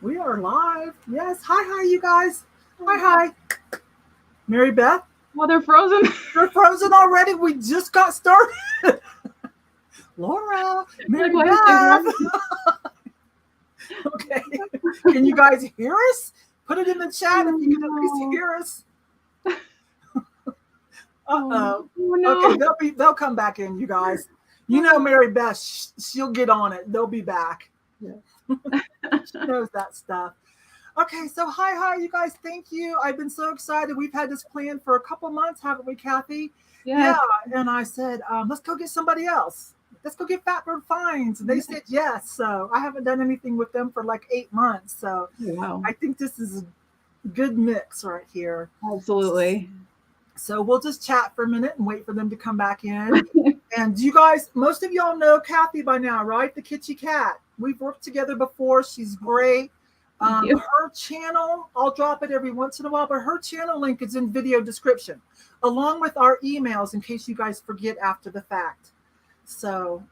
We are live. Yes. Hi, you guys. Hi. MaryBeth. Well, they're frozen. They're frozen already. We just got started. Laura, MaryBeth. Okay. Can you guys hear us? Put it in the chat if you can at least hear us. Uh-oh. No. Okay, they'll come back in, you guys. You know MaryBeth, she'll get on it. They'll be back. Yeah. She knows that stuff. Okay, so hi, you guys. Thank you. I've been so excited. We've had this plan for a couple months, haven't we, Cathy? Yes. Yeah. And I said, let's go get somebody else. Let's go get Fatbird Finds. And they said yes. So I haven't done anything with them for like 8 months. So wow. I think this is a good mix right here. Absolutely. So we'll just chat for a minute and wait for them to come back in. And you guys, most of y'all know Cathy by now, right? The Kitschy cat. We've worked together before. She's great. Her channel, I'll drop it every once in a while, but her channel link is in video description, along with our emails in case you guys forget after the fact. So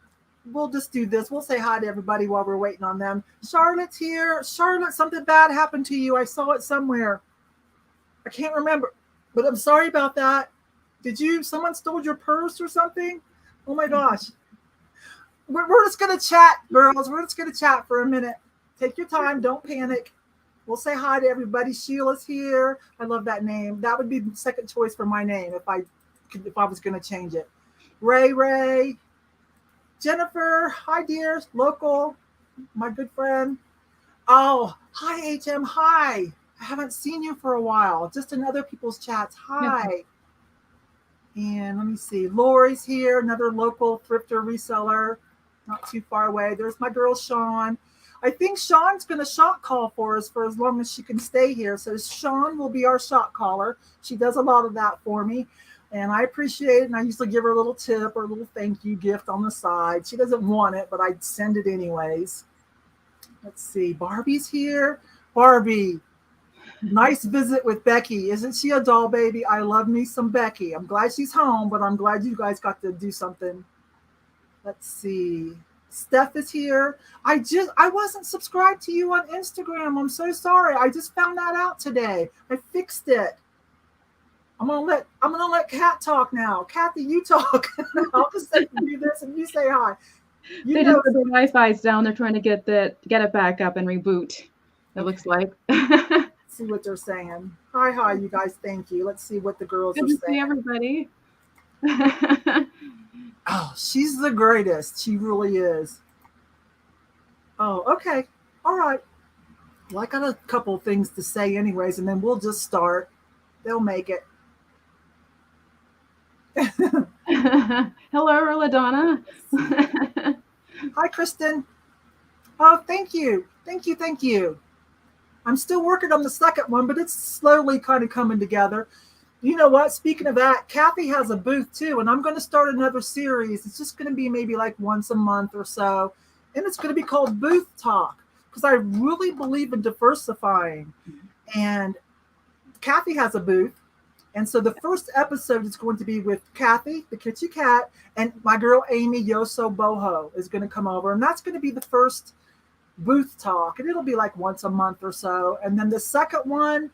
we'll just do this. We'll say hi to everybody while we're waiting on them. Charlotte's here. Charlotte, something bad happened to you. I saw it somewhere. I can't remember, but I'm sorry about that. Someone stole your purse or something? Oh my gosh. We're just going to chat, girls. We're just going to chat for a minute. Take your time. Don't panic. We'll say hi to everybody. Sheila's here. I love that name. That would be the second choice for my name if I was going to change it. Ray. Jennifer. Hi, dears. Local. My good friend. Oh, hi, HM. Hi. I haven't seen you for a while. Just in other people's chats. Hi. And let me see. Lori's here. Another local thrifter reseller. Not too far away. There's my girl, Sean. I think Sean's going to shot call for us for as long as she can stay here. So Sean will be our shot caller. She does a lot of that for me. And I appreciate it. And I usually give her a little tip or a little thank you gift on the side. She doesn't want it, but I'd send it anyways. Let's see. Barbie's here. Barbie. Nice visit with Becky. Isn't she a doll baby? I love me some Becky. I'm glad she's home, but I'm glad you guys got to do something. Let's see. Steph is here. I wasn't subscribed to you on Instagram. I'm so sorry. I just found that out today. I fixed it. I'm gonna let Kat talk now. Cathy, you talk. I'll just say do this and you say hi. They just put the Wi-Fi's down. They're trying to get it back up and reboot. It looks like. See what they're saying. Hi, you guys. Thank you. Let's see what the girls Good are to saying. see everybody. Oh, she's the greatest. She really is. Oh, okay. All right. Well, I got a couple of things to say anyways, and then we'll just start. They'll make it. Hello, LaDonna. Hi, Kristen. Oh, thank you. Thank you. I'm still working on the second one, but it's slowly kind of coming together. You know what? Speaking of that, Cathy has a booth too, and I'm going to start another series. It's just going to be maybe like once a month or so, and it's going to be called Booth Talk because I really believe in diversifying. And Cathy has a booth, and so the first episode is going to be with Cathy, the Kitschy cat, and my girl Amy Yoso Boho is going to come over, and that's going to be the first booth talk, and it'll be like once a month or so. And then the second one,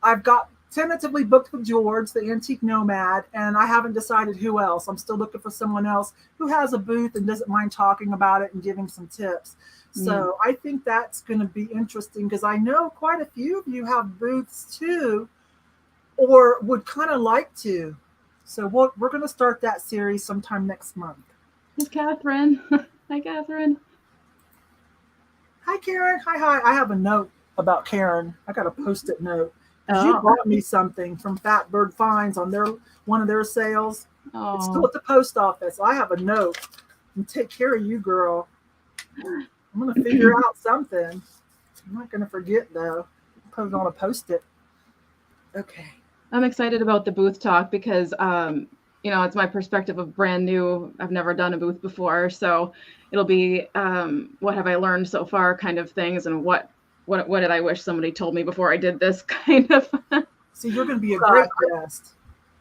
I've got tentatively booked with George, the antique nomad, and I haven't decided who else. I'm still looking for someone else who has a booth and doesn't mind talking about it and giving some tips. So I think that's going to be interesting because I know quite a few of you have booths too, or would kind of like to. So we're going to start that series sometime next month. Hey, Catherine. Hi, Catherine. Hi, Karen. Hi. I have a note about Karen. I got a Post-it note. You bought me something from Fatbird Finds on one of their sales. Oh. It's still at the post office. I have a note. And take care of you, girl. I'm going to figure out something. I'm not going to forget, though. Put it on a Post-it. Okay. I'm excited about the booth talk because, it's my perspective of brand new. I've never done a booth before. So it'll be what have I learned so far kind of things and what did I wish somebody told me before I did this kind of. So you're going to be a great guest.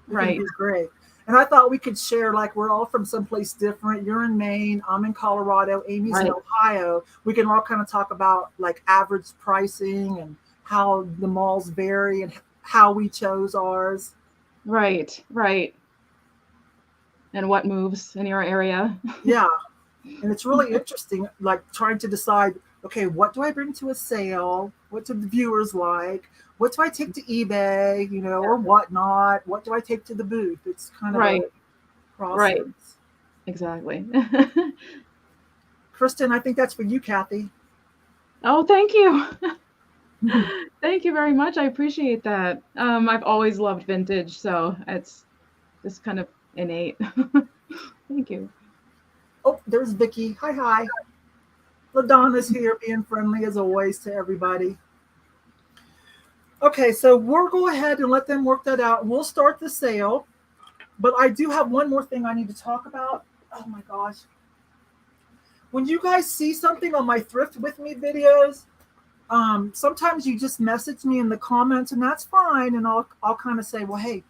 Right. Great. And I thought we could share, like we're all from someplace different. You're in Maine, I'm in Colorado, Amy's in Ohio. We can all kind of talk about like average pricing and how the malls vary and how we chose ours. Right. And what moves in your area. Yeah. And it's really interesting, like trying to decide, okay, what do I bring to a sale? What do the viewers like? What do I take to eBay, or whatnot? What do I take to the booth? It's kind of a process. Right. Exactly. Kristen, I think that's for you, Cathy. Oh, thank you. Thank you very much. I appreciate that. I've always loved vintage, so it's just kind of innate. Thank you. Oh, there's Vicky. Hi. LaDonna's here being friendly as always to everybody. Okay, so we'll go ahead and let them work that out. We'll start the sale. But I do have one more thing I need to talk about. Oh my gosh. When you guys see something on my Thrift With Me videos, sometimes you just message me in the comments, and that's fine. And I'll kind of say, well, hey,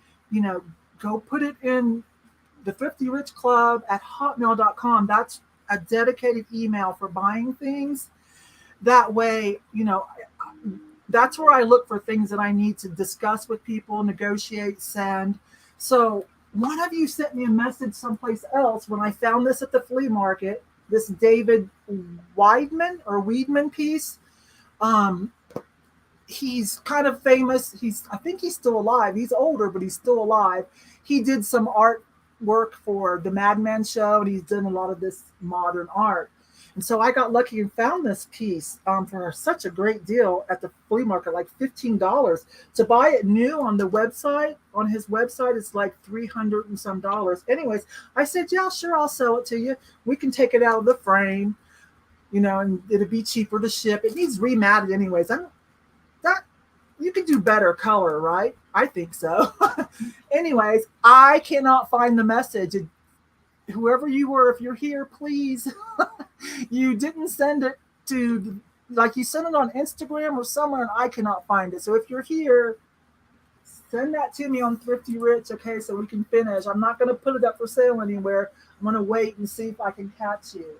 go put it in the Thrifty Rich Club at hotmail.com. That's a dedicated email for buying things. That way, that's where I look for things that I need to discuss with people, negotiate, send. So one of you sent me a message someplace else when I found this at the flea market, this David Weidman piece. He's kind of famous. I think he's still alive. He's older, but he's still alive. He did some artwork for the Mad Men show, and he's done a lot of this modern art. And so I got lucky and found this piece for such a great deal at the flea market, like $15. To buy it new on the website, on his website, it's like $300 and some. Anyways, I said, yeah, sure, I'll sell it to you. We can take it out of the frame, and it'll be cheaper to ship. It needs rematted anyways. You can do better color, right? I think so. Anyways, I cannot find the message. Whoever you were, if you're here, please. You didn't send it to, like you sent it on Instagram or somewhere, and I cannot find it. So if you're here, send that to me on Thrifty Rich, okay, so we can finish. I'm not going to put it up for sale anywhere. I'm going to wait and see if I can catch you.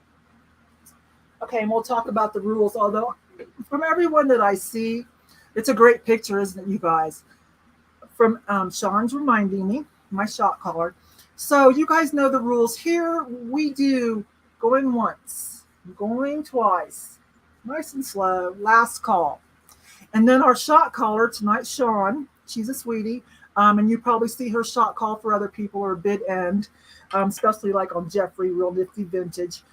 Okay, and we'll talk about the rules. Although from everyone that I see, it's a great picture, isn't it, you guys? From Sean's reminding me, my shot caller. So you guys know the rules here. We do going once, going twice, nice and slow, last call. And then our shot caller tonight, Sean, she's a sweetie. And you probably see her shot call for other people or bid end, especially like on Jeffrey, Real Nifty Vintage.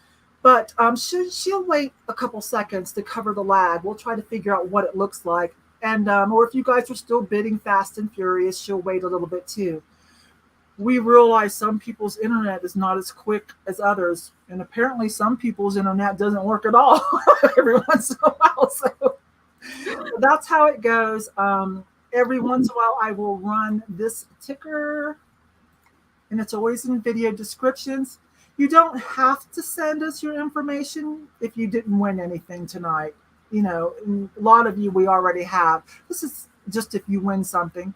But she'll wait a couple seconds to cover the lag. We'll try to figure out what it looks like. And or if you guys are still bidding fast and furious, she'll wait a little bit too. We realize some people's internet is not as quick as others. And apparently some people's internet doesn't work at all every once in a while. So that's how it goes. Every once in a while, I will run this ticker, and it's always in video descriptions. You don't have to send us your information if you didn't win anything tonight. A lot of you we already have. This is just if you win something.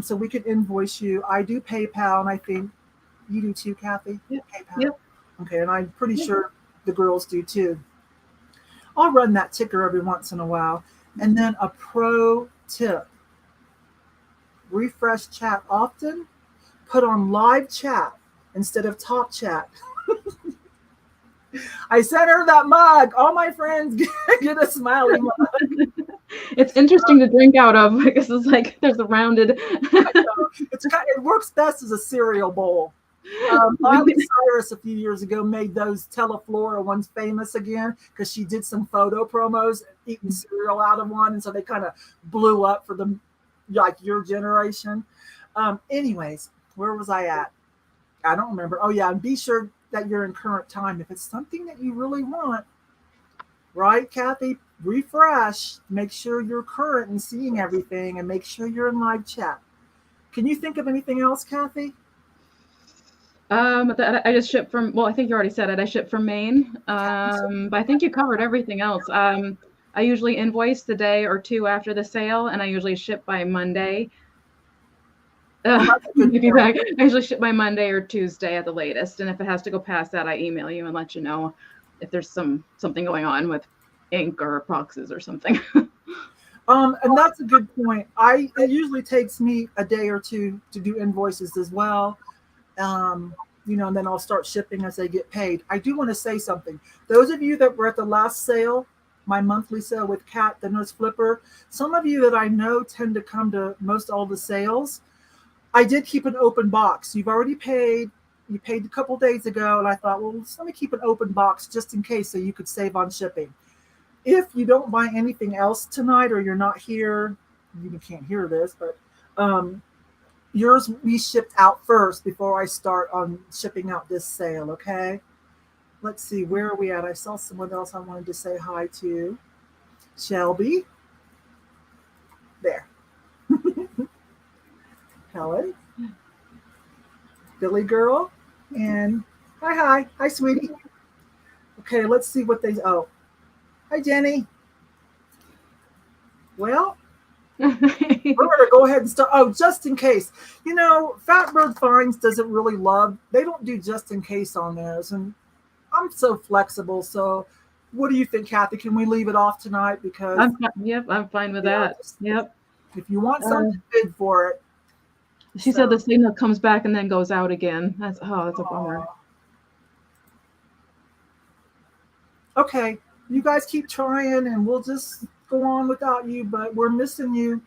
So we could invoice you. I do PayPal, and I think you do too, Cathy? Yep. PayPal. Yep. Okay, and I'm pretty sure the girls do too. I'll run that ticker every once in a while. And then a pro tip. Refresh chat often. Put on live chat instead of top chat. I sent her that mug. All my friends get a smiley mug. It's interesting to drink out of because it's like there's a rounded. It works best as a cereal bowl. Miley Cyrus a few years ago made those Teleflora ones famous again because she did some photo promos eating cereal out of one, and so they kind of blew up for the like your generation. Anyways, where was I at? I don't remember. Oh yeah, and be sure that you're in current time. If it's something that you really want, right, Cathy? Refresh, make sure you're current and seeing everything, and make sure you're in live chat. Can you think of anything else, Cathy? I just shipped from, well, I think you already said it. I shipped from Maine. But I think you covered everything else. I usually invoice the day or two after the sale, and I usually ship by Monday. Well, that's a good Maybe point. back. I usually ship by Monday or Tuesday at the latest, and if it has to go past that, I email you and let you know if there's something going on with ink or boxes or something. And that's a good point. It usually takes me a day or two to do invoices as well. And then I'll start shipping as they get paid. I do want to say something. Those of you that were at the last sale, my monthly sale with Kat, the nurse flipper, some of you that I know tend to come to most all the sales. I did keep an open box. You've already paid. You paid a couple days ago, and I thought, well, let me keep an open box just in case so you could save on shipping. If you don't buy anything else tonight or you're not here, you can't hear this, but yours will be shipped out first before I start on shipping out this sale, okay? Let's see, where are we at? I saw someone else I wanted to say hi to. Shelby. There. Helen. Billy Girl. And hi. Hi, sweetie. Okay, let's see what they. Oh, hi, Jenny. Well, we're going to go ahead and start. Oh, just in case. Fatbird Finds doesn't really love, they don't do just in case on theirs. And I'm so flexible. So what do you think, Cathy? Can we leave it off tonight? Because Yep, I'm fine with that. Yep. If you want something, bid for it. She said the signal comes back and then goes out again. That's a bummer. Okay, you guys keep trying, and we'll just go on without you. But we're missing you.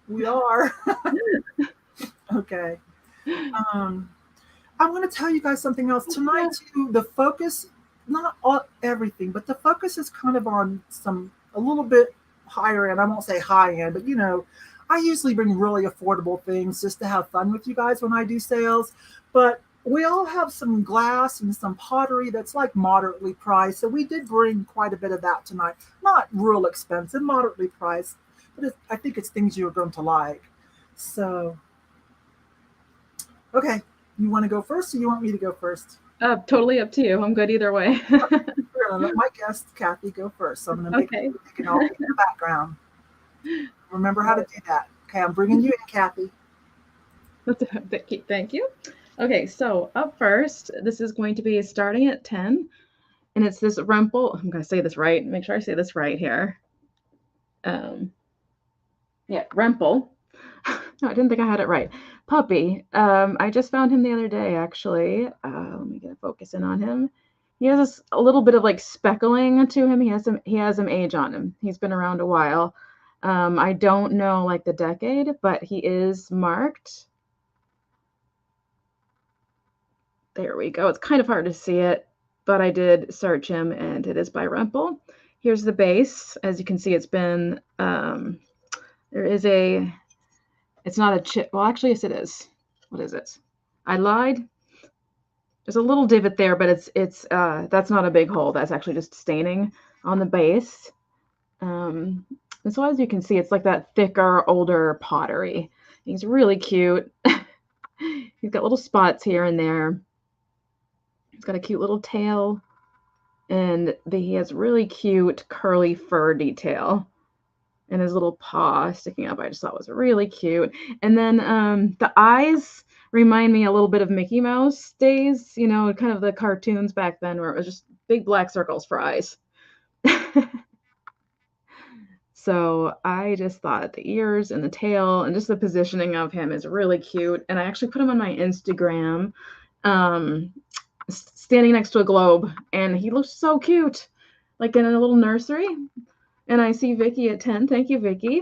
We are. Okay. I want to tell you guys something else tonight too. The focus, not all everything, but the focus is kind of on a little bit higher end. I won't say high end, but I usually bring really affordable things just to have fun with you guys when I do sales. But we all have some glass and some pottery that's like moderately priced. So we did bring quite a bit of that tonight. Not real expensive, moderately priced, but I think it's things you're going to like. So, okay. You want to go first or you want me to go first? Totally up to you. I'm good either way. We're going to let my guest, Cathy, go first. So I'm going to make it can all be in the background. Remember how to do that. Okay, I'm bringing you in, Cathy. Thank you. Okay, so up first, this is going to be starting at 10, and it's this Rempel. I'm going to say this right. Make sure I say this right here. Yeah, Rempel. No, I didn't think I had it right. Puppy. I just found him the other day, actually. Let me get a focus in on him. He has a little bit of like speckling to him. He has some age on him. He's been around a while. I don't know like the decade, but he is marked. There we go. It's kind of hard to see it, but I did search him, and it is by Rempel. Here's the base. As you can see, it's been it's not a chip. Well, actually, yes, it is. What is it? I lied. There's a little divot there, but that's not a big hole. That's actually just staining on the base. And so as you can see, it's like that thicker, older pottery. He's really cute. He's got little spots here and there. He's got a cute little tail, and he has really cute curly fur detail. And his little paw sticking up, I just thought was really cute. And then the eyes remind me a little bit of Mickey Mouse days, kind of the cartoons back then where it was just big black circles for eyes. So I just thought the ears and the tail and just the positioning of him is really cute. And I actually put him on my Instagram, standing next to a globe, and he looks so cute, like in a little nursery. And I see Vicky at 10. Thank you, Vicky.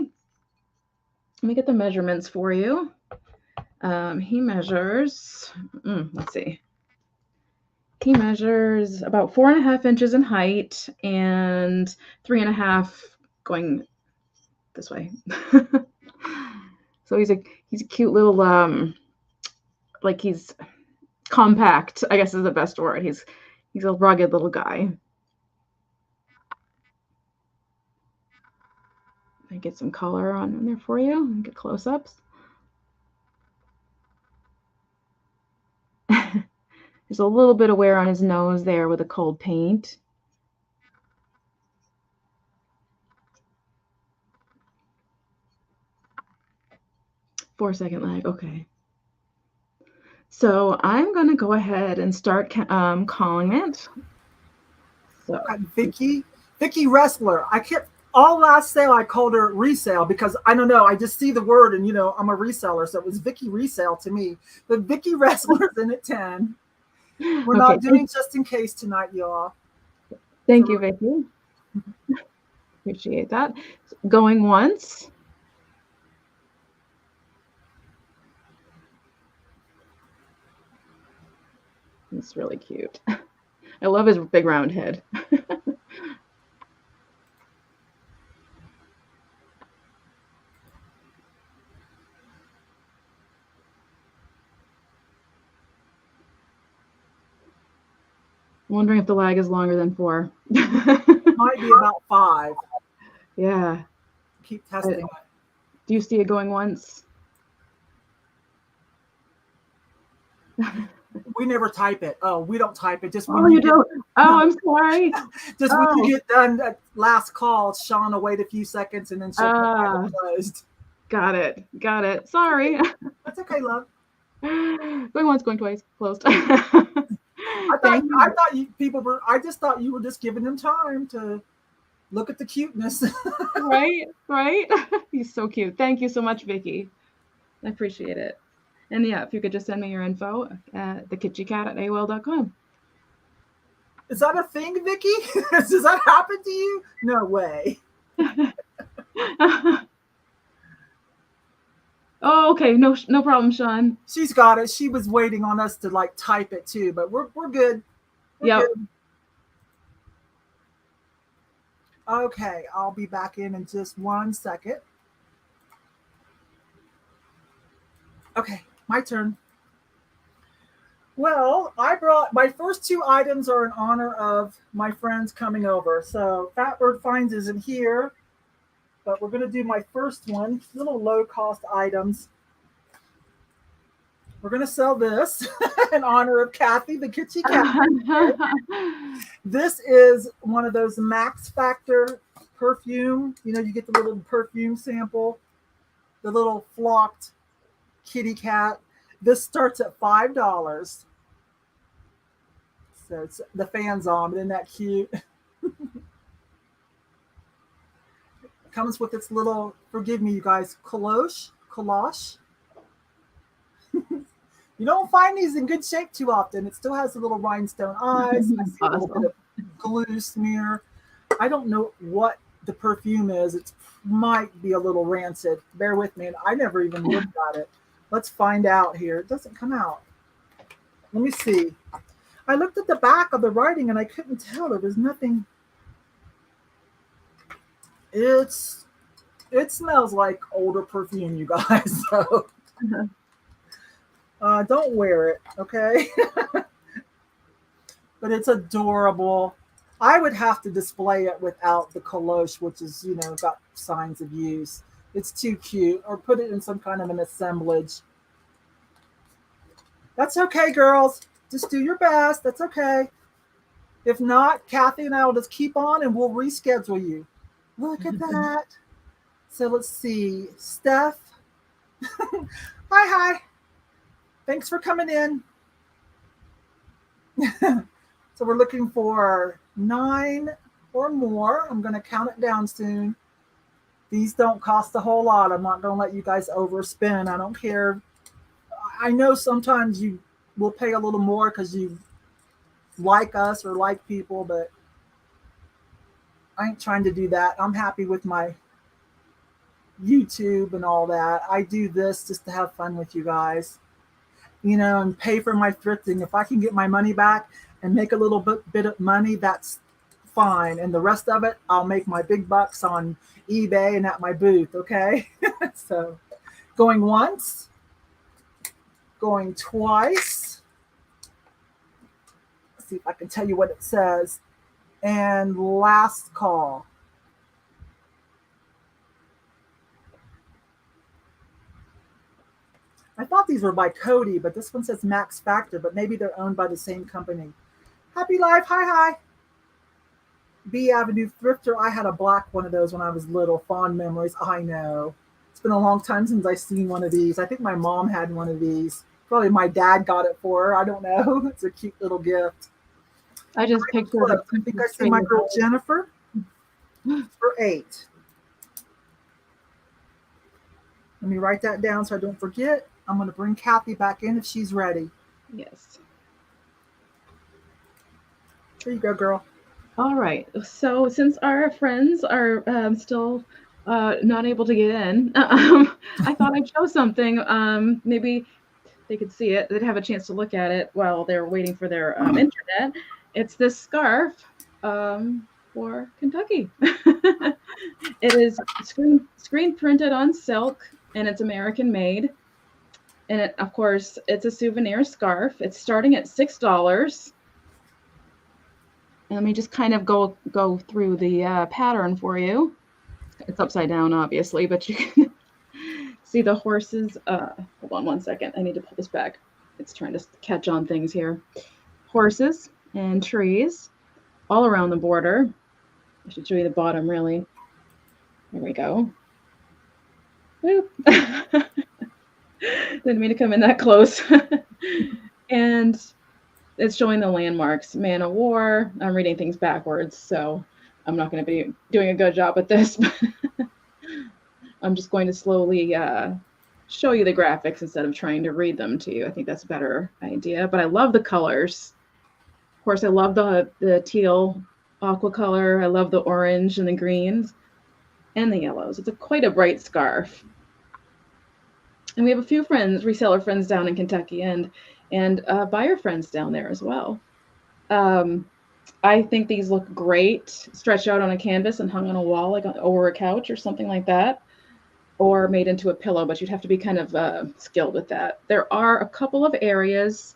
Let me get the measurements for you. He measures, let's see. He measures about 4.5 inches in height and 3.5 going this way. So he's a cute little, like he's compact, I guess is the best word. He's a rugged little guy. I get some color on there for you. Get close-ups. There's a little bit of wear on his nose there with a cold paint. Four-second lag. Okay. So I'm going to go ahead and start calling it. So Vicky ReSeller. I kept all last sale I called her resale because I don't know. I just see the word and I'm a reseller, so it was Vicky Resale to me. But Vicky ReSeller's in at 10. We're not doing just in case tonight, y'all. Thank you, Vicky. Appreciate that. Going once. It's really cute. I love his big round head. I'm wondering if the lag is longer than 4. Might be about 5. Yeah. Keep testing it. Do you see it going once? We never type it. Oh, we don't type it. Just when you don't. Oh, I'm sorry. Just when you get done at last call, Sean will wait a few seconds and then she'll put it closed. Got it. Sorry. That's okay, love. Going once, going twice, closed. I just thought you were just giving them time to look at the cuteness. Right. He's so cute. Thank you so much, Vicky. I appreciate it. And yeah, if you could just send me your info at thekitschycat@aol.com. Is that a thing, Vicky? Does that happen to you? No way. Oh, okay. No problem, Sean. She's got it. She was waiting on us to type it too, but we're good. We're good. Okay, I'll be back in just 1 second. Okay, my turn. Well, I brought my first 2 items are in honor of my friends coming over. So Fatbird Finds isn't here, but we're going to do my first one, little low-cost items. We're going to sell this in honor of Cathy, the Kitschy Cat. This is one of those Max Factor perfume. You get the little perfume sample, the little flocked kitty cat. This starts at $5. So it's the fan's on, but isn't that cute? It comes with its little, forgive me, you guys, coloche. You don't find these in good shape too often. It still has the little rhinestone eyes. I see a little bit of glue smear. I don't know what the perfume is. It might be a little rancid. Bear with me. And I never even looked at it. Let's find out here. It doesn't come out. Let me see. I looked at the back of the writing and I couldn't tell. There was nothing. It smells like older perfume, you guys. So don't wear it, okay? But it's adorable. I would have to display it without the coloche, which is, got signs of use. It's too cute. Or put it in some kind of an assemblage. That's okay, girls. Just do your best. That's okay. If not, Cathy and I will just keep on and we'll reschedule you. Look at that. So let's see. Steph. Hi. Thanks for coming in. So we're looking for 9 or more. I'm going to count it down soon. These don't cost a whole lot. I'm not going to let you guys overspend. I don't care. I know sometimes you will pay a little more because you like us or like people, but I ain't trying to do that. I'm happy with my YouTube and all that. I do this just to have fun with you guys, and pay for my thrifting. If I can get my money back and make a little bit of money, that's fine. And the rest of it, I'll make my big bucks on eBay and at my booth, okay? So going once, going twice. Let's see if I can tell you what it says. And last call. I thought these were by Cody, but this one says Max Factor, but maybe they're owned by the same company. Happy Life, hi. B Avenue Thrifter. I had a black one of those when I was little. Fond memories. I know. It's been a long time since I've seen one of these. I think my mom had one of these Probably my dad got it for her. I don't know. It's a cute little gift. I just picked her up. I think I see my girl Jennifer for 8. Let me write that down so I don't forget. I'm going to bring Cathy back in if she's ready. Yes. There you go, girl. All right. So since our friends are still not able to get in, I thought I'd show something. Maybe they could see it. They'd have a chance to look at it while they're waiting for their internet. It's this scarf for Kentucky. It is screen printed on silk, and it's American made. And it, of course, it's a souvenir scarf. It's starting at $6. And let me just kind of go through the pattern for you. It's upside down, obviously, but you can see the horses. Hold on one second. I need to pull this back. It's trying to catch on things here. Horses and trees all around the border. I should show you the bottom, really. There we go. Whoop. Didn't mean to come in that close. And it's showing the landmarks. Man of War. I'm reading things backwards, so I'm not going to be doing a good job with this. I'm just going to slowly show you the graphics instead of trying to read them to you. I think that's a better idea. But I love the colors. Of course, I love the teal aqua color. I love the orange and the greens and the yellows. It's quite a bright scarf. And we have a few friends, reseller friends down in Kentucky, and buyer friends down there as well. I think these look great, stretched out on a canvas and hung on a wall, like over a couch or something like that, or made into a pillow, but you'd have to be kind of skilled with that. There are a couple of areas,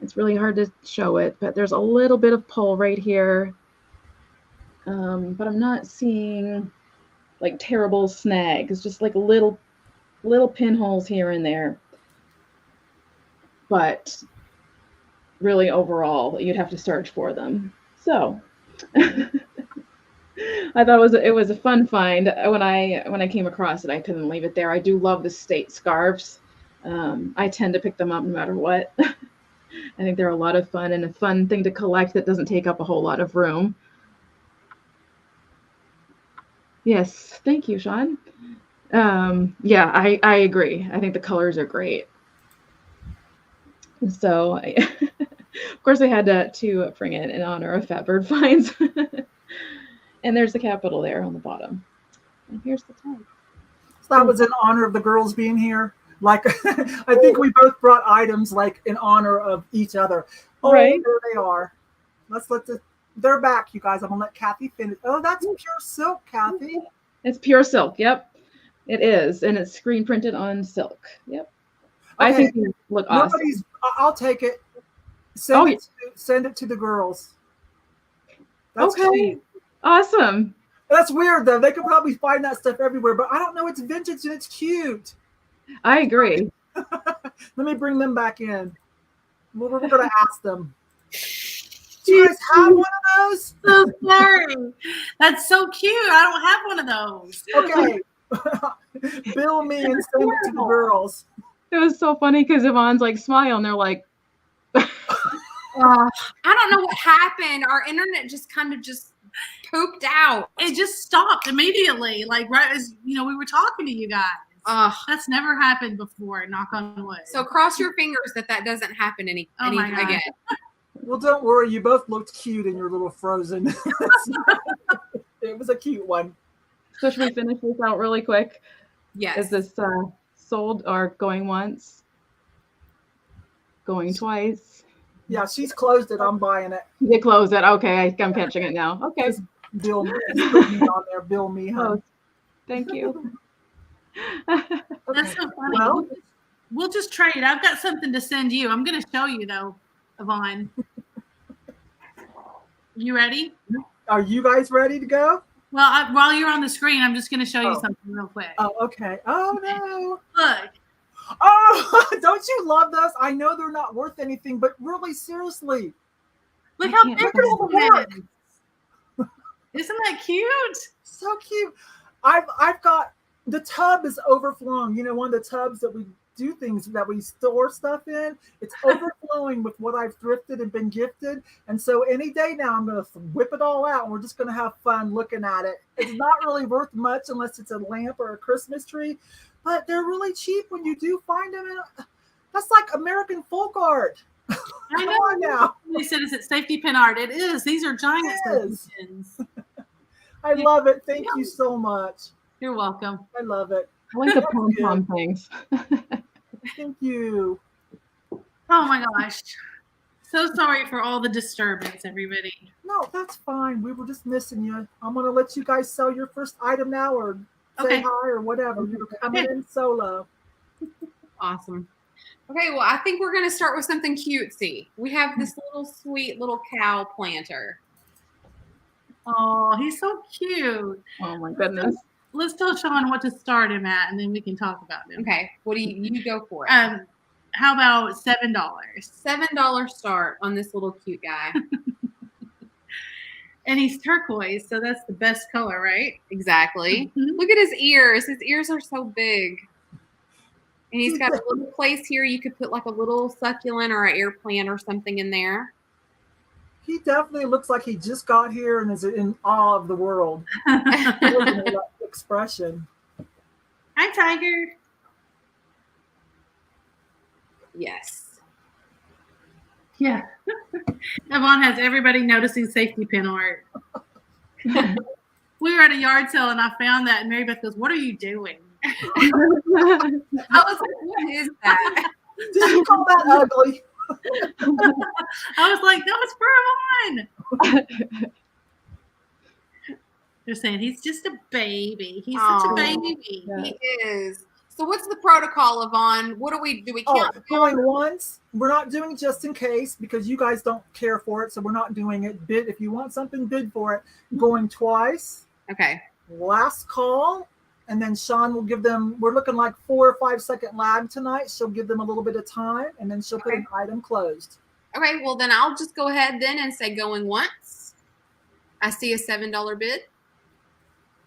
it's really hard to show it, but there's a little bit of pull right here, but I'm not seeing like terrible snags, just like little pinholes here and there. But really overall, you'd have to search for them. So I thought it was a fun find. When I came across it, I couldn't leave it there. I do love the state scarves. I tend to pick them up no matter what. I think they're a lot of fun and a fun thing to collect that doesn't take up a whole lot of room. Yes, thank you, Sean. Yeah, I agree. I think the colors are great. So, of course, I had to bring it in honor of Fatbird Finds. And there's the capital there on the bottom. And here's the tag. So that was in honor of the girls being here. Like, I think we both brought items like in honor of each other. Oh, right. There they are. They're back, you guys. I'm gonna let Cathy finish. Oh, that's pure silk, Cathy. It's pure silk. Yep, it is, and it's screen printed on silk. Yep. Okay. I think these look awesome. I'll take it. Send it to the girls. That's okay. Cute. Awesome. That's weird though. They could probably find that stuff everywhere, but I don't know. It's vintage and it's cute. I agree. Let me bring them back in. We're going to ask them. Do you guys have one of those? So sorry. That's so cute. I don't have one of those. Okay. Bill me and send it to the girls. It was so funny because Yvonne's like smile and they're like, I don't know what happened. Our internet just kind of pooped out. It just stopped immediately. Like right as we were talking to you guys. That's never happened before, knock on wood. So cross your fingers that doesn't happen again. Well, don't worry. You both looked cute in your little frozen. It was a cute one. So should we finish this out really quick? Yes. Is this sold or going once? Going twice? Yeah, she's closed it. I'm buying it. You closed it. Okay, I'm catching it now. Okay. Bill me on there. Bill me, huh? Oh, thank you. That's so funny. Well, we'll just trade. I've got something to send you. I'm going to show you though, Yvonne. You ready? Are you guys ready to go? Well, while you're on the screen, I'm just going to show you something real quick. Oh, okay. Oh no! Look. Oh, don't you love those? I know they're not worth anything, but really, seriously, look how big it is. Isn't that cute? So cute. I've got. The tub is overflowing. One of the tubs that we do things, that we store stuff in. It's overflowing with what I've thrifted and been gifted. And so any day now, I'm going to whip it all out and we're just going to have fun looking at it. It's not really worth much unless it's a lamp or a Christmas tree, but they're really cheap when you do find them. That's like American folk art. I know. Now. They said, is it safety pin art? It is. These are giant safety pins. I love it. Thank you so much. You're welcome. I love it. I like the pom-pom things. Thank you. Oh my gosh. So sorry for all the disturbance, everybody. No, that's fine. We were just missing you. I'm going to let you guys sell your first item now or say hi or whatever. You're coming in solo. Awesome. Okay, well, I think we're going to start with something cutesy. We have this little sweet little cow planter. Oh, he's so cute. Oh my goodness. Let's tell Sean what to start him at, and then we can talk about him. Okay, what do you go for it? How about $7? $7 start on this little cute guy. And he's turquoise, so that's the best color, right? Exactly. Look at his ears. His ears are so big. And he's got a little place here. You could put like a little succulent or an air plant or something in there. He definitely looks like he just got here and is in awe of the world. That expression. Hi, Tiger. Yes. Yeah. Yvon has everybody noticing safety pin art. We were at a yard sale and I found that, and MaryBeth goes, "What are you doing?" I was like, what is that? Did you call that ugly? I was like, that was for Yvon. They're saying he's just a baby. He's such a baby. Yeah. He is. So what's the protocol, Yvon? What do we count? Going once. We're not doing just in case because you guys don't care for it, so we're not doing it. Bid if you want something, bid for it. Going twice. Okay. Last call. And then Sean will give them, we're looking like 4 or 5 second lag tonight. She'll give them a little bit of time and then she'll put an item closed. Okay, well then I'll just go ahead then and say going once. I see a $7 bid.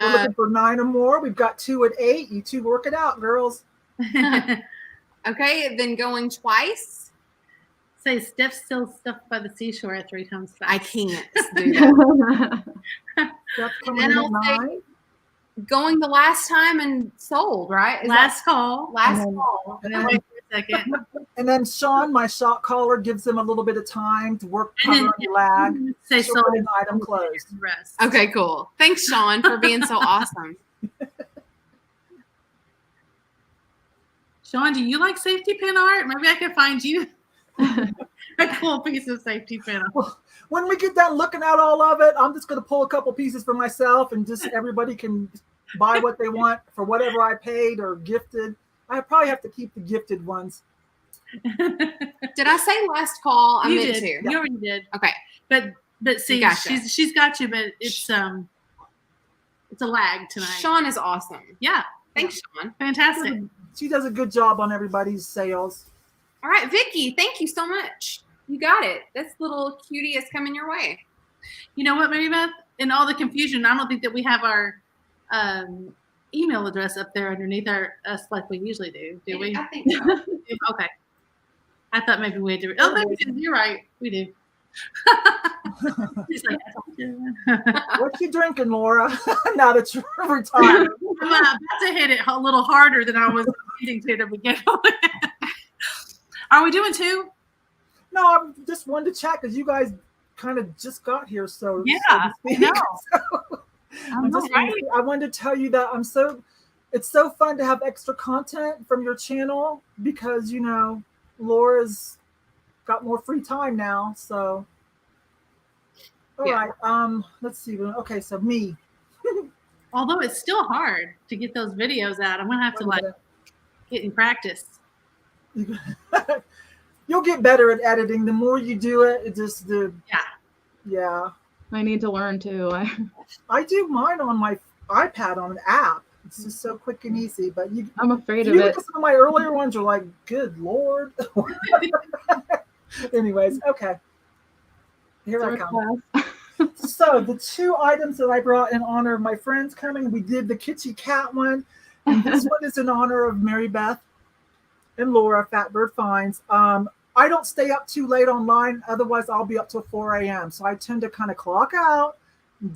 We're looking for 9 or more. We've got 2 at 8. You two work it out, girls. Okay, then going twice. Say Steph's still stuffed by the seashore at 3 times fast. I can't do that. Steph's coming in at 9. Going the last time and sold, right? Last call. Last call. And then wait for a second. And then Sean, my shot caller, gives them a little bit of time to work covering the lag. Say She'll put an item closed. Rest. Okay, cool. Thanks, Sean, for being so awesome. Sean, do you like safety pin art? Maybe I can find you a cool piece of safety pin art. Well, when we get done looking at all of it, I'm just going to pull a couple pieces for myself and just everybody can buy what they want for whatever I paid or gifted. I probably have to keep the gifted ones. Did I say last call? I meant to. You already did. Okay. But see, Gotcha. she's got you, but it's a lag tonight. Sean is awesome. Yeah. Thanks, Sean. Fantastic. She does a good job on everybody's sales. All right, Vicky, thank you so much. You got it. This little cutie is coming your way. You know what, MaryBeth? In all the confusion, I don't think that we have our email address up there underneath us like we usually do. Do we? I think so. Okay. I thought maybe we had to. Oh, maybe you're right. We do. She's like, what you drinking, Laura? Now that you're retired. I'm about to hit it a little harder than I was needing to begin with. Are we doing 2? No, I just wanted to chat because you guys kind of just got here. So yeah, so to speak. I know. I wanted to tell you that it's so fun to have extra content from your channel because, you know, Laura's got more free time now. So, all right. Let's see. Okay. So me. Although it's still hard to get those videos out. I'm going to have to get in practice. You'll get better at editing. The more you do it, it just yeah. I need to learn too. I do mine on my iPad on an app. It's just so quick and easy. But I'm afraid of it. Some of my earlier ones are like, good Lord. Anyways, okay. Here I come. So the 2 items that I brought in honor of my friends coming, we did the Kitschy cat one, and this one is in honor of MaryBeth. and Laura, Fatbird Finds. I don't stay up too late online. Otherwise, I'll be up till 4 a.m. So I tend to kind of clock out,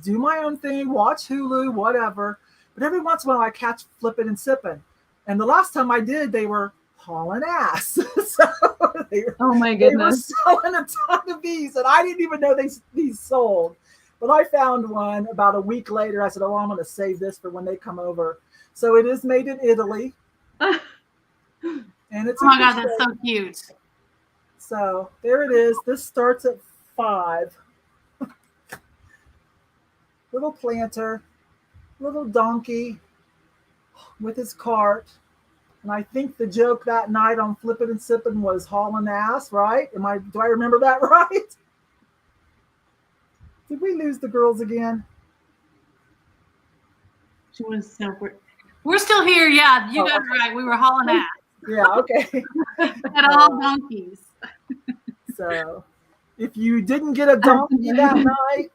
do my own thing, watch Hulu, whatever. But every once in a while, I catch Flippin' and Sippin'. And the last time I did, they were hauling ass. So Oh my they were goodness. selling a ton of these, and I didn't even know these sold. But I found one about a week later. I said, "Oh, I'm going to save this for when they come over." So it is made in Italy, and it's Oh my God, that's so cute. So there it is. This starts at 5. Little planter, little donkey with his cart. And I think the joke that night on Flippin' and Sippin' was hauling ass, right? Do I remember that right? Did we lose the girls again? She was so pretty. We're still here. Yeah, you got it right. We were hauling ass. Yeah, okay. At all donkeys. So if you didn't get a donkey that night,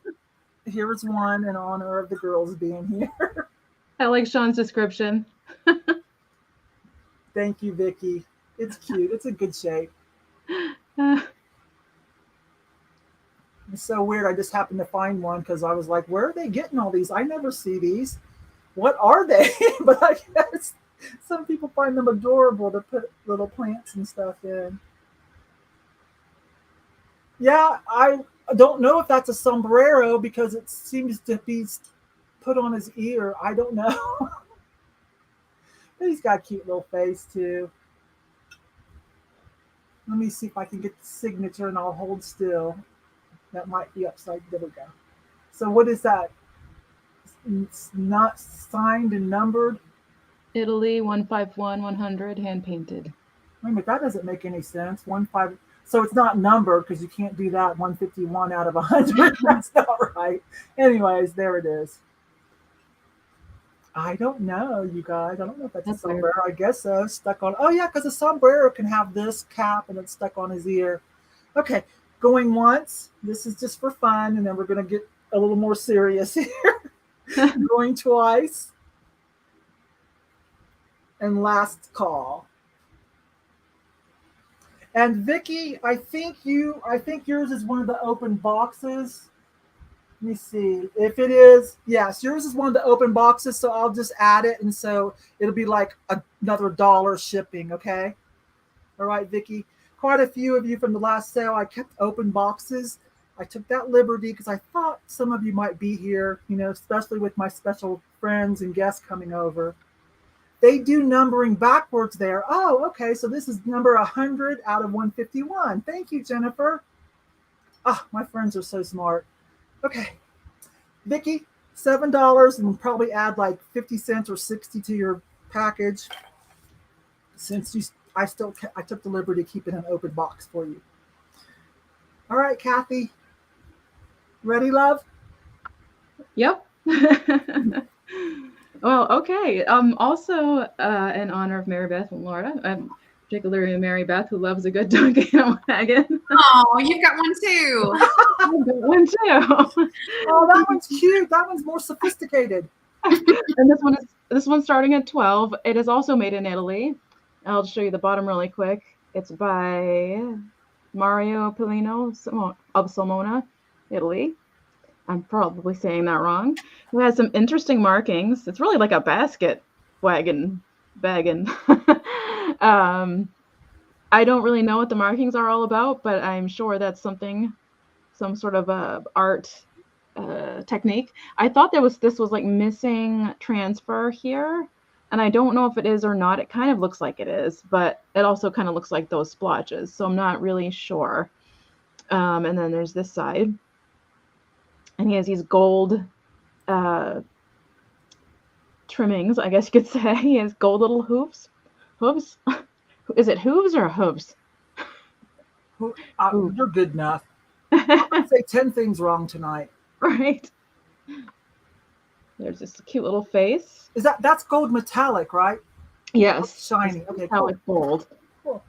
here's one in honor of the girls being here. I like Sean's description. Thank you, Vicki. It's cute. It's a good shape. It's so weird. I just happened to find one because I was like, where are they getting all these? I never see these. What are they? But I guess some people find them adorable to put little plants and stuff in. Yeah, I don't know if that's a sombrero because it seems to be put on his ear. I don't know. But he's got a cute little face too. Let me see if I can get the signature and I'll hold still. That might be upside. There we go. So what is that? It's not signed and numbered. Italy 151-100 hand painted. Wait a minute, that doesn't make any sense. 15. So it's not numbered because you can't do that. 151 out of 100. That's not right. Anyways, there it is. I don't know, you guys. I don't know if that's a sombrero. Weird. I guess so. Stuck on. Oh yeah, because a sombrero can have this cap and it's stuck on his ear. Okay, going once. This is just for fun, and then we're gonna get a little more serious here. Going twice. And last call. And Vicki, I think yours is one of the open boxes. Let me see if it is. Yes, yours is one of the open boxes. So I'll just add it, and so it'll be like another $1 shipping. Okay. All right, Vicki. Quite a few of you from the last sale, I kept open boxes. I took that liberty because I thought some of you might be here, especially with my special friends and guests coming over. They do numbering backwards there. Oh, okay. So this is number 100 out of 151. Thank you, Jennifer. Ah, my friends are so smart. Okay. Vicki, $7 and probably add like 50 cents or 60 to your package. Since I took the liberty to keep it an open box for you. All right, Cathy. Ready, love? Yep. Well, okay. Also, in honor of MaryBeth and Laura, I'm particularly MaryBeth, who loves a good donkey in a wagon. Oh, you've got one too. I've got one too. Oh, that one's cute. That one's more sophisticated. And this one's starting at 12. It is also made in Italy. I'll show you the bottom really quick. It's by Mario Pellino of Sulmona, Italy. I'm probably saying that wrong. It has some interesting markings. It's really like a basket wagon. I don't really know what the markings are all about, but I'm sure that's some sort of art technique. I thought this was like missing transfer here, and I don't know if it is or not. It kind of looks like it is, but it also kind of looks like those splotches, so I'm not really sure. And then there's this side. And he has these gold trimmings, I guess you could say. He has gold little hooves. Hooves? Is it hooves or hooves? You're good enough. I'm going to say 10 things wrong tonight. Right. There's this cute little face. That's gold metallic, right? Yes. Shiny. Okay, metallic gold. Cool.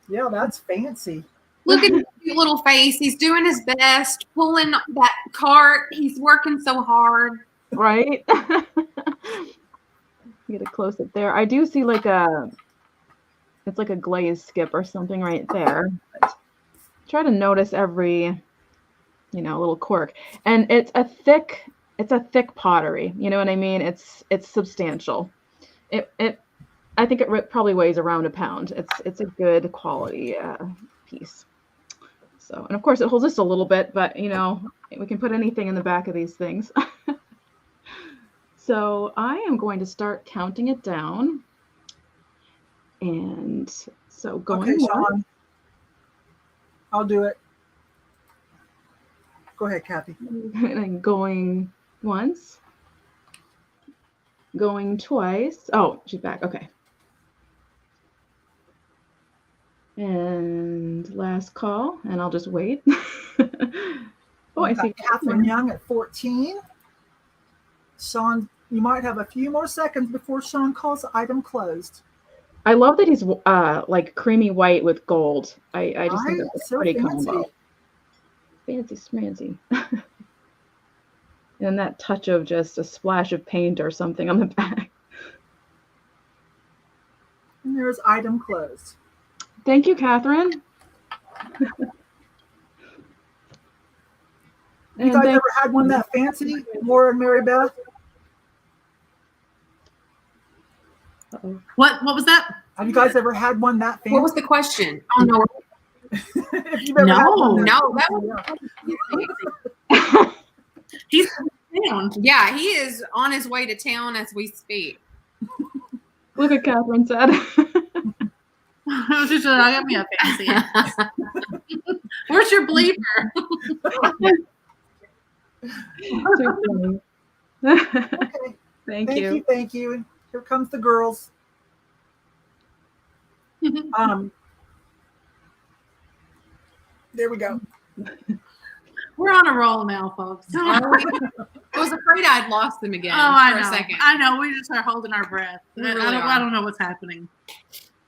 Yeah, that's fancy. Look at his cute little face. He's doing his best, pulling that cart. He's working so hard. Right? Get a close up there. I do see like it's like a glaze skip or something right there. But try to notice every, little quirk. And it's a thick pottery. You know what I mean? It's substantial. I think it probably weighs around a pound. It's a good quality piece. So, and of course it holds just a little bit, but we can put anything in the back of these things. So I am going to start counting it down. And so going Okay, Sean. I'll do it. Go ahead, Cathy. And going once. Going twice. Oh, she's back. Okay. And last call, and I'll just wait. Oh, I see Catherine Young at 14. Sean, you might have a few more seconds before Sean calls the item closed. I love that he's like creamy white with gold. I just think that's so pretty fancy. combo. Fancy schmancy. And that touch of just a splash of paint or something on the back. And there's item closed. Thank you, Catherine. You guys ever had one that fancy, Laura and MaryBeth? What was that? Have you guys ever had one that fancy? What was the question? Oh no. If you've ever had one that was He's down. Yeah, he is on his way to town as we speak. Look at Catherine said. I got me a fancy. Where's your bleeper? Okay. Thank you. Thank you. Here comes the girls. There we go. We're on a roll now, folks. I was afraid I'd lost them again for a second. I know. We just are holding our breath. I don't know what's happening.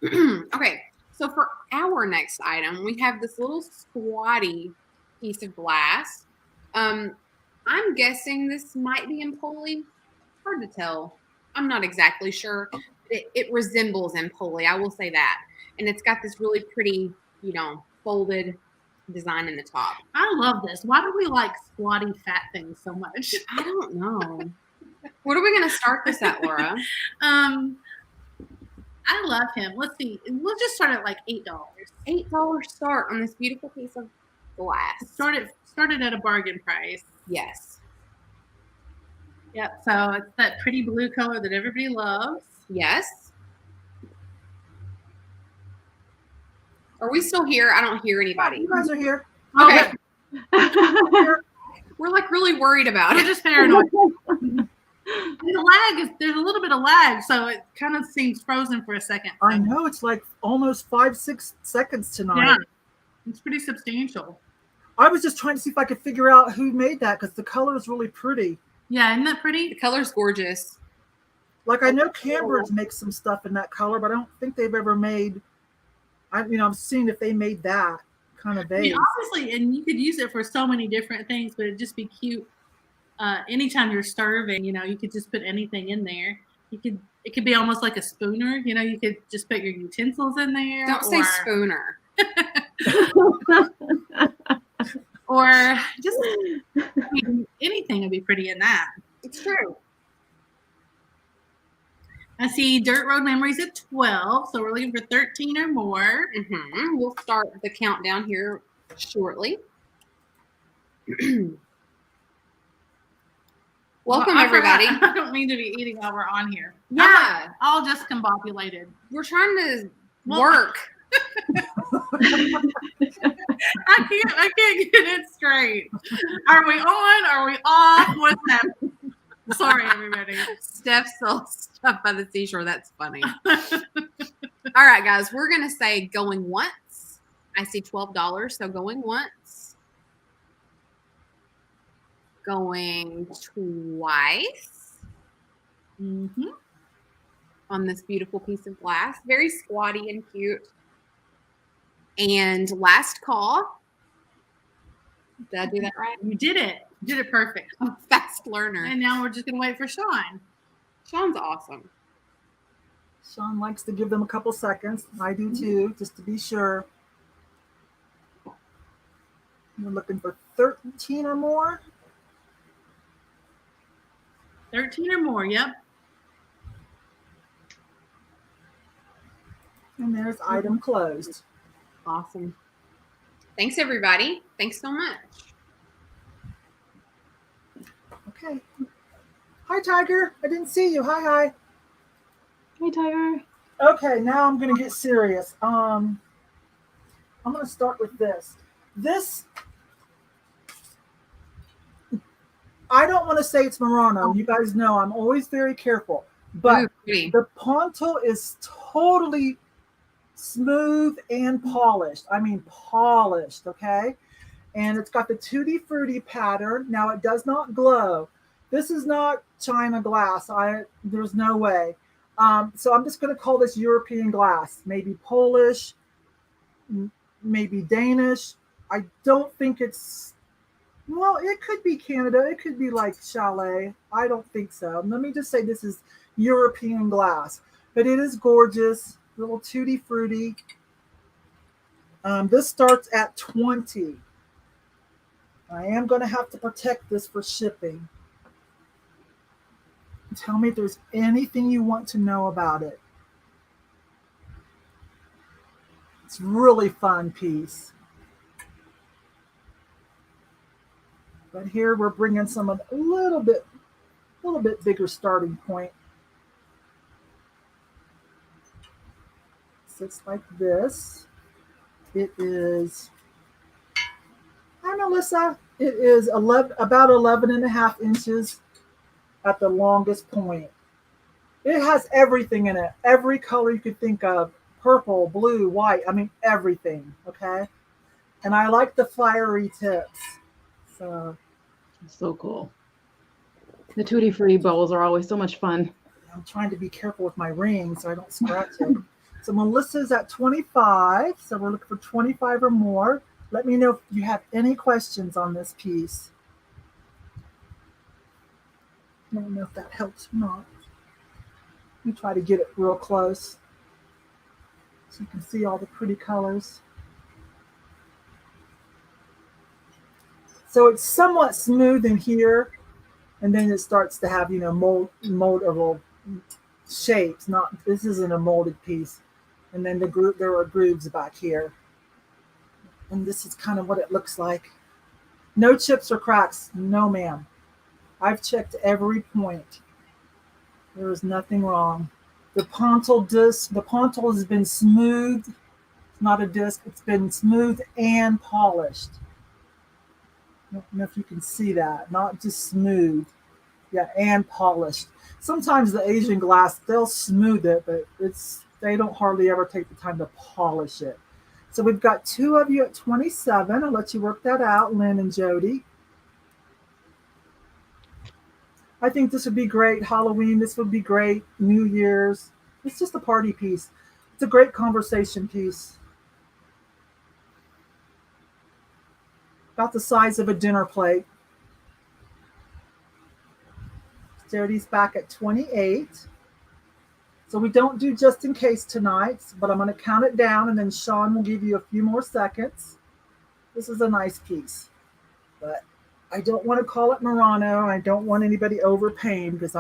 Okay, so for our next item, we have this little squatty piece of glass. I'm guessing this might be in pulley. Hard to tell. I'm not exactly sure. It resembles in pulley, I will say that. And it's got this really pretty, folded design in the top. I love this. Why do we like squatty fat things so much? I don't know. What are we going to start this at, Laura? I love him. Let's see. We'll just start at like $8. $8 start on this beautiful piece of glass. Started at a bargain price. Yes. Yep. So it's that pretty blue color that everybody loves. Yes. Are we still here? I don't hear anybody. You guys are here. Okay. We're like really worried about We're it. just paranoid. There's a little bit of lag, so it kind of seems frozen for a second. I know, it's like almost 5-6 seconds tonight. Yeah, it's pretty substantial. I was just trying to see if I could figure out who made that because the color is really pretty. Yeah, isn't that pretty? The color's gorgeous. Like I know Cambridge makes some stuff in that color, but I don't think they've ever made. I'm seeing if they made that kind of base. Obviously, and you could use it for so many different things, but it'd just be cute. Anytime you're starving, you could just put anything in there. It could be almost like a spooner. You could just put your utensils in there. Don't say spooner. Or just anything would be pretty in that. It's true. I see Dirt Road Memories at 12, so we're looking for 13 or more. Mm-hmm. We'll start the countdown here shortly. Welcome, everybody. I don't mean to be eating while we're on here. Yeah. All just combobulated. We're trying to work. I can't get it straight. Are we on? Are we off? What's happening? Sorry, everybody. Steph sells stuff by the seashore. That's funny. All right, guys. We're going to say going once. I see $12, so going once. Going twice. Mm-hmm. On this beautiful piece of glass. Very squatty and cute. And last call. Did I do that right? You did it. You did it perfect. I'm a fast learner. And now we're just going to wait for Sean. Sean's awesome. Sean likes to give them a couple seconds. I do too, just to be sure. You're looking for 13 or more? 13 or more, yep. And there's item closed. Awesome. Thanks, everybody. Thanks so much. Okay. Hi, Tiger. I didn't see you. Hi. Hey, Tiger. Okay, now I'm going to get serious. I'm going to start with this. This, I don't want to say it's Murano. You guys know I'm always very careful. But the ponto is totally smooth and polished. I mean polished, okay? And it's got the Tutti Frutti pattern. Now, it does not glow. This is not China glass. There's no way. So I'm just going to call this European glass, maybe Polish, maybe Danish. I don't think it's, well, it could be Canada. It could be like Chalet. I don't think so. Let me just say this is European glass, but it is gorgeous. Little Tutti Frutti. This starts at 20. I am going to have to protect this for shipping. Tell me if there's anything you want to know about it. It's really fun piece. But here we're bringing some of a little bit bigger starting point. Sits like this. It is, hi Melissa, it is about 11 and a half inches at the longest point. It has everything in it, every color you could think of, purple, blue, white, I mean everything, okay? And I like the fiery tips. So cool. The Tutti Frutti bowls are always so much fun. I'm trying to be careful with my ring so I don't scratch it. So Melissa's at 25, so we're looking for 25 or more. Let me know if you have any questions on this piece. I don't know if that helps or not. Let me try to get it real close so you can see all the pretty colors. So it's somewhat smooth in here, and then it starts to have, moldable shapes. This isn't a molded piece. And then there are grooves back here. And this is kind of what it looks like. No chips or cracks. No, ma'am. I've checked every point. There is nothing wrong. The ponto has been smooth. It's not a disc. It's been smooth and polished. I don't know if you can see that. Not just smooth. Yeah, and polished. Sometimes the Asian glass, they'll smooth it, but they don't hardly ever take the time to polish it. So we've got two of you at 27. I'll let you work that out, Lynn and Jody. I think this would be great. Halloween, this would be great. New Year's. It's just a party piece. It's a great conversation piece. About the size of a dinner plate. Jody's back at 28. So we don't do just in case tonight, but I'm going to count it down and then Sean will give you a few more seconds. This is a nice piece, but I don't want to call it Murano. I don't want anybody overpaying because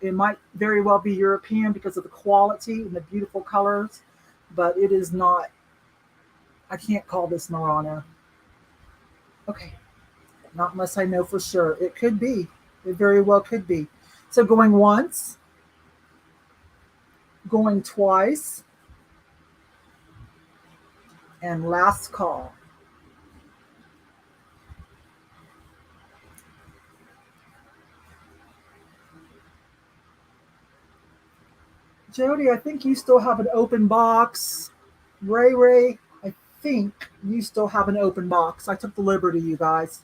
it might very well be European because of the quality and the beautiful colors, but it is not, I can't call this Murano. Okay, not unless I know for sure. It could be. It very well could be. So going once, going twice, and last call. Jody, I think you still have an open box. Ray, I think you still have an open box. I took the liberty, you guys.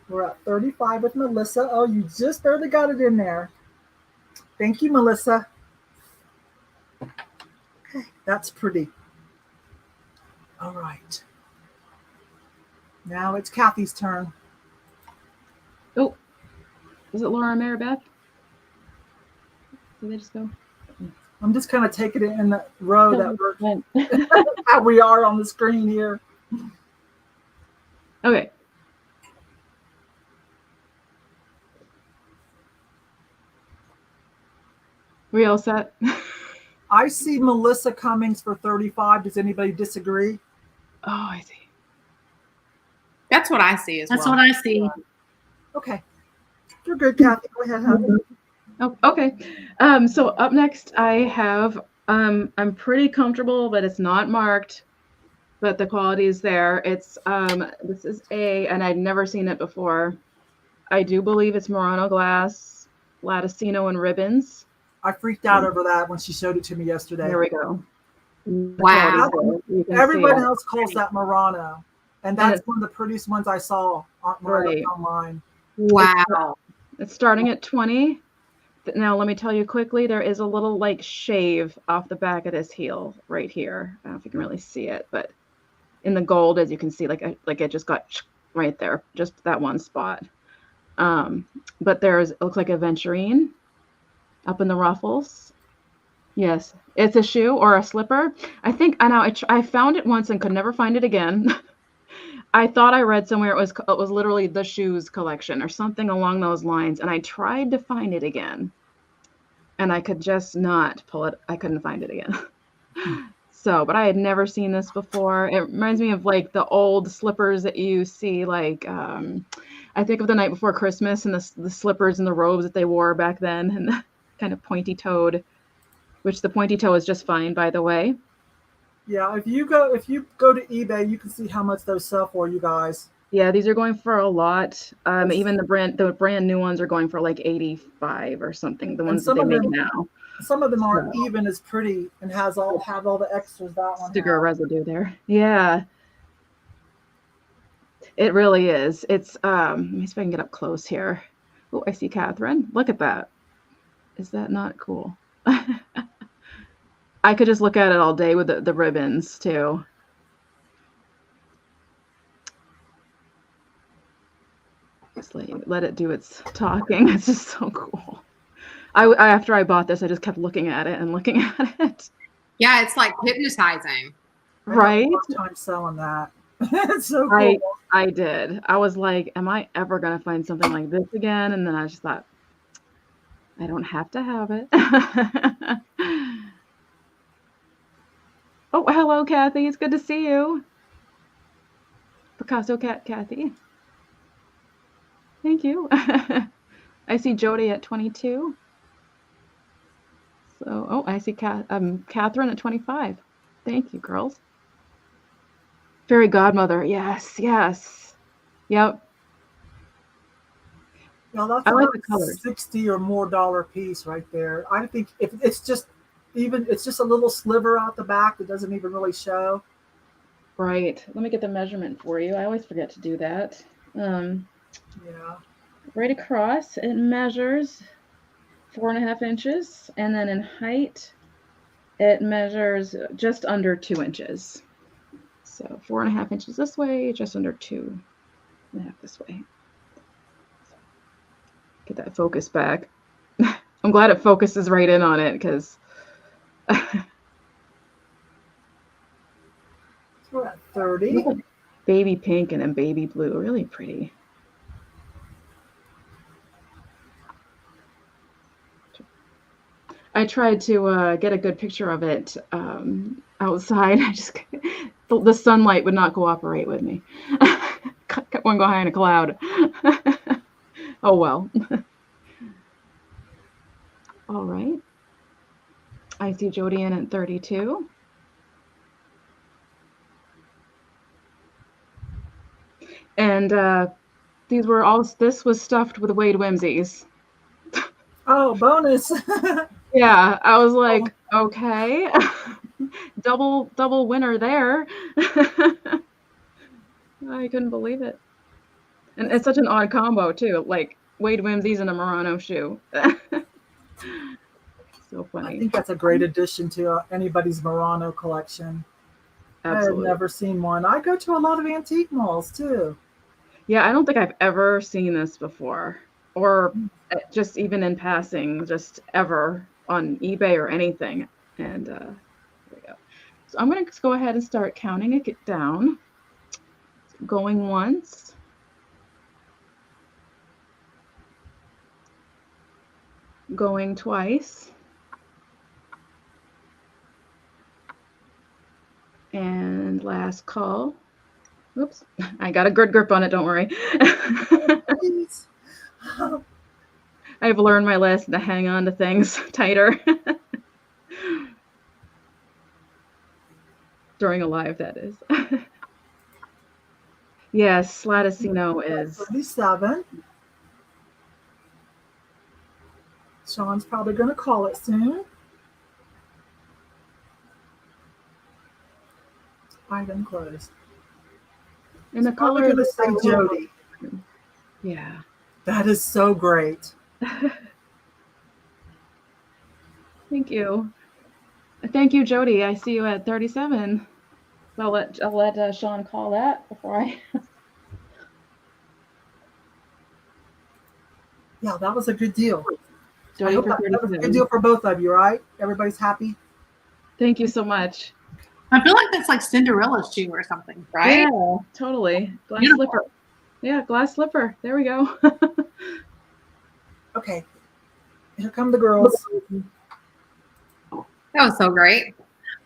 We're at 35 with Melissa. Oh, you just barely got it in there. Thank you, Melissa. Okay, that's pretty. All right. Now it's Cathy's turn. Is it Laura and MaryBeth? Did they just go? I'm just kind of taking it in the row that we are on the screen here. Okay. We all set? I see Melissa Cummings for 35. Does anybody disagree? Oh, I see. That's what I see as well. That's what I see. Okay. You're good, Cathy. Go ahead, honey. Oh, okay. So up next I have, I'm pretty comfortable, but it's not marked, but the quality is there. It's, this is and I'd never seen it before. I do believe it's Murano glass, Latticino and ribbons. I freaked out over that when she showed it to me yesterday. There we go. Wow. Everybody else calls that Murano. And that's one of the prettiest ones I saw online. Wow. It's starting at 20. Now, let me tell you quickly, there is a little like shave off the back of this heel right here. I don't know if you can really see it, but in the gold, as you can see, like it just got right there, just that one spot. But it looks like a aventurine up in the ruffles. Yes, it's a shoe or a slipper. I found it once and could never find it again. I thought I read somewhere it was literally the shoes collection or something along those lines, and I tried to find it again, and I could just not pull it. I couldn't find it again. So, but I had never seen this before. It reminds me of like the old slippers that you see, like I think of The Night Before Christmas and the slippers and the robes that they wore back then, and the kind of pointy-toed, which the pointy toe is just fine, by the way. Yeah, if you go to eBay, you can see how much those sell for, you guys. Yeah, these are going for a lot. Even the brand new ones are going for like 85 or something. The ones that they make now. Some of them aren't even as pretty and have all the extras that one. Sticker residue there. Yeah. It really is. It's let me see if I can get up close here. Oh, I see Catherine. Look at that. Is that not cool? I could just look at it all day with the ribbons too. Just let it do its talking. It's just so cool. After I bought this, I just kept looking at it and looking at it. Yeah, it's like hypnotizing. Right? I'm selling that. It's so cool. I did. I was like, am I ever going to find something like this again? And then I just thought, I don't have to have it. Oh, hello, Cathy. It's good to see you. Picasso Cat Cathy. Thank you. I see Jody at 22. So, I see Catherine at 25. Thank you, girls. Fairy Godmother. Yes, yes. Yep. Well, that's like the colors. $60 or more piece right there. I think if it's just a little sliver out the back that doesn't even really show. Right. Let me get the measurement for you. I always forget to do that. Yeah. Right across, it measures 4.5 inches, and then in height, it measures just under 2 inches. So 4.5 inches this way, just under 2.5 this way. Get that focus back. I'm glad it focuses right in on it because. We're at 30. Baby pink and then baby blue, really pretty. I tried to get a good picture of it outside. The sunlight would not cooperate with me. Kept one behind a cloud. Oh well. All right. I see Jody in at 32. And this was stuffed with Wade Whimsies. Oh, bonus. Yeah, I was like, okay. double winner there. I couldn't believe it. And it's such an odd combo too, like Wade Whimsies and a Murano shoe. So funny. I think that's a great addition to anybody's Murano collection. Absolutely. I've never seen one. I go to a lot of antique malls too. Yeah, I don't think I've ever seen this before or just even in passing, just ever on eBay or anything. And there we go. So I'm going to go ahead and start counting it down. Going once. Going twice. And last call. Oops, I got a good grip on it, don't worry. I've learned my lesson to hang on to things tighter. During a live, that is. Yes, Latticino is 37. Sean's probably going to call it soon. Item closed. And the color going to say Jody. Yeah. That is so great. Thank you. Thank you, Jody. I see you at 37. I'll let Sean call that before I. Yeah, that was a good deal. Jody, I hope that was a good deal for both of you, right? Everybody's happy? Thank you so much. I feel like that's like Cinderella's shoe or something, right? Yeah, totally. Glass Beautiful. slipper. Yeah, glass slipper. There we go. Okay. Here come the girls. That was so great.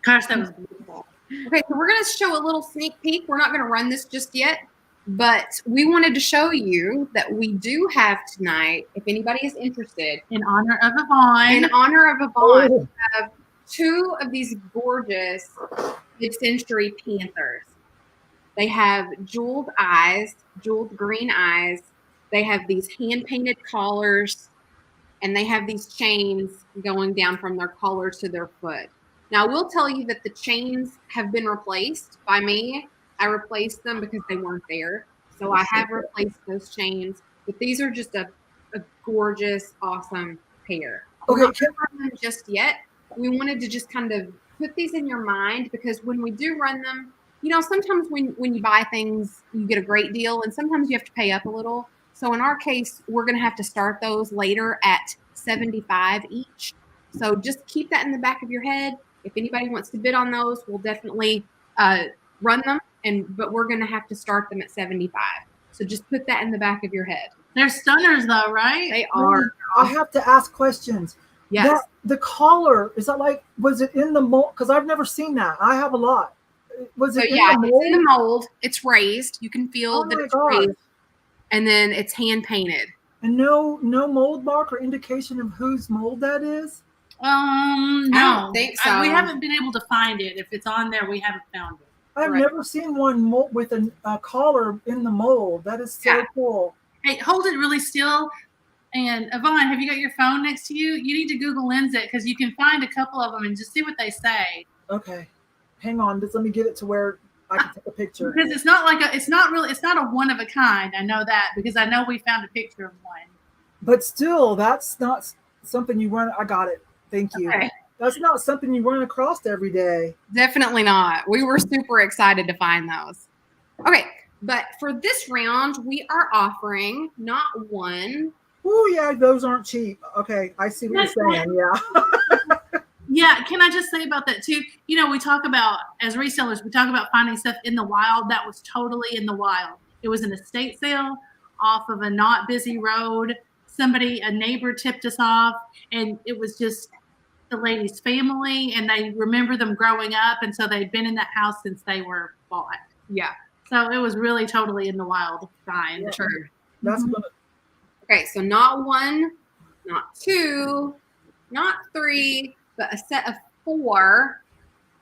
Gosh, that was beautiful. Okay, so we're going to show a little sneak peek. We're not going to run this just yet, but we wanted to show you that we do have tonight, if anybody is interested, In honor of Yvon. in honor of Yvon, we have two of these gorgeous mid-century Panthers. They have jeweled eyes, jeweled green eyes. They have these hand-painted collars, and they have these chains going down from their collar to their foot. Now, I will tell you that the chains have been replaced by me. I replaced them because they weren't there. So I have replaced those chains. But these are just a gorgeous, awesome pair. Okay, We're not going to run them just yet. We wanted to just kind of put these in your mind, because when we do run them, you know, sometimes when you buy things, you get a great deal, and sometimes you have to pay up a little. So in our case, we're going to have to start those later at $75 each. So just keep that in the back of your head. If anybody wants to bid on those, we'll definitely run them, but we're going to have to start them at $75. So just put that in the back of your head. They're stunners, though, right? They are. I have to ask questions. Yes. The collar, is that like, was it in the mold? Because I've never seen that. I have a lot. Was it in the mold? It's in the mold. It's raised. You can feel that it's raised. And then it's hand painted. And no mold mark or indication of whose mold that is? No. I don't think so. We haven't been able to find it. If it's on there, we haven't found it. I've never seen one mold with a collar in the mold. That is so cool. Hey, hold it really still. And Yvon, have you got your phone next to you? You need to Google Lens it, because you can find a couple of them and just see what they say. Okay. Hang on. Just let me get it to where I can take a picture. Because it's not a one of a kind. I know that, because I know we found a picture of one. But still, that's not something you run. I got it. Thank you. Okay. That's not something you run across every day. Definitely not. We were super excited to find those. Okay, but for this round, we are offering not one. Oh, yeah, those aren't cheap. Okay, I see what you're saying. Yeah. Yeah, can I just say about that too? You know, we talk about, as resellers, we talk about finding stuff in the wild. That was totally in the wild. It was an estate sale off of a not busy road. A neighbor tipped us off, and it was just the lady's family, and they remember them growing up, and so they'd been in that house since they were bought. Yeah. So it was really totally in the wild find. Yeah. True. That's good. Okay, so not one, not two, not three, but a set of 4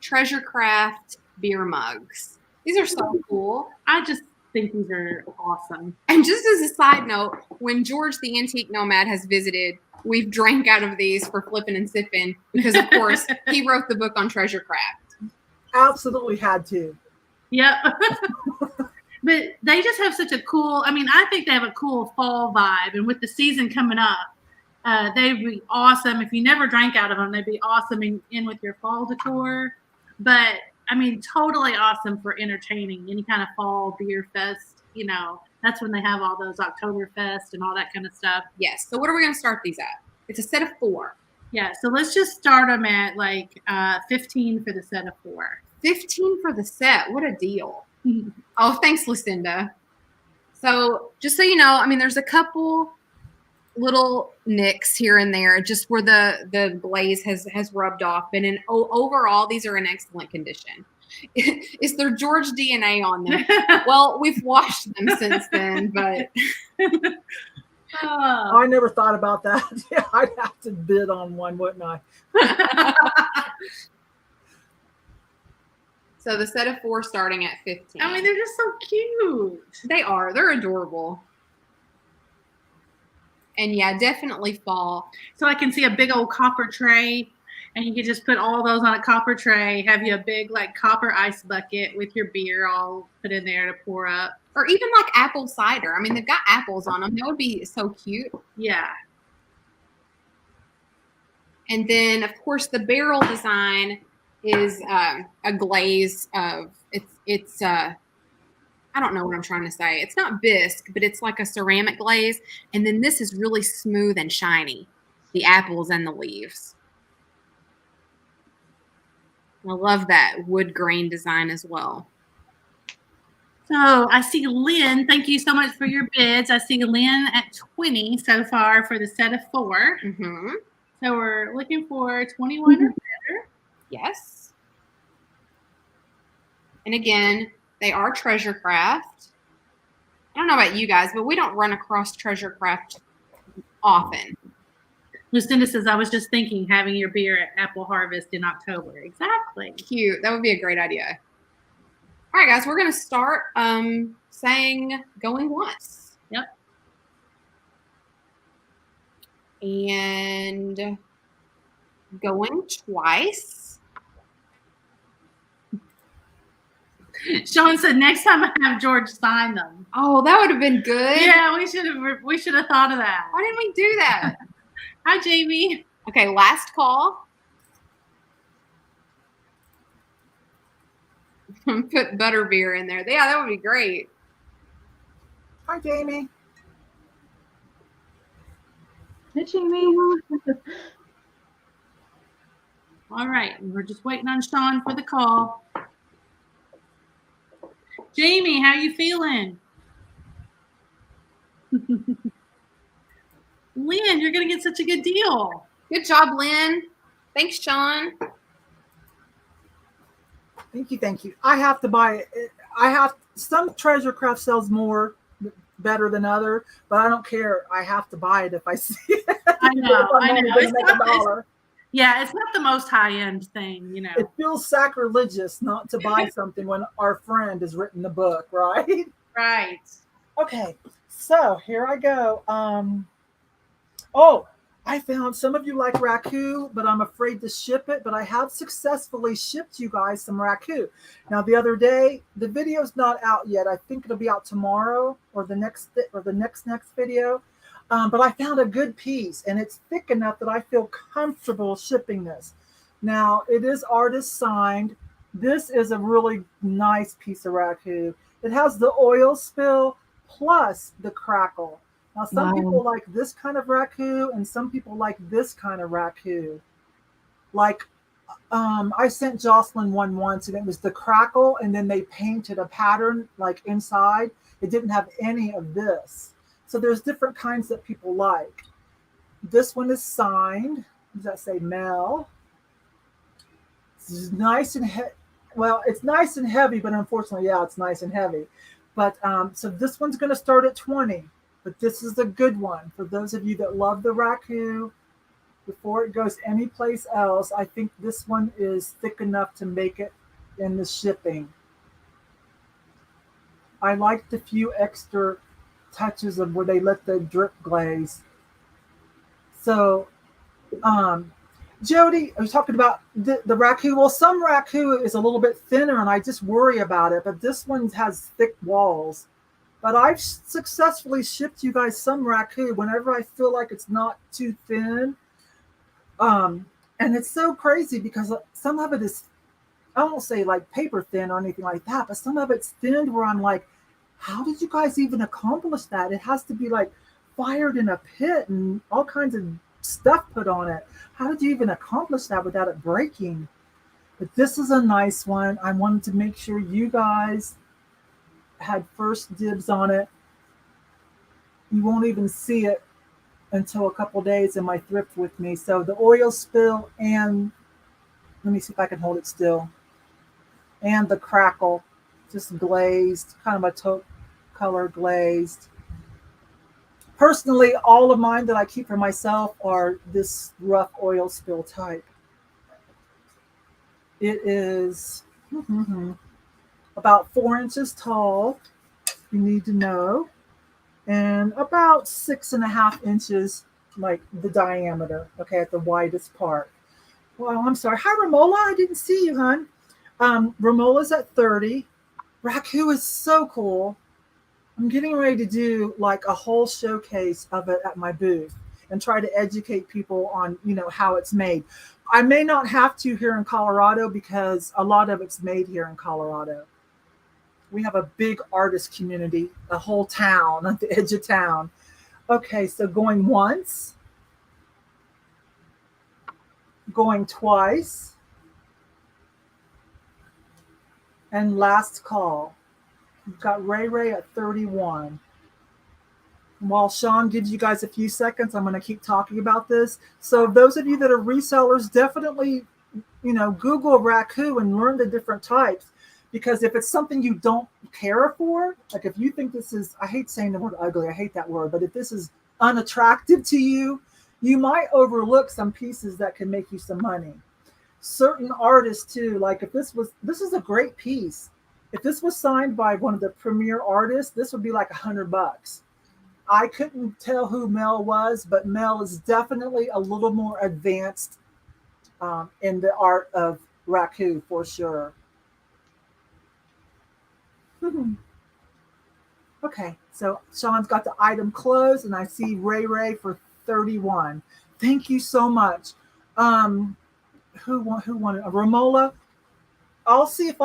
Treasure Craft beer mugs. These are so cool. I just think these are awesome. And just as a side note, when George the Antique Nomad has visited, we've drank out of these for flipping and sipping, because of course he wrote the book on Treasure Craft. Absolutely had to. Yep. But they just have such a cool, I think they have a cool fall vibe. And with the season coming up, they'd be awesome. If you never drank out of them, they'd be awesome in with your fall decor. But, totally awesome for entertaining any kind of fall beer fest, That's when they have all those Oktoberfest and all that kind of stuff. Yes. So what are we going to start these at? It's a set of 4. Yeah. So let's just start them at like 15 for the set of 4. 15 for the set. What a deal. Oh, thanks, Lucinda. So just so you know, I mean, there's a couple little nicks here and there, just where the glaze has rubbed off. And overall, these are in excellent condition. Is there George DNA on them? Well, we've washed them since then, but I never thought about that. Yeah, I'd have to bid on one, wouldn't I? So the set of 4 starting at 15. I mean, they're just so cute. They are. They're adorable. And yeah, definitely fall. So I can see a big old copper tray, and you can just put all those on a copper tray, have you a big like copper ice bucket with your beer all put in there to pour up. Or even like apple cider. I mean, they've got apples on them. That would be so cute. Yeah. And then, of course, the barrel design is a glaze of, it's I don't know what I'm trying to say. It's not bisque, but it's like a ceramic glaze. And then this is really smooth and shiny, the apples and the leaves. I love that wood grain design as well. So I see Lynn. Thank you so much for your bids. I see Lynn at 20 so far for the set of 4. Mm-hmm. So we're looking for 21 or better. Yes. And again, they are treasure craft. I don't know about you guys, but we don't run across treasure craft often. Lucinda says, I was just thinking having your beer at Apple Harvest in October. Exactly. Cute. That would be a great idea. All right, guys, we're going to start saying going once. Yep. And going twice. Sean said next time I have George sign them. Oh, that would have been good. Yeah, we should have thought of that. Why didn't we do that? Hi, Jamie. Okay, last call. Put butterbeer in there. Yeah, that would be great. Hi, Jamie. Hi, Jamie. All right, we're just waiting on Sean for the call. Jamie, how you feeling? Lynn, you're going to get such a good deal. Good job, Lynn. Thanks, Sean. Thank you, thank you. I have to buy it. Some treasure craft sells better than other, but I don't care. I have to buy it if I see it. I know. Yeah, it's not the most high-end thing, you know. It feels sacrilegious not to buy something when our friend has written the book, right? Right. Okay, so here I go. I found some of you like raku, but I'm afraid to ship it. But I have successfully shipped you guys some raku. Now, the other day, the video's not out yet. I think it'll be out tomorrow or the next video. But I found a good piece, and it's thick enough that I feel comfortable shipping this. Now, it is artist signed. This is a really nice piece of raku. It has the oil spill plus the crackle. Now, some people like this kind of raku, and some people like this kind of raku. Like, I sent Jocelyn one once, and it was the crackle, and then they painted a pattern like inside. It didn't have any of this. So there's different kinds that people like. This one is signed. Does that say Mel? It's nice and it's nice and heavy, but unfortunately, yeah, it's nice and heavy. But so this one's going to start at 20. But this is a good one for those of you that love the raku. Before it goes anyplace else, I think this one is thick enough to make it in the shipping. I liked a few extra touches of where they let the drip glaze. So, Jody, I was talking about the raku. Well, some raku is a little bit thinner, and I just worry about it. But this one has thick walls. But I've successfully shipped you guys some raku whenever I feel like it's not too thin. And it's so crazy because some of it is, I won't say like paper thin or anything like that, but some of it's thinned where I'm like, how did you guys even accomplish that? It has to be like fired in a pit and all kinds of stuff put on it. How did you even accomplish that without it breaking? But this is a nice one. I wanted to make sure you guys had first dibs on it. You won't even see it until a couple days in my thrift with me. So the oil spill, and let me see if I can hold it still, and the crackle, just glazed, kind of a taupe color glazed. Personally, all of mine that I keep for myself are this rough oil spill type. It is about 4 inches tall, you need to know, and about 6.5 inches, like the diameter, okay, at the widest part. Well, I'm sorry. Hi, Romola. I didn't see you, hon. Romola's at 30. Raku is so cool. I'm getting ready to do like a whole showcase of it at my booth and try to educate people on, how it's made. I may not have to here in Colorado because a lot of it's made here in Colorado. We have a big artist community, a whole town at the edge of town. Okay, so going once, going twice, and last call. We've got Ray at 31. While Sean gives you guys a few seconds, I'm going to keep talking about this. So those of you that are resellers, definitely, Google Raku and learn the different types. Because if it's something you don't care for, like if you think this is, I hate saying the word ugly, I hate that word, but if this is unattractive to you, you might overlook some pieces that can make you some money. Certain artists too, like if this is a great piece. If this was signed by one of the premier artists, this would be like $100. I couldn't tell who Mel was, but Mel is definitely a little more advanced in the art of Raku for sure. Okay, so Sean's got the item closed, and I see Ray for 31. Thank you so much. Who wanted Romola? I'll see if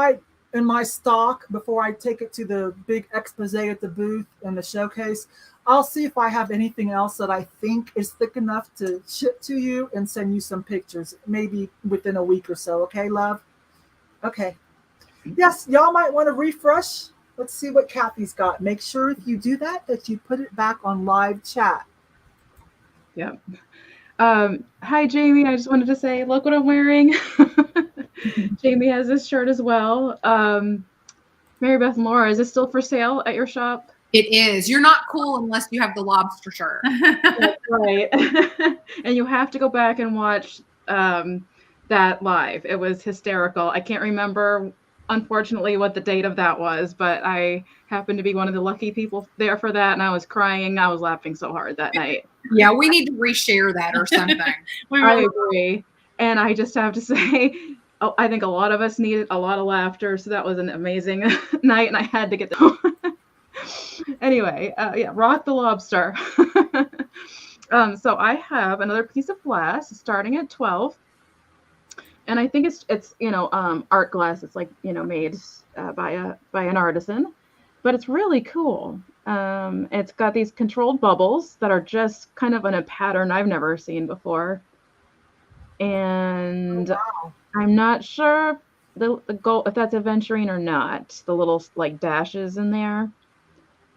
in my stock before I take it to the big expose at the booth and the showcase. I'll see if I have anything else that I think is thick enough to ship to you and send you some pictures, maybe within a week or so. Okay, love? Okay. Yes, y'all might want to refresh. Let's see what Cathy's got. Make sure if you do that you put it back on live chat. Yep. Hi, Jamie. I just wanted to say, look what I'm wearing. Jamie has this shirt as well. MaryBeth and Laura, is this still for sale at your shop? It is. You're not cool unless you have the lobster shirt. That's right. And you have to go back and watch that live. It was hysterical. I can't remember, unfortunately, what the date of that was, but I happened to be one of the lucky people there for that, and I was crying. I was laughing so hard that night. Yeah, we need to reshare that or something. I agree. And I just have to say, I think a lot of us needed a lot of laughter, so that was an amazing night, and I had to get the Anyway, yeah, rock the lobster. So I have another piece of glass starting at 12. And I think it's art glass. It's like, made by an artisan, but it's really cool. It's got these controlled bubbles that are just kind of in a pattern I've never seen before. And wow. I'm not sure the goal, if that's aventurine or not, the little like dashes in there.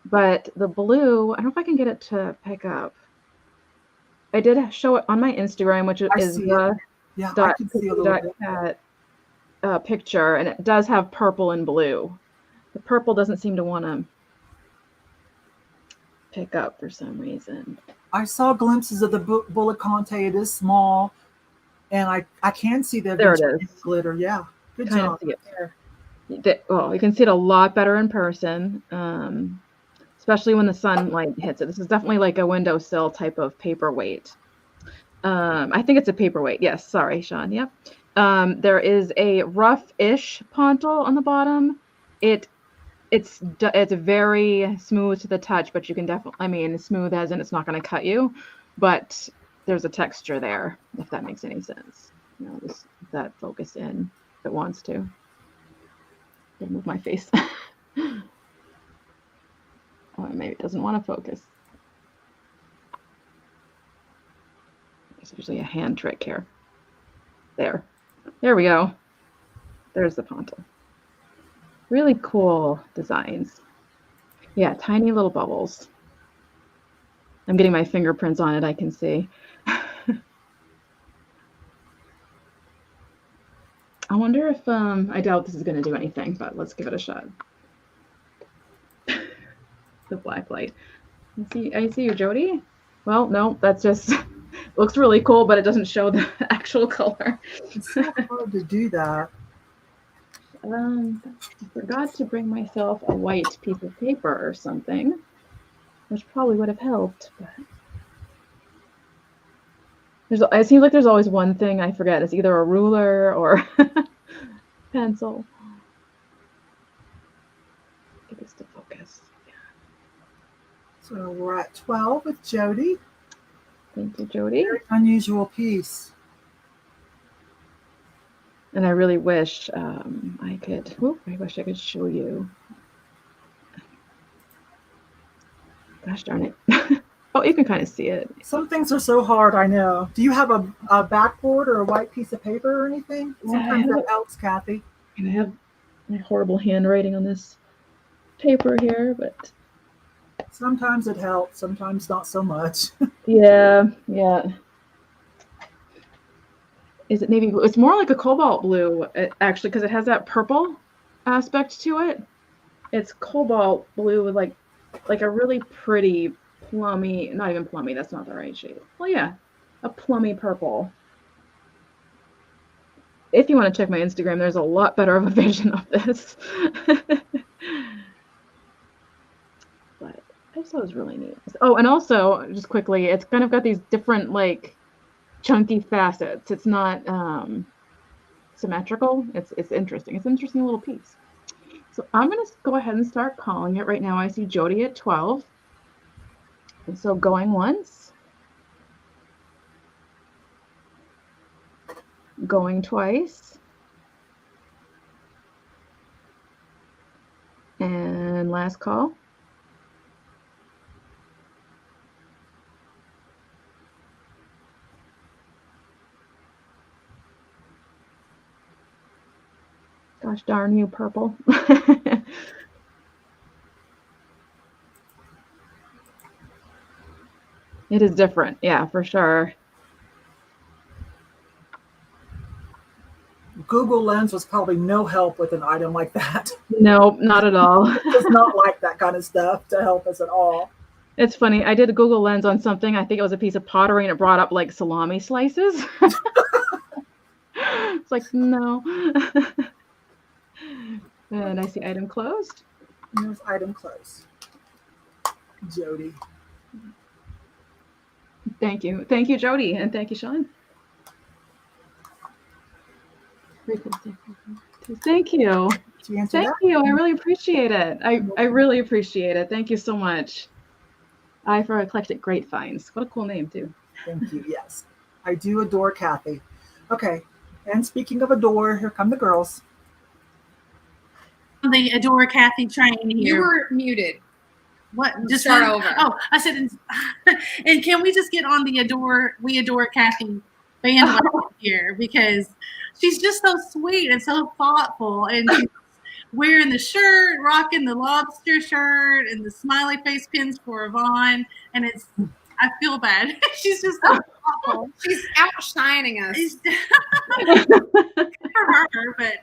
But the blue, I don't know if I can get it to pick up. I did show it on my Instagram, which is the cat picture, and it does have purple and blue. The purple doesn't seem to want to pick up for some reason. I saw glimpses of the bullet conte. It is small, and I can see the there it is. Glitter. Yeah, good job. Well, you can see it a lot better in person, especially when the sunlight hits it. This is definitely like a windowsill type of paperweight. I think it's a paperweight. Yes, sorry, Sean. Yep. There is a rough-ish pontal on the bottom. It's very smooth to the touch, but you can definitely, smooth as in it's not going to cut you, but there's a texture there, if that makes any sense. Just that focus in if it wants to. Move my face. Oh, maybe it doesn't want to focus. There's usually a hand trick here. There we go. There's the poncho. Really cool designs. Yeah, tiny little bubbles. I'm getting my fingerprints on it, I can see. I wonder if, I doubt this is going to do anything, but let's give it a shot. The black light. I see you, Jody. Well, no, that's just, looks really cool, but it doesn't show the actual color. It's so hard to do that. I forgot to bring myself a white piece of paper or something, which probably would have helped, but it seems like there's always one thing I forget. It's either a ruler or pencil. Get this to focus. Yeah. So we're at 12 with Jody. Thank you, Jody. Very unusual piece. And I really wish I wish I could show you. Gosh darn it. Oh, you can kind of see it. Some things are so hard, I know. Do you have a backboard or a white piece of paper or anything? Sometimes that helps, Cathy. And I have my horrible handwriting on this paper here, but sometimes it helps, sometimes not so much. Yeah. Is it navy blue? It's more like a cobalt blue, actually, because it has that purple aspect to it. It's cobalt blue with like a really pretty plummy, not even plummy, that's not the right shade. Well, yeah, a plummy purple. If you want to check my Instagram, there's a lot better of a vision of this. But I just thought it was really neat. Oh, and also, just quickly, it's kind of got these different, like, chunky facets. It's not symmetrical. It's interesting. It's an interesting little piece. So I'm going to go ahead and start calling it right now. I see Jody at 12. And so going once, going twice, and last call. Gosh darn you, purple. It is different. Yeah, for sure. Google Lens was probably no help with an item like that. No, not at all. It does not like that kind of stuff to help us at all. It's funny. I did a Google Lens on something. I think it was a piece of pottery, and it brought up like salami slices. It's like, no. And I see item closed. And there's item closed. Jody. Thank you. Thank you, Jody. And thank you, Sean. Thank you. Thank you. I really appreciate it. I really appreciate it. Thank you so much. I for Eclectic Great Finds. What a cool name, too. Thank you. Yes. I do adore Cathy. Okay. And speaking of adore, here come the girls. The adore Cathy train here. You were muted. What? Just start over. Oh, I said, and can we just get on the we adore Cathy bandwagon here, because she's just so sweet and so thoughtful, and she's wearing the shirt, rocking the lobster shirt, and the smiley face pins for Yvon, and I feel bad. She's just so thoughtful. She's outshining us. For her, but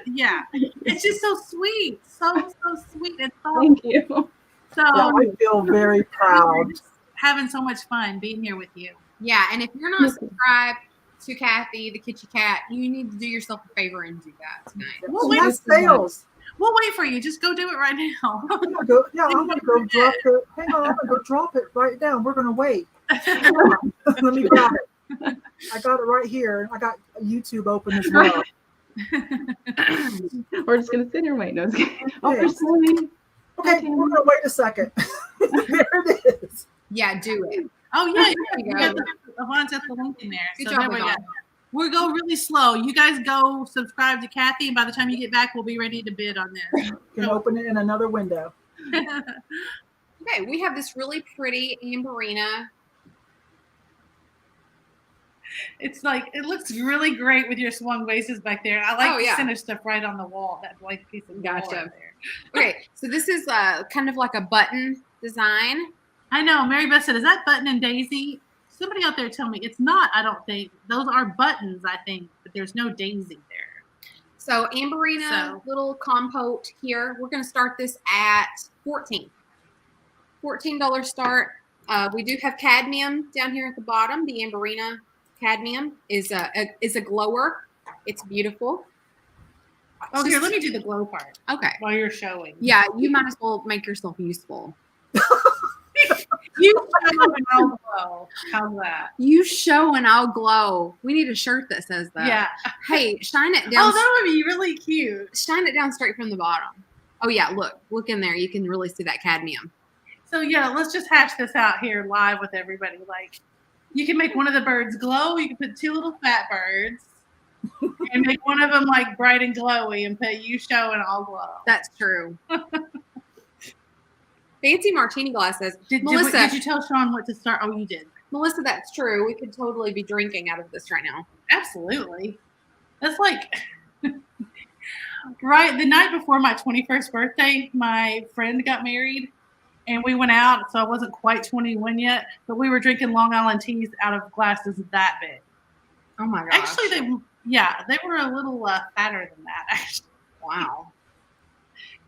yeah, it's just so sweet, so sweet and thoughtful. Thank you. So yeah, I feel very proud. Having so much fun being here with you. Yeah, and if you're not subscribed to Cathy, the Kitschy Cat, you need to do yourself a favor and do that tonight. We'll wait for you. Just go do it right now. I'm gonna go drop it. Hang on, I'm gonna go drop it right now. We're gonna wait. Let me grab it. I got it right here. I got YouTube open as well. We're just gonna sit here and wait. No, okay, we're gonna wait a second. There it is. Yeah, do it. Oh yeah, Yvon's at the link in there. Good So job, there we go. We'll go really slow. You guys go subscribe to Cathy, and by the time you get back, we'll be ready to bid on this. You can open it in another window. Okay, we have this really pretty Amberina. It's like, it looks really great with your swung vases back there. I like yeah. the center stuff right on the wall, that white piece of wall Gotcha. right there. Okay, so this is kind of like a button design. I know, MaryBeth said, is that button and daisy? Somebody out there tell me it's not, I don't think. Those are buttons, I think, but there's no daisy there. So Amberina, little compote here. We're going to start this at $14 start. We do have cadmium down here at the bottom. The Amberina cadmium is a glower. It's beautiful. Oh, here, let me do the glow part. Okay. While you're showing. Yeah, you might as well make yourself useful. You show and I'll glow. How's that? You show and I'll glow. We need a shirt that says that. Yeah. Hey, shine it down. Oh, that would be really cute. Shine it down straight from the bottom. Oh yeah, look in there. You can really see that cadmium. So yeah, let's just hash this out here live with everybody. Like, you can make one of the birds glow. You can put two little fat birds and make one of them like bright and glowy and put you show and I'll glow. That's true. Fancy martini glasses. Melissa, did you tell Sean what to start? Oh, you did. Melissa, that's true. We could totally be drinking out of this right now. Absolutely. That's like, right, the night before my 21st birthday, my friend got married and we went out. So I wasn't quite 21 yet, but we were drinking Long Island teas out of glasses that big. Oh my gosh. Actually, they were a little fatter than that, actually. Wow.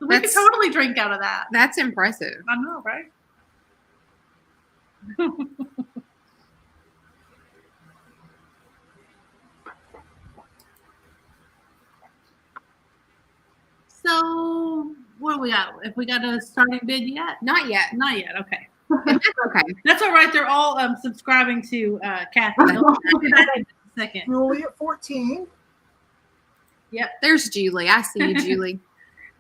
We could totally drink out of that. That's impressive. I know, right? So, what do we got? If we got a starting bid yet? Not yet. Not yet. Okay. That's okay. That's all right. They're all subscribing to Cathy. I'll do that in a second. Julie at 14. Yep. There's Julie. I see you, Julie.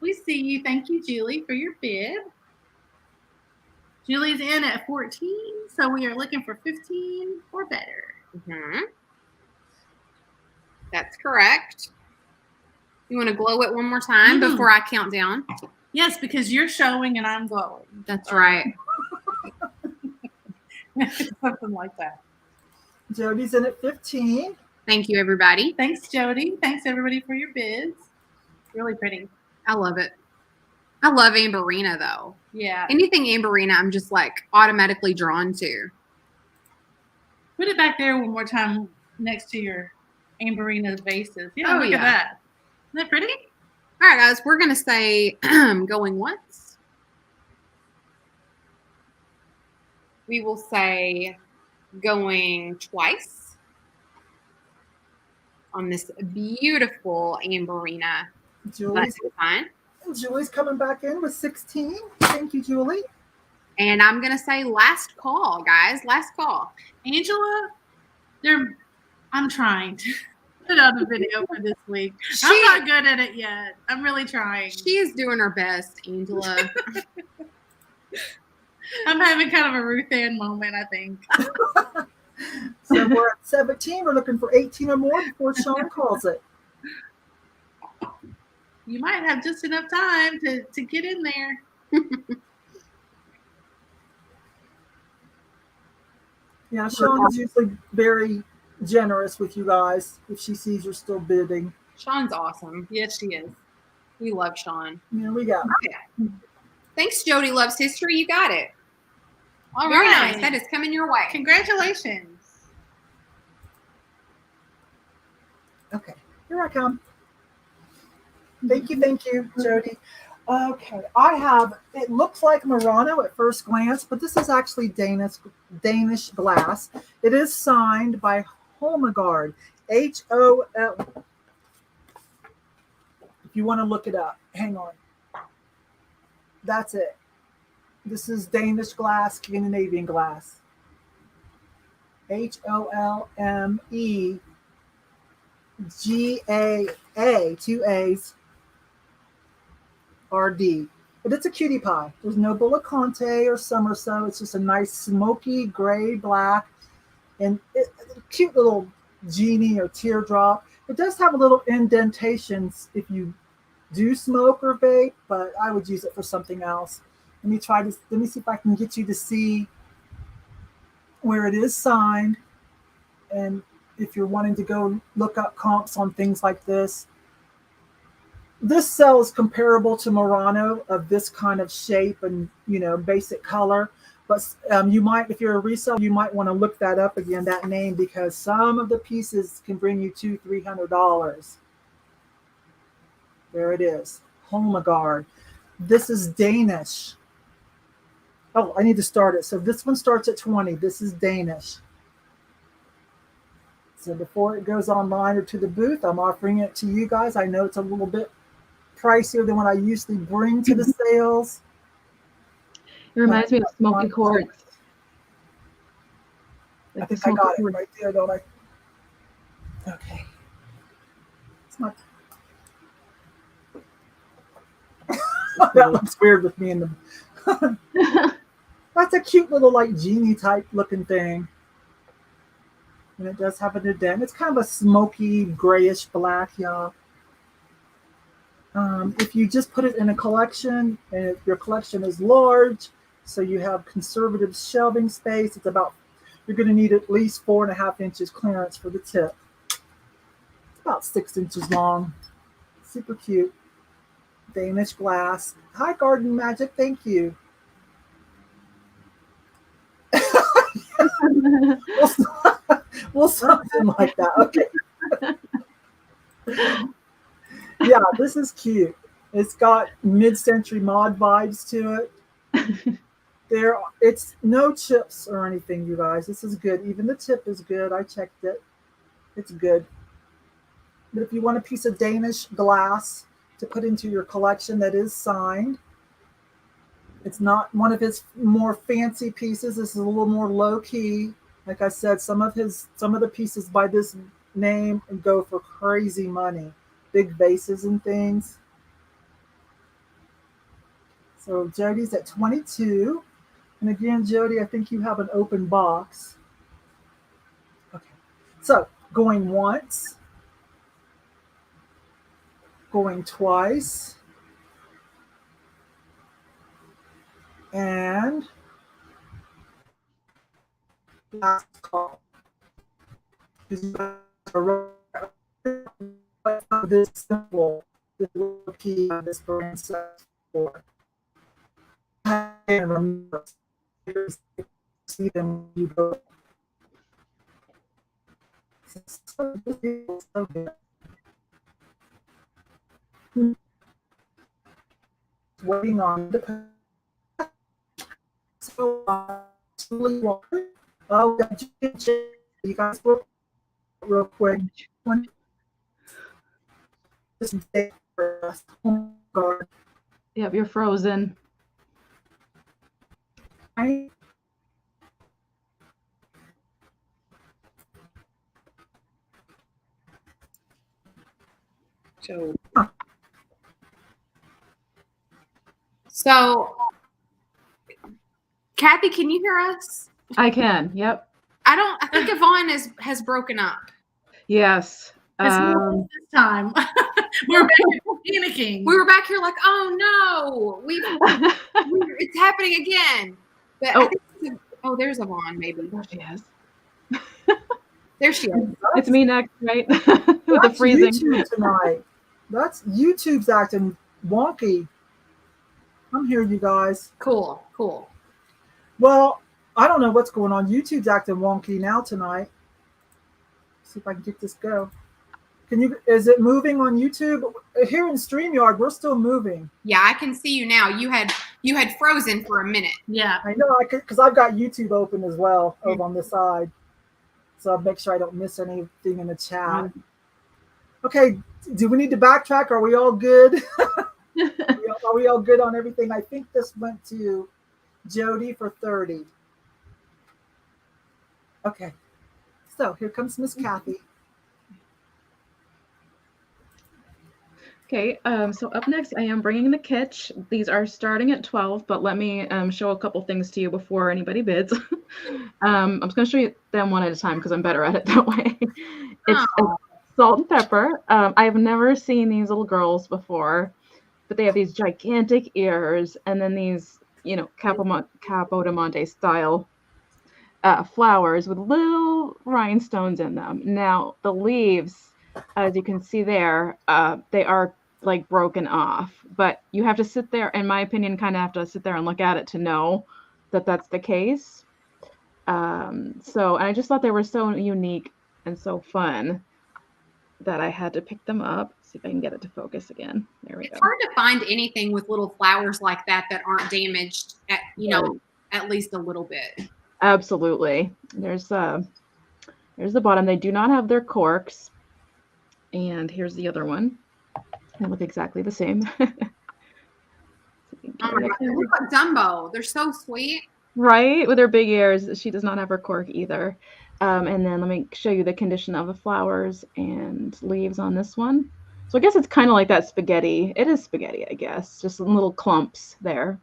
We see you. Thank you, Julie, for your bid. Julie's in at 14, so we are looking for 15 or better. Mm-hmm. That's correct. You want to glow it one more time before I count down? Yes, because you're showing and I'm glowing. That's right. Something like that. Jody's in at 15. Thank you, everybody. Thanks, Jody. Thanks, everybody, for your bids. Really pretty. I love it. I love Amberina, though. Yeah. Anything Amberina, I'm just like automatically drawn to. Put it back there one more time next to your Amberina vases. Yeah, look at that. Isn't that pretty? All right, guys, we're going to say going once. We will say going twice on this beautiful Amberina. Julie's coming back in with 16. Thank you, Julie. And I'm going to say last call, guys. Last call. Angela, I'm trying to put out a video for this week. I'm not good at it yet. I'm really trying. She is doing her best, Angela. I'm having kind of a Ruth Ann moment, I think. So we're at 17. We're looking for 18 or more before Sean calls it. You might have just enough time to get in there. Yeah, Sean is usually very generous with you guys if she sees you're still bidding. Sean's awesome. Yes, she is. We love Sean. Yeah, we got it. Okay. Thanks, Jody Loves History. You got it. All Very right. nice. That is coming your way. Congratulations. Okay, here I come. Thank you, Jody. Okay, I have, it looks like Murano at first glance, but this is actually Danish glass. It is signed by Holmegard, Hol. If you want to look it up, hang on. That's it. This is Danish glass, Scandinavian glass. HOLMEGAA, 2 A's. RD, but it's a cutie pie. There's no Bulla Conte or Summer So. It's just a nice smoky gray black and a cute little genie or teardrop. It does have a little indentations if you do smoke or vape, but I would use it for something else. Let me see if I can get you to see where it is signed. And if you're wanting to go look up comps on things like this sells comparable to Murano of this kind of shape and, basic color. But you might, if you're a reseller, you might want to look that up again, that name, because some of the pieces can bring you $200-300. There it is, Holmegard. This is Danish. Oh, I need to start it. So this one starts at 20. This is Danish. So before it goes online or to the booth, I'm offering it to you guys. I know it's a little bit pricier than what I usually bring to the sales. It reminds me of smoky quartz. I think I got it right there, don't I? Okay. It's not. That looks weird with me in the. That's a cute little like genie type looking thing. And it does have an indent. It's kind of a smoky grayish black, y'all. If you just put it in a collection, and if your collection is large, so you have conservative shelving space, you're going to need at least 4.5 inches clearance for the tip. It's about 6 inches long. Super cute. Danish glass. Hi, Garden Magic. Thank you. Well, something like that. Okay. Yeah, this is cute. It's got mid-century mod vibes to it. It's no chips or anything, you guys. This is good. Even the tip is good. I checked it. It's good. But if you want a piece of Danish glass to put into your collection that is signed, it's not one of his more fancy pieces. This is a little more low key. Like I said, some of the pieces by this name go for crazy money. Big vases and things. So Jody's at 22. And again, Jody, I think you have an open box. Okay. So going once, going twice, and last call. This simple, this little key on this brand set for. And remember, see them you go. So good. Waiting on the you guys will real quick. Yep, you're frozen. So, Cathy, can you hear us? I can. Yep. I think Yvon has broken up. Yes. It's more this time. We're back here panicking. We were back here like, oh no, it's happening again. But I think there's Yvon, maybe. There she is. There she is. It's me next, right? With the freezing. YouTube tonight. That's YouTube's acting wonky. I'm here, you guys. Cool. Well, I don't know what's going on. YouTube's acting wonky now tonight. See if I can get this go. Is it moving on YouTube? Here in StreamYard, we're still moving. Yeah, I can see you now. You had frozen for a minute. Yeah. I know, because I've got YouTube open as well over on the side. So I'll make sure I don't miss anything in the chat. Okay, do we need to backtrack? Are we all good? Are we all good on everything? I think this went to Jody for 30. Okay, so here comes Miss Cathy. Okay, so up next, I am bringing the Kitsch. These are starting at 12, but let me show a couple things to you before anybody bids. I'm just going to show you them one at a time because I'm better at it that way. It's salt and pepper. I've never seen these little girls before, but they have these gigantic ears and then these Capo di Monte style flowers with little rhinestones in them. Now the leaves, as you can see there, they are like broken off, but you have to sit there, in my opinion, kind of have to sit there and look at it to know that that's the case. And I just thought they were so unique and so fun that I had to pick them up. See if I can get it to focus again. There we go. It's hard to find anything with little flowers like that aren't damaged at, at least a little bit. Absolutely. There's the bottom. They do not have their corks. And here's the other one. They look exactly the same. Oh my God, they look like Dumbo. They're so sweet. Right? With her big ears. She does not have her cork either. And then let me show you the condition of the flowers and leaves on this one. So I guess it's kind of like that spaghetti. It is spaghetti, I guess. Just little clumps there.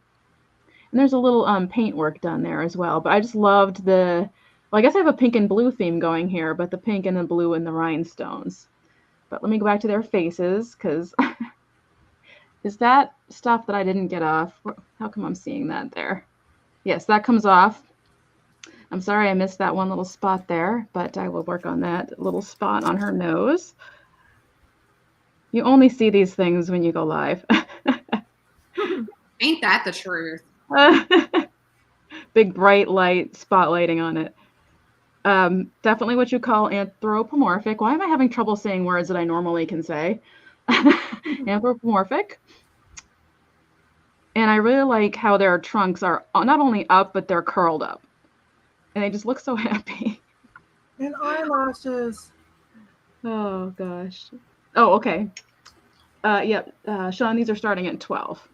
And there's a little paint work done there as well. But I just loved well, I guess I have a pink and blue theme going here, but the pink and the blue and the rhinestones. But let me go back to their faces, because is that stuff that I didn't get off? How come I'm seeing that there? Yes, that comes off. I'm sorry I missed that one little spot there, but I will work on that little spot on her nose. You only see these things when you go live. Ain't that the truth? Big bright light spotlighting on it. Definitely what you call anthropomorphic. Why am I having trouble saying words that I normally can say? Anthropomorphic. And I really like how their trunks are not only up, but they're curled up. And they just look so happy. And eyelashes. Oh, gosh. Oh, okay. Yep. Sean, these are starting at 12.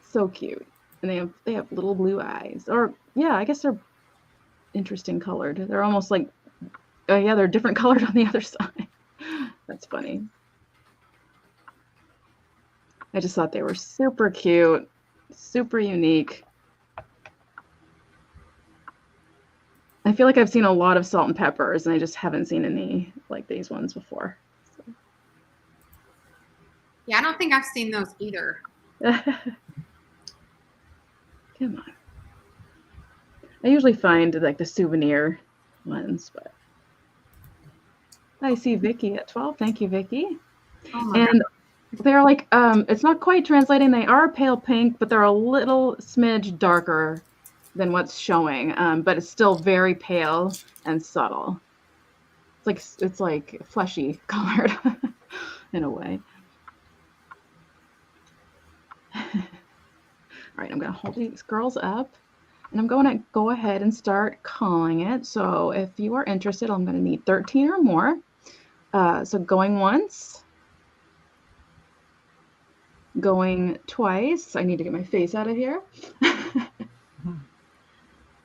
So cute. And they have little blue eyes. Or, yeah, I guess they're interesting colored. They're almost like, yeah, they're different colored on the other side. That's funny. I just thought they were super cute, super unique. I feel like I've seen a lot of salt and peppers, and I just haven't seen any like these ones before. So. Yeah, I don't think I've seen those either. Come on. I usually find like the souvenir ones, but I see Vicky at 12. Thank you, Vicky. Oh and they're like, it's not quite translating. They are pale pink, but they're a little smidge darker than what's showing. But it's still very pale and subtle. It's like fleshy colored in a way. All right, I'm gonna hold these girls up. And I'm going to go ahead and start calling it. So if you are interested, I'm going to need 13 or more. So going once, going twice. I need to get my face out of here.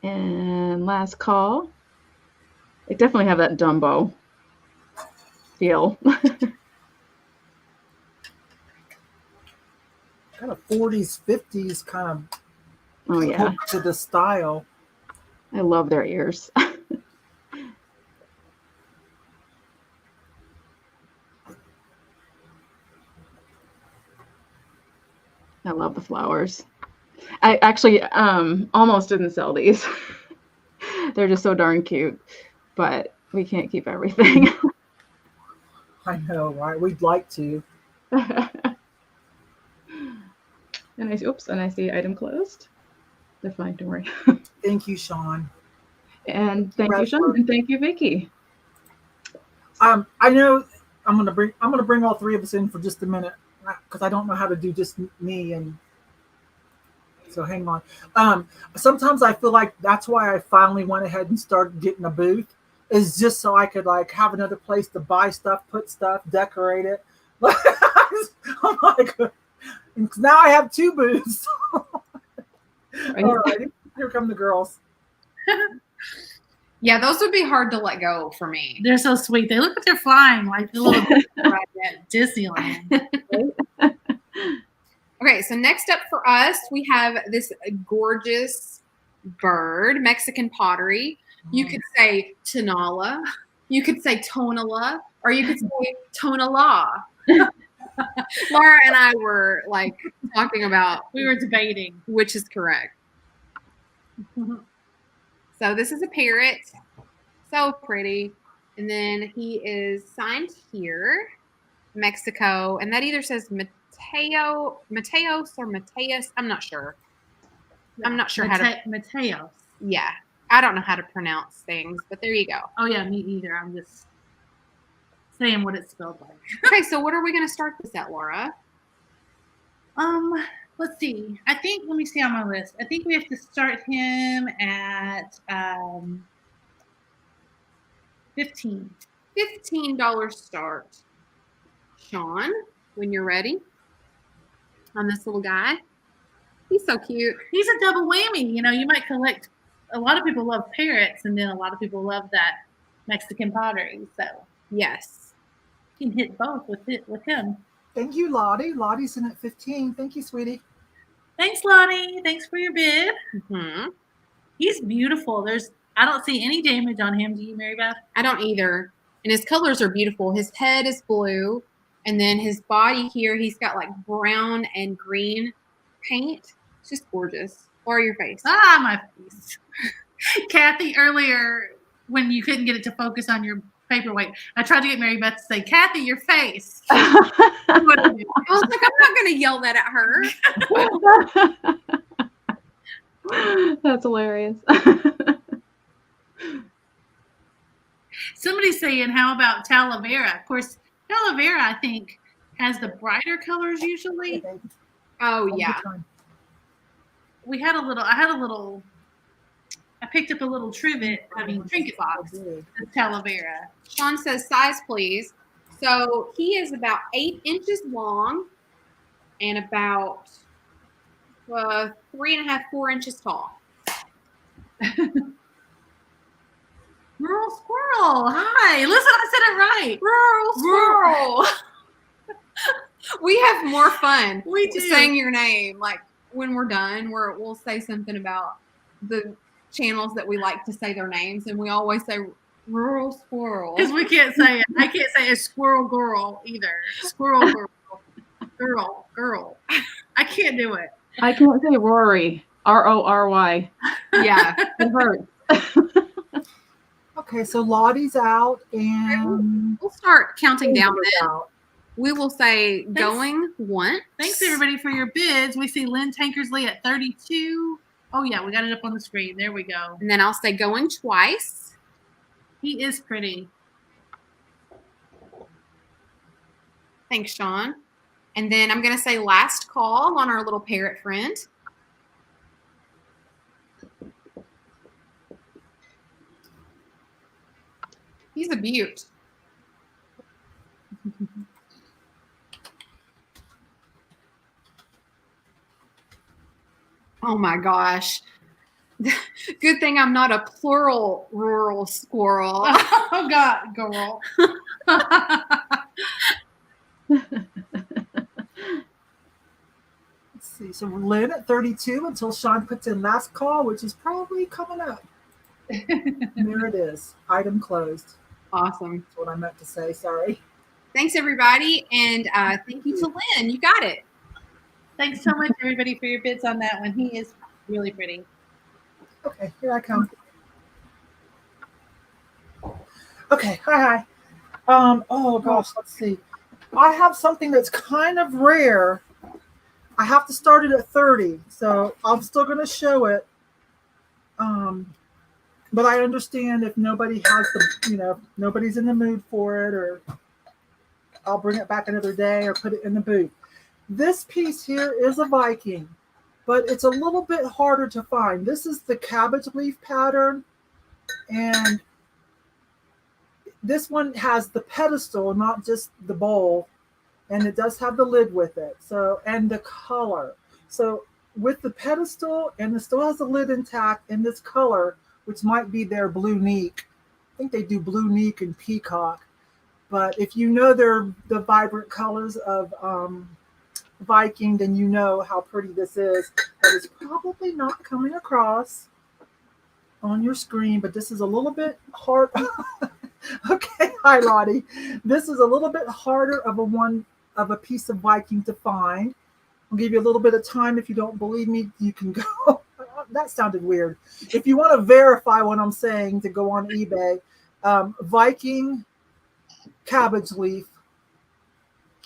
And last call. I definitely have that Dumbo feel. Kind of 40s, 50s kind of. Oh, yeah. To the style. I love their ears. I love the flowers. I actually almost didn't sell these. They're just so darn cute, but we can't keep everything. I know, right? We'd like to. And I see item closed. They're fine, don't worry. Thank you, Sean. And thank you, Sean, and thank you, Vicky. I know I'm gonna bring all three of us in for just a minute because I don't know how to do just me, and so hang on. Sometimes I feel like that's why I finally went ahead and started getting a booth, is just so I could like have another place to buy stuff, put stuff, decorate it. I'm like, now I have two booths. Right. All right, here come the girls. Yeah, those would be hard to let go for me. They're so sweet. They look like they're flying like the little right at Disneyland. Okay, so next up for us, we have this gorgeous bird, Mexican pottery. You could say Tonala, you could say Tonala, or you could say Tonala. Laura and I were like talking about We were debating. which is correct. So this is a parrot. So pretty. And then he is signed here, Mexico. And that either says Mateos or Mateus. I'm not sure. I'm not sure how to. Mateos. Yeah. I don't know how to pronounce things, but there you go. Oh yeah, me either. I'm just saying what it's spelled like. Okay, so what are we going to start this at, Laura? Let's see. I think, let me see on my list. I think we have to start him at $15. $15 start. Sean, when you're ready on this little guy. He's so cute. He's a double whammy. You know, you might collect, a lot of people love parrots, and then a lot of people love that Mexican pottery. So Yes. you can hit both with him. Thank you, Lottie. Lottie's in at 15. Thank you, sweetie. Thanks, Lottie. Thanks for your bid. Mm-hmm. He's beautiful. I don't see any damage on him. Do you, MaryBeth? I don't either. And his colors are beautiful. His head is blue. And then his body here, he's got like brown and green paint. It's just gorgeous. Or your face. Ah, my face. Cathy, earlier, when you couldn't get it to focus on your paperweight, I tried to get MaryBeth to say, Cathy, your face. I was like, I'm not going to yell that at her. That's hilarious. Somebody's saying, how about Talavera? Of course, Talavera, I think, has the brighter colors usually. Oh, yeah. I picked up a little trinket box of Talavera. Sean says size, please. So he is about 8 inches long and about 3.5, 4 inches tall. Rural Squirrel. Hi. Listen, I said it right. Rural Squirrel. We have more fun We do. saying your name. Like when we're done, we'll say something about the channels that we like to say their names, and we always say Rural Squirrel. Because we can't say it. I can't say a squirrel girl either. Squirrel girl. I can't do it. I can't say Rory. Rory. Yeah. It hurts. Okay, so Lottie's out and We'll start counting down Amber's then. out. We will say going once. Thanks everybody for your bids. We see Lynn Tankersley at 32. Oh yeah, we got it up on the screen. There we go. And then I'll say going twice. He is pretty. Thanks, Sean. And then I'm going to say last call on our little parrot friend. He's a beaut. Oh my gosh. Good thing I'm not a plural rural squirrel. Oh God, girl. Let's see. So we're Lynn at 32 until Sean puts in last call, which is probably coming up. And there it is. Item closed. Awesome. That's what I meant to say. Sorry. Thanks, everybody. And thank you to Lynn. You got it. Thanks so much, everybody, for your bids on that one. He is really pretty. Okay, here I come. Okay, hi. Oh gosh, let's see. I have something that's kind of rare. I have to start it at 30, so I'm still going to show it. But I understand if nobody has the, nobody's in the mood for it, or I'll bring it back another day or put it in the booth. This piece here is a Viking, but it's a little bit harder to find. This is the cabbage leaf pattern, and this one has the pedestal, not just the bowl, and it does have the lid with it. So, and the color. So with the pedestal, and it still has the lid intact in this color, which might be their blue neek. I think they do blue neek and peacock. But if you know the vibrant colors of Viking, then you know how pretty this is. But it's probably not coming across on your screen, but this is a little bit hard. Okay, hi Lottie. This is a little bit harder of a one of a piece of Viking to find. I'll give you a little bit of time. If you don't believe me, you can go. That sounded weird. If you want to verify what I'm saying, to go on eBay, Viking cabbage leaf,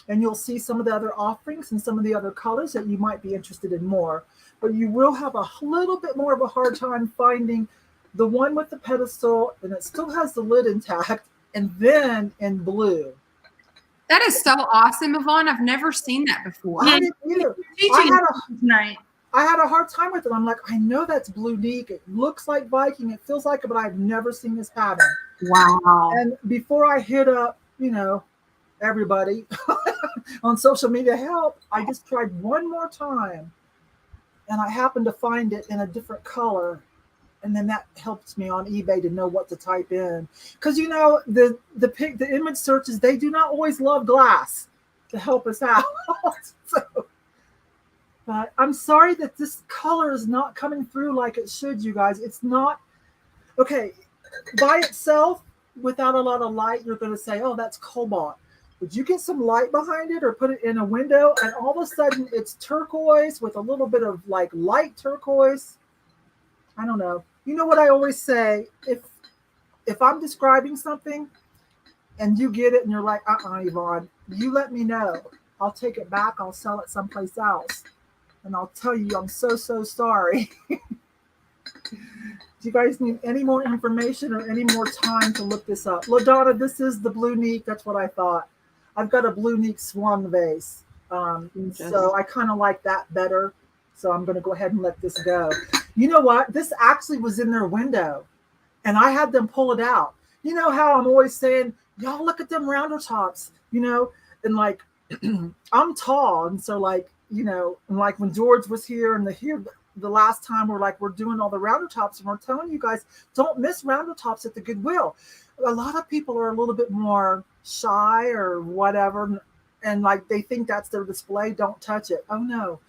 and you'll see some of the other offerings and some of the other colors that you might be interested in more. But you will have a little bit more of a hard time finding the one with the pedestal, and it still has the lid intact, and then in blue. That is so awesome, Yvon. I've never seen that before. I didn't either. I had a hard time with it. I'm like, I know that's blue neat. It looks like Viking. It feels like it, but I've never seen this pattern. Wow. And before I hit up, everybody on social media, help, I just tried one more time, and I happened to find it in a different color. And then that helps me on eBay to know what to type in. Because, the image searches, they do not always love glass to help us out. But I'm sorry that this color is not coming through like it should, you guys. It's not. Okay, by itself, without a lot of light, you're going to say, oh, that's cobalt. Would you get some light behind it or put it in a window, and all of a sudden it's turquoise with a little bit of like light turquoise? I don't know. You know what I always say? If I'm describing something and you get it and you're like, Yvon, you let me know. I'll take it back. I'll sell it someplace else. And I'll tell you, I'm so sorry. Do you guys need any more information or any more time to look this up? LaDonna, this is the blue neat. That's what I thought. I've got a blue neat swung vase. So I kind of like that better. So I'm going to go ahead and let this go. You know what? This actually was in their window, and I had them pull it out. You know how I'm always saying, y'all look at them rounder tops, and like, I'm tall. And so like, and like when George was here and the last time we're doing all the rounder tops, and we're telling you guys, don't miss rounder tops at the Goodwill. A lot of people are a little bit more shy or whatever. And like they think that's their display. Don't touch it. Oh no,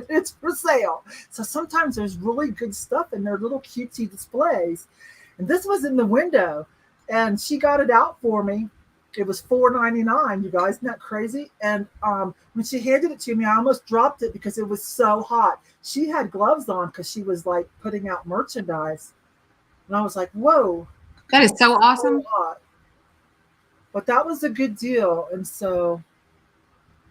it's for sale. So sometimes there's really good stuff in their little cutesy displays. And this was in the window, and she got it out for me. It was $4.99. You guys, isn't that crazy? And when she handed it to me, I almost dropped it because it was so hot. She had gloves on because she was like putting out merchandise, and I was like, whoa, that is so awesome. But that was a good deal. And so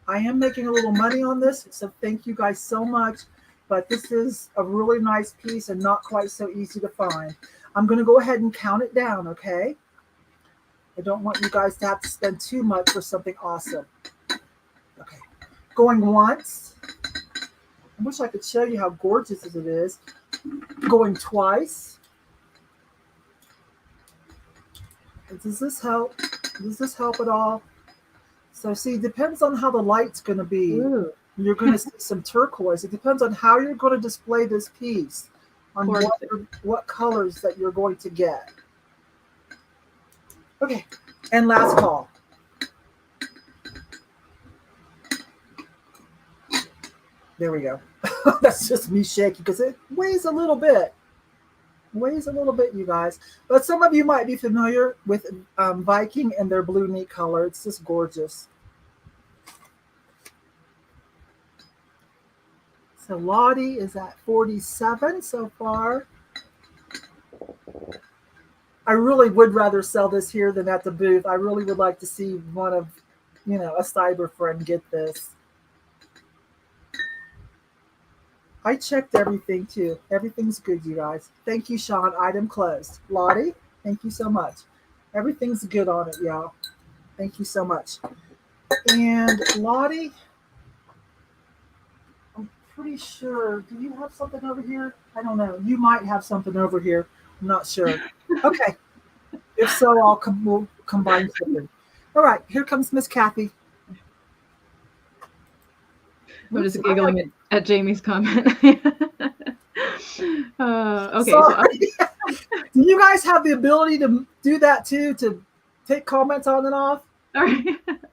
I am making a little money on this. So thank you guys so much. But this is a really nice piece and not quite so easy to find. I'm going to go ahead and count it down, okay? I don't want you guys to have to spend too much for something awesome. Okay. Going once. I wish I could show you how gorgeous it is. Going twice. Does this help? Does this help at all? So see, it depends on how the light's going to be. Ooh. You're going to see some turquoise. It depends on how you're going to display this piece, on what colors that you're going to get. Okay, and last call. There we go. That's just me shaking because it weighs a little bit. You guys. But some of you might be familiar with Viking and their blue neat color. It's just gorgeous. So Lottie is at 47 so far. I really would rather sell this here than at the booth. I really would like to see one of, a cyber friend get this. I checked everything too. Everything's good, you guys. Thank you, Sean. Item closed. Lottie, thank you so much. Everything's good on it, y'all. Thank you so much. And Lottie, I'm pretty sure. Do you have something over here? I don't know. You might have something over here. I'm not sure. Okay. If so, we'll combine something. All right. Here comes Miss Cathy. I'm just giggling at Jamie's comment. Okay. So do you guys have the ability to do that too, to take comments on and off? All right. That's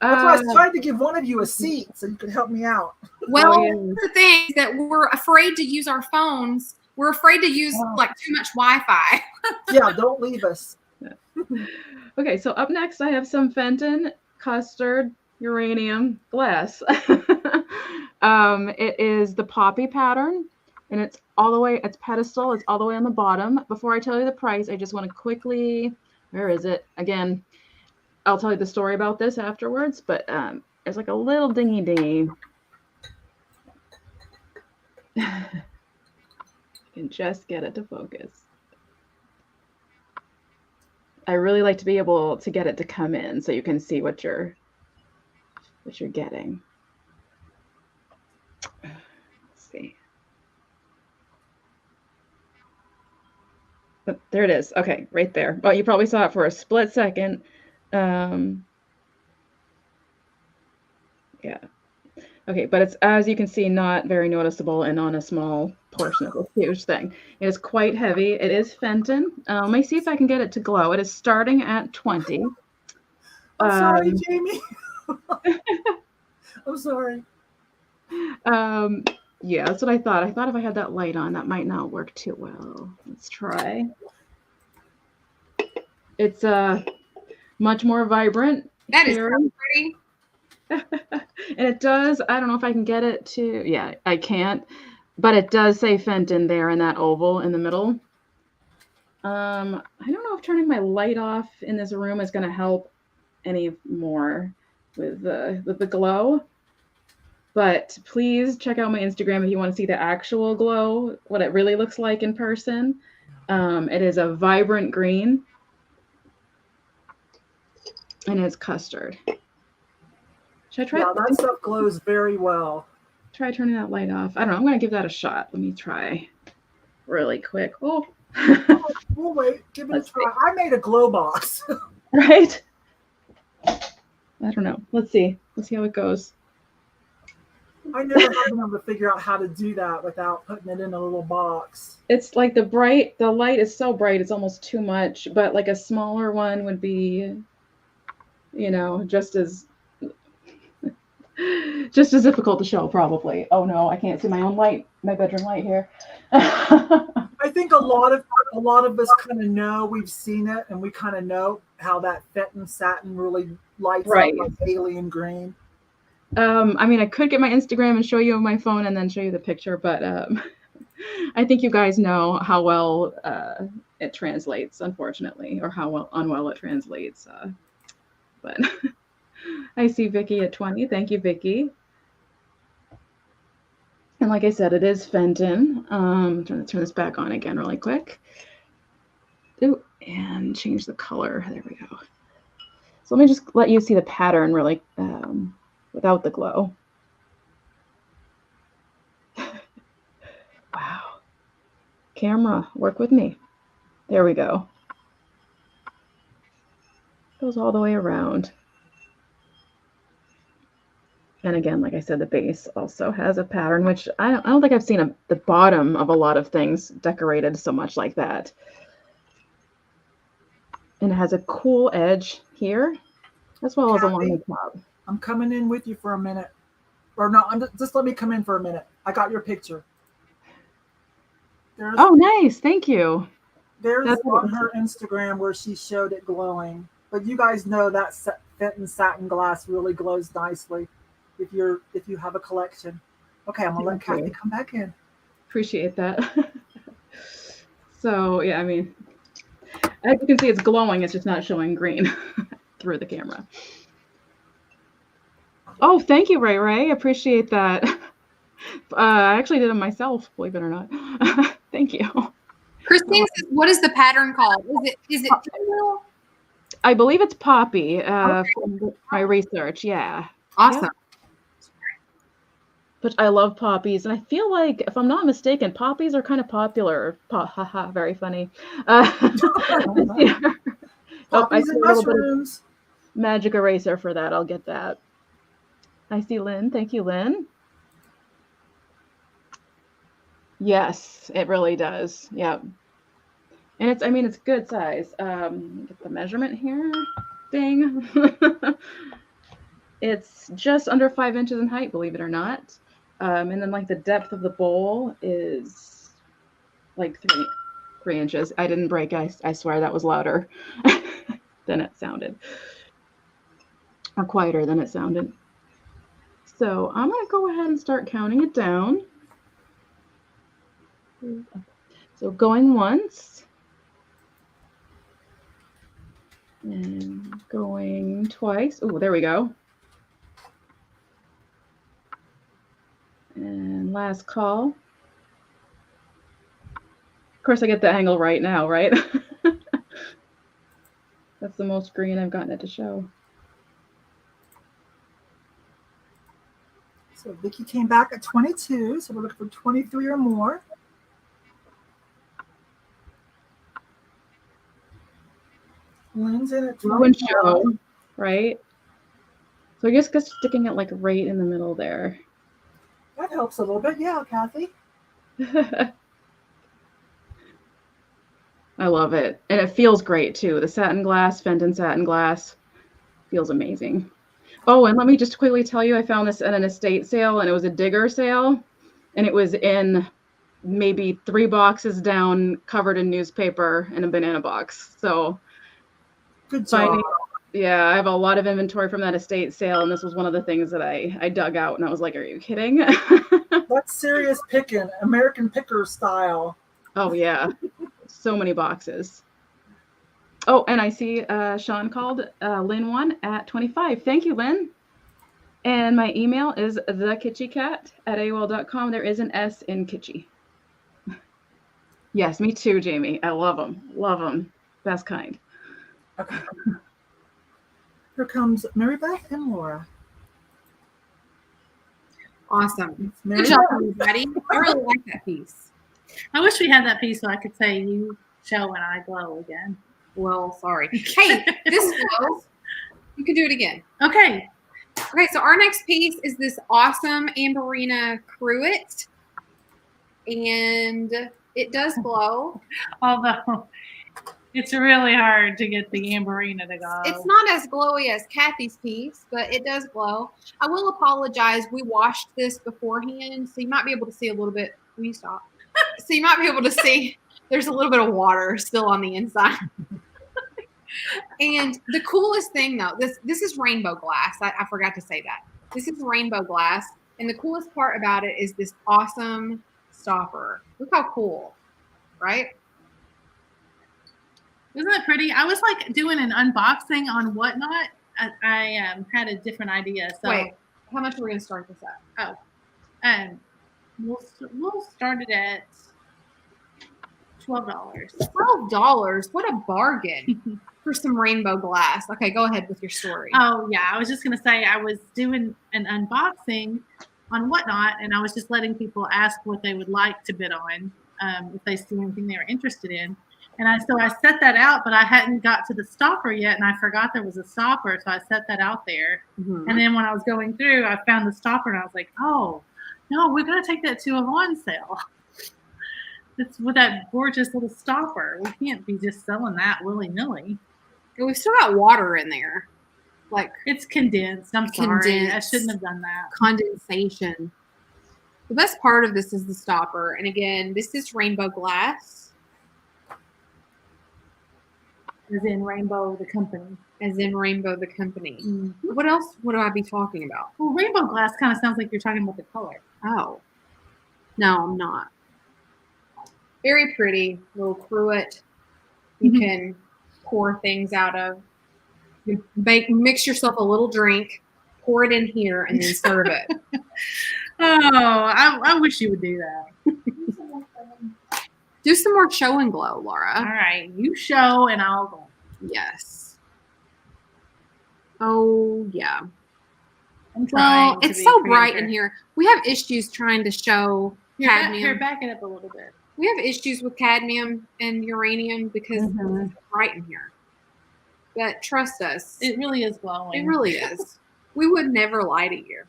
why I was trying to give one of you a seat so you could help me out. Well, the thing is that we're afraid to use our phones. We're afraid to use like too much Wi-Fi. Yeah, don't leave us. Okay, so up next I have some Fenton custard uranium glass. It is the poppy pattern, and it's all the way, it's pedestal, it's all the way on the bottom. Before I tell you the price, I just want to quickly, where is it? Again, I'll tell you the story about this afterwards, but there's like a little dingy. I can just get it to focus. I really like to be able to get it to come in so you can see what you're getting. Let's see. But there it is. Okay, right there. Well, you probably saw it for a split second. Yeah. Okay, but it's, as you can see, not very noticeable and on a small portion of this huge thing. It is quite heavy. It is Fenton. Let me see if I can get it to glow. It is starting at 20. I'm sorry, Jamie. I'm sorry. Yeah, that's what I thought. I thought if I had that light on, that might not work too well. Let's try. It's much more vibrant. That is so pretty. And it does, I don't know if I can get it to, yeah, I can't, but it does say Fenton there in that oval in the middle. I don't know if turning my light off in this room is going to help any more with the glow, but please check out my Instagram if you want to see the actual glow, what it really looks like in person. It is a vibrant green, and it's custard. Should I try? Yeah, that stuff glows very well. Try turning that light off. I don't know. I'm going to give that a shot. Let me try really quick. Oh. We'll wait. Give it a try. I made a glow box. Right? I don't know. Let's see. Let's see how it goes. I never have been able to figure out how to do that without putting it in a little box. It's like the light is so bright, it's almost too much, but like a smaller one would be, you know, just as difficult to show probably. Oh no, I can't see my own light, my bedroom light here. I think a lot of us kind of know, we've seen it, and we kind of know how that Fenton satin really lights up like alien green. I mean, I could get my Instagram and show you on my phone and then show you the picture, but I think you guys know how well it translates, unfortunately, or how unwell it translates. But I see Vicky at 20. Thank you, Vicky. And like I said, it is Fenton. Turn this back on again really quick. Ooh, and change the color. There we go. So let me just let you see the pattern really without the glow. Wow. Camera, work with me. There we go. Goes all the way around. And again, like I said, the base also has a pattern, which I don't think I've seen the bottom of a lot of things decorated so much like that. And it has a cool edge here, as well as along the top. I'm coming in with you for a minute. Or no, just let me come in for a minute. I got your picture. Oh, nice. Thank you. There's on her Instagram where she showed it glowing. But you guys know that Fenton satin glass really glows nicely if you have a collection. Okay, I'm gonna let Cathy come back in. Appreciate that. So yeah, I mean, as you can see, it's glowing. It's just not showing green through the camera. Oh, thank you, Ray Ray. Appreciate that. I actually did it myself, believe it or not. Thank you. Christine says, what is the pattern called? Is it pinwheel? I believe it's poppy from my research. Yeah. Awesome. Yeah. But I love poppies, and I feel like, if I'm not mistaken, poppies are kind of popular. Haha, very funny. Poppies and mushrooms. Magic eraser for that. I'll get that. I see Lynn. Thank you, Lynn. Yes, it really does. Yep. And it's good size. Get the measurement here. Ding. It's just under 5 inches in height, believe it or not. And then like the depth of the bowl is like 3 inches. I didn't break. I swear that was louder than it sounded. or quieter than it sounded. So I'm going to go ahead and start counting it down. So going once. And going twice. Oh, there we go. And last call. Of course, I get the angle right now, right? That's the most green I've gotten it to show. So Vicki came back at 22, so we're looking for 23 or more. Lynn's in at 20. And show, right? So I guess just sticking it like right in the middle there. That helps a little bit. Yeah, Cathy. I love it. And it feels great too. The satin glass, Fenton satin glass, feels amazing. Oh, and let me just quickly tell you, I found this at an estate sale, and it was a digger sale, and it was in maybe 3 boxes down, covered in newspaper in a banana box. So good job. Yeah, I have a lot of inventory from that estate sale, and this was one of the things that I dug out, and I was like, are you kidding? That's serious picking, American picker style. Oh, yeah. So many boxes. Oh, and I see Sean called Lynn one at 25. Thank you, Lynn. And my email is thekitschycat@aol.com. There is an S in Kitschy. Yes, me too, Jamie. I love them. Love them. Best kind. Okay. Here comes MaryBeth and Laura. Awesome. Good job, everybody. I really like that piece. I wish we had that piece so I could say you show and I glow again. Well, sorry. Hey, this glows. You can do it again. Okay. Okay, so our next piece is this awesome Amberina cruet. And it does glow. Although it's really hard to get the Amberina to go. It's not as glowy as Cathy's piece, but it does glow. I will apologize. We washed this beforehand, so you might be able to see a little bit. Will you stop? So you might be able to see there's a little bit of water still on the inside. And the coolest thing, though, this is rainbow glass. I forgot to say that. This is rainbow glass. And the coolest part about it is this awesome stopper. Look how cool, right? Isn't that pretty? I was like doing an unboxing on Whatnot. I had a different idea. So wait, how much are we going to start this at? Oh, we'll start it at $12. $12? What a bargain for some rainbow glass. Okay, go ahead with your story. Oh yeah, I was just gonna say I was doing an unboxing on Whatnot, and I was just letting people ask what they would like to bid on, if they see anything they were interested in. And so I set that out, but I hadn't got to the stopper yet, and I forgot there was a stopper, so I set that out there. Mm-hmm. And then when I was going through, I found the stopper, and I was like, oh no, we're gonna take that to a lawn sale. It's with that gorgeous little stopper. We can't be just selling that willy-nilly. We've still got water in there. Like, it's condensed. I'm sorry. I shouldn't have done that. Condensation. The best part of this is the stopper. And again, this is rainbow glass. As in Rainbow the company. As in Rainbow the company. Mm-hmm. What else would I be talking about? Well, rainbow glass kind of sounds like you're talking about the color. Oh. No, I'm not. Very pretty little cruet. You can pour things out of. You mix yourself a little drink, pour it in here, and then serve it. I wish you would do that. Do some more show and glow, Laura. All right, you show and I'll go. Yes. Oh yeah. I'm trying. Well, it's so bright in here. We have issues trying to show cadmium. Here, back it up a little bit. We have issues with cadmium and uranium because it's bright in here. But trust us. It really is glowing. It really is. We would never lie to you.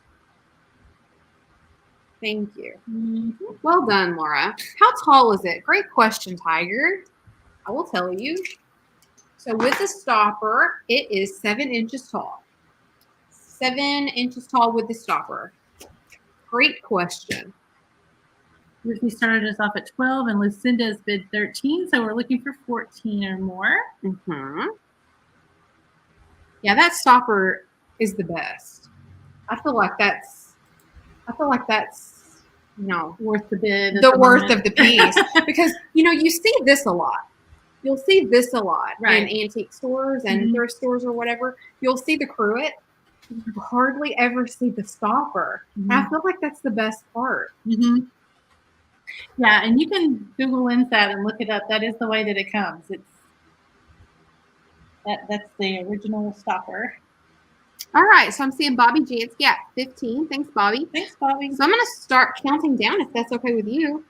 Thank you. Mm-hmm. Well done, Laura. How tall is it? Great question, Tiger. I will tell you. So with the stopper, it is 7 inches tall. 7 inches tall with the stopper. Great question. We started us off at 12, and Lucinda's bid 13, so we're looking for 14 or more. Mm-hmm. Yeah, that stopper is the best. I feel like that's Worth the bid. the worth of the piece because you see this a lot. You'll see this a lot Right. in antique stores and thrift stores or whatever. You'll see the cruet. You hardly ever see the stopper. And I feel like that's the best part. Mm-hmm. Yeah, and you can Google Lens that and look it up. That is the way that it comes. That's the original stopper. All right, so I'm seeing Bobby Jansky at 15. Thanks, Bobby. Thanks, Bobby. So I'm going to start counting down if that's okay with you.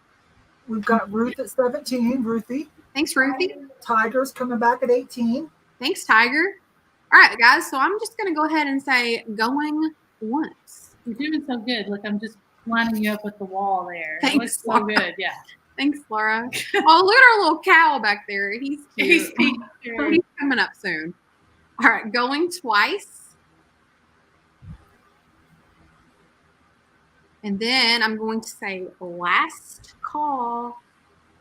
We've got Ruth at 17, Ruthie. Thanks, Ruthie. Tiger's coming back at 18. Thanks, Tiger. All right, guys, so I'm just going to go ahead and say going once. You're doing so good. Look, I'm just lining you up with the wall there. Thanks, It looks so Laura. good. Yeah. Thanks, Laura. Oh, look at our little cow back there. He's cute. He's He's coming up soon. All right, going twice. And then I'm going to say last call.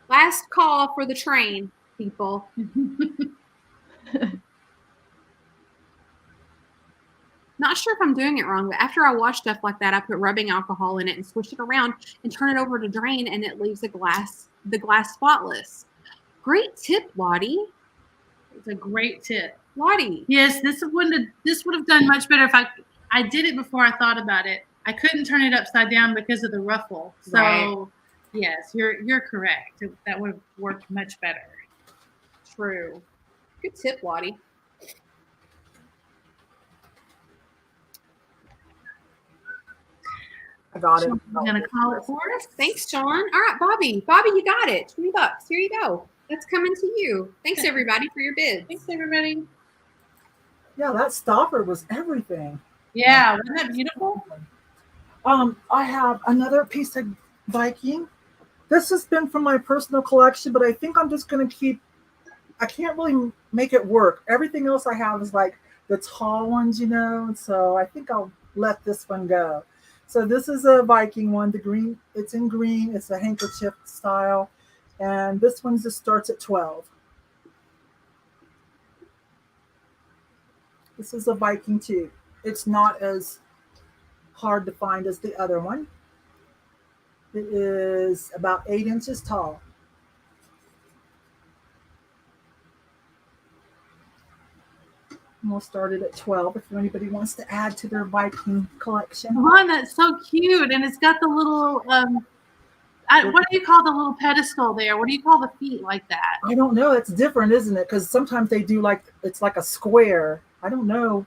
Last call for the train, people. Not sure if I'm doing it wrong, but after I wash stuff like that, I put rubbing alcohol in it and swish it around and turn it over to drain, and it leaves the glass spotless. Great tip, Lottie. It's a great tip. Lottie. Yes, this would have done much better if I did it before I thought about it. I couldn't turn it upside down because of the ruffle. So Right. Yes, you're correct. That would have worked much better. True. Good tip, Lottie. I got it. I'm gonna call it for us. Thanks, Sean. All right, Bobby. Bobby, you got it. $20. Here you go. That's coming to you. Thanks, everybody, for your bids. Thanks, everybody. Yeah, that stopper was everything. Yeah, wasn't that beautiful? I have another piece of Viking. This has been from my personal collection, but I think I'm just going to keep, I can't really make it work. Everything else I have is like the tall ones, and so I think I'll let this one go. So this is a Viking one, the green, it's in green, it's a handkerchief style, and this one just starts at 12. This is a Viking too. It's not as hard to find as the other one. It is about 8 inches tall. And we'll start it at 12 if anybody wants to add to their Viking collection. Yvon, that's so cute, and it's got the little what do you call the little pedestal there? What do you call the feet like that? I don't know. It's different, isn't it? Because sometimes they do it's like a square. I don't know.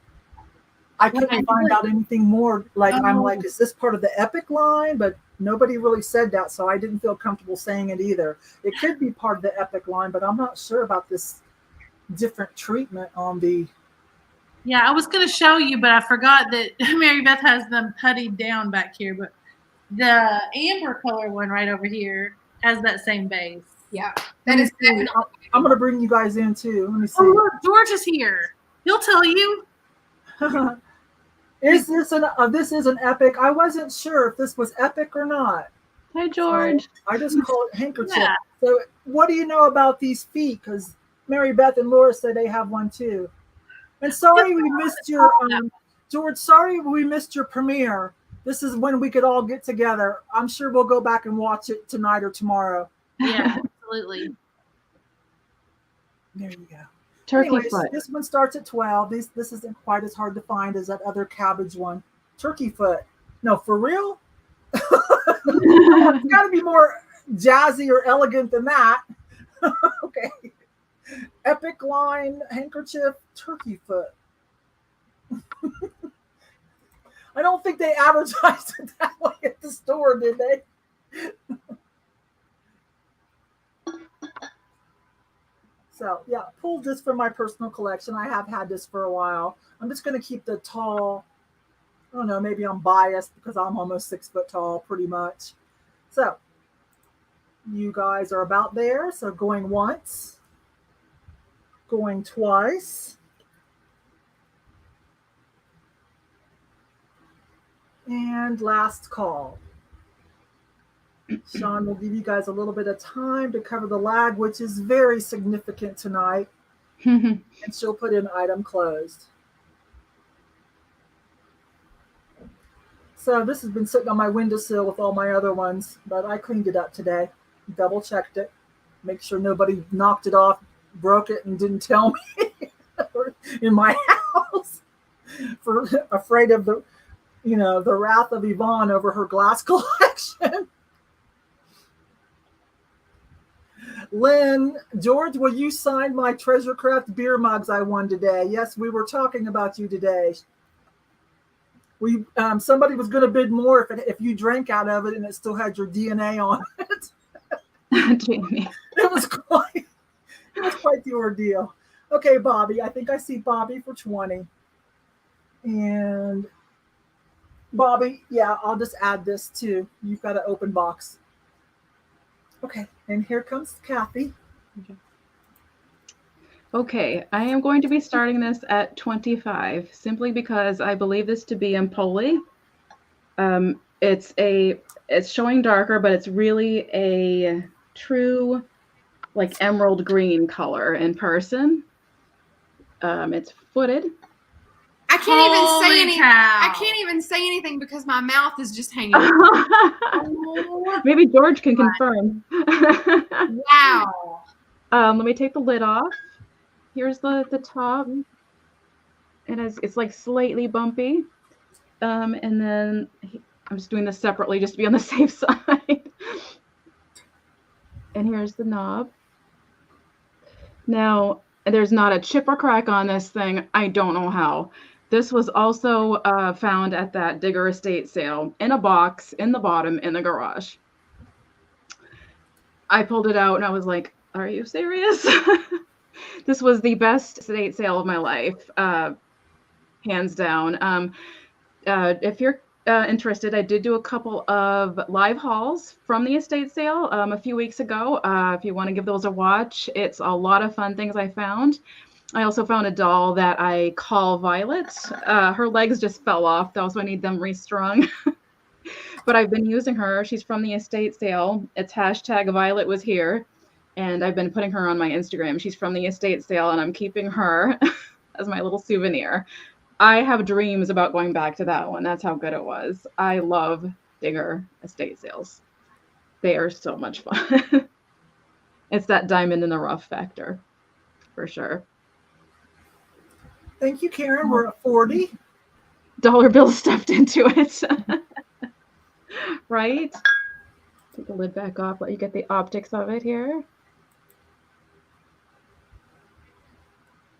I couldn't find out anything more. I'm like, is this part of the Epic line? But nobody really said that, so I didn't feel comfortable saying it either. It could be part of the Epic line, but I'm not sure about this different treatment on the. Yeah, I was going to show you, but I forgot that MaryBeth has them puttied down back here. But the amber color one right over here has that same base. Yeah, that is definitely. I'm going to bring you guys in too. Let me see. Oh, look, George is here. He'll tell you. This is an Epic. I wasn't sure if this was Epic or not. Hi, George. So I just call it handkerchief. Yeah. So what do you know about these feet? Because MaryBeth and Laura said they have one too. And sorry we missed your George. Sorry we missed your premiere. This is when we could all get together. I'm sure we'll go back and watch it tonight or tomorrow. Yeah, absolutely. There you go. Turkey foot. This one starts at 12. This isn't quite as hard to find as that other cabbage one. Turkey foot. No, for real? It's got to be more jazzy or elegant than that. Okay. Epic line handkerchief, turkey foot. I don't think they advertised it that way at the store, did they? So yeah, pulled this from my personal collection. I have had this for a while. I'm just going to keep the tall. I don't know, maybe I'm biased because I'm almost 6 foot tall, pretty much. So you guys are about there. So going once, going twice, and last call. Sean will give you guys a little bit of time to cover the lag, which is very significant tonight. And she'll put in item closed. So this has been sitting on my windowsill with all my other ones, but I cleaned it up today, double checked it, make sure nobody knocked it off, broke it, and didn't tell me in my house, for afraid of the wrath of Yvon over her glass collection. Lynn, George, will you sign my Treasure Craft beer mugs I won today? Yes, we were talking about you today. Somebody was going to bid more if you drank out of it and it still had your DNA on it. Jamie. It was quite the ordeal. Okay, Bobby. I think I see Bobby for 20. And Bobby, yeah, I'll just add this too. You've got an open box. Okay, and here comes Cathy. Okay, I am going to be starting this at 25, simply because I believe this to be Empoli. It's showing darker, but it's really a true like emerald green color in person. It's footed. I can't even say Holy anything. cow. I can't even say anything because my mouth is just hanging. Maybe George can confirm. Wow. Let me take the lid off. Here's the top. It's like slightly bumpy. And then I'm just doing this separately just to be on the safe side. And here's the knob. Now, there's not a chip or crack on this thing. I don't know how. This was also found at that Digger estate sale in a box in the bottom in the garage. I pulled it out and I was like, are you serious? This was the best estate sale of my life, hands down. If you're interested, I did do a couple of live hauls from the estate sale a few weeks ago. If you want to give those a watch, it's a lot of fun things I found. I also found a doll that I call Violet. Her legs just fell off though, so I need them restrung. But I've been using her. She's from the estate sale. It's hashtag Violet was here. And I've been putting her on my Instagram. She's from the estate sale and I'm keeping her as my little souvenir. I have dreams about going back to that one. That's how good it was. I love Digger estate sales. They are so much fun. It's that diamond in the rough factor, for sure. Thank you, Karen. We're at 40. Dollar bill stuffed into it. Right? Take the lid back off, let you get the optics of it here.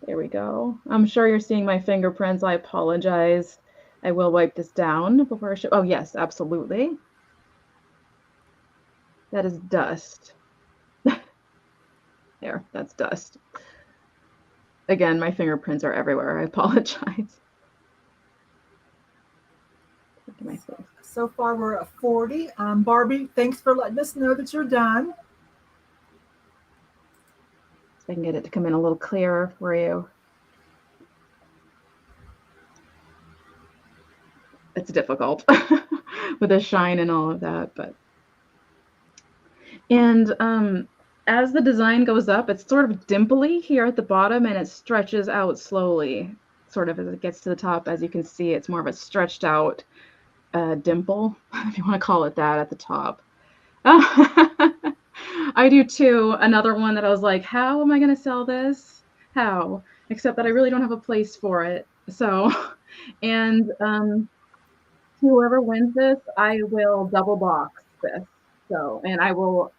There we go. I'm sure you're seeing my fingerprints. I apologize. I will wipe this down before I show. Oh, yes, absolutely. That is dust. There, that's dust. Again, my fingerprints are everywhere. I apologize. So far, we're at 40. Barbie, thanks for letting us know that you're done. So I can get it to come in a little clearer for you. It's difficult with the shine and all of that, but. And as the design goes up, it's sort of dimply here at the bottom and it stretches out slowly, sort of as it gets to the top. As you can see, it's more of a stretched out dimple, if you want to call it that, at the top. I do too. Another one that I was like, how am I going to sell this? How? Except that I really don't have a place for it. So, and whoever wins this, I will double box this. So, and I will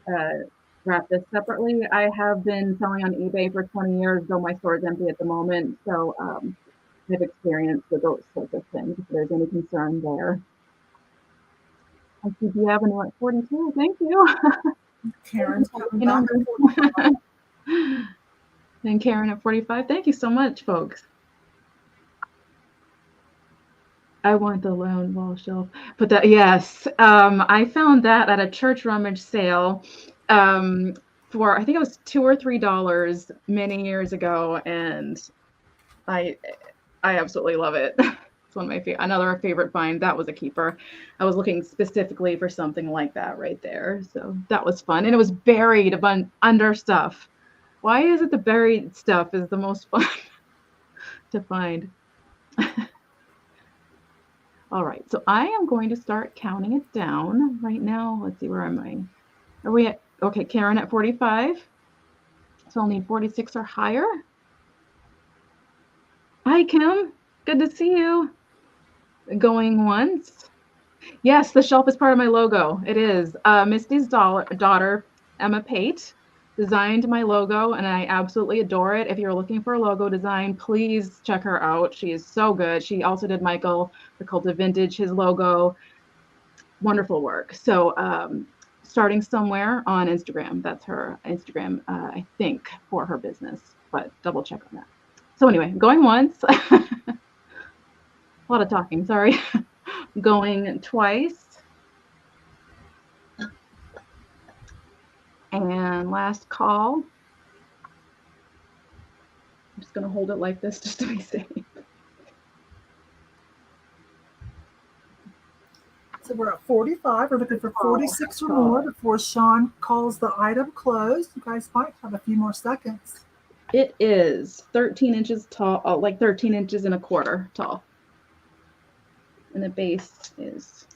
wrap this separately. I have been selling on eBay for 20 years, though my store is empty at the moment. So I've experienced with those sorts of things, if there's any concern there. I see you have one at 42. Thank you. Karen's coming back at 45. And Karen at 45. Thank you so much, folks. I want the lone wall shelf. But that, yes, I found that at a church rummage sale for, I think it was $2 or $3 many years ago, and I absolutely love it. It's one of my another favorite find. That was a keeper. I was looking specifically for something like that right there, so that was fun, and it was buried under stuff. Why is it the buried stuff is the most fun to find? All right, so I am going to start counting it down right now. Let's see, where am I? Are we at, okay, Karen at 45. So I'll need 46 or higher. Hi, Kim. Good to see you. Going once. Yes, the shelf is part of my logo. It is. Misty's daughter, Emma Pate, designed my logo, and I absolutely adore it. If you're looking for a logo design, please check her out. She is so good. She also did Michael, the Cult of Vintage, his logo. Wonderful work. So starting somewhere on Instagram. That's her Instagram, I think, for her business, but double check on that. So anyway, going once. A lot of talking, sorry. Going twice. And last call. I'm just going to hold it like this just to be safe. So we're at 45. We're looking for 46 or more before Sean calls the item closed. You guys might have a few more seconds. It is 13 inches tall, like 13 inches and a quarter tall. And the base is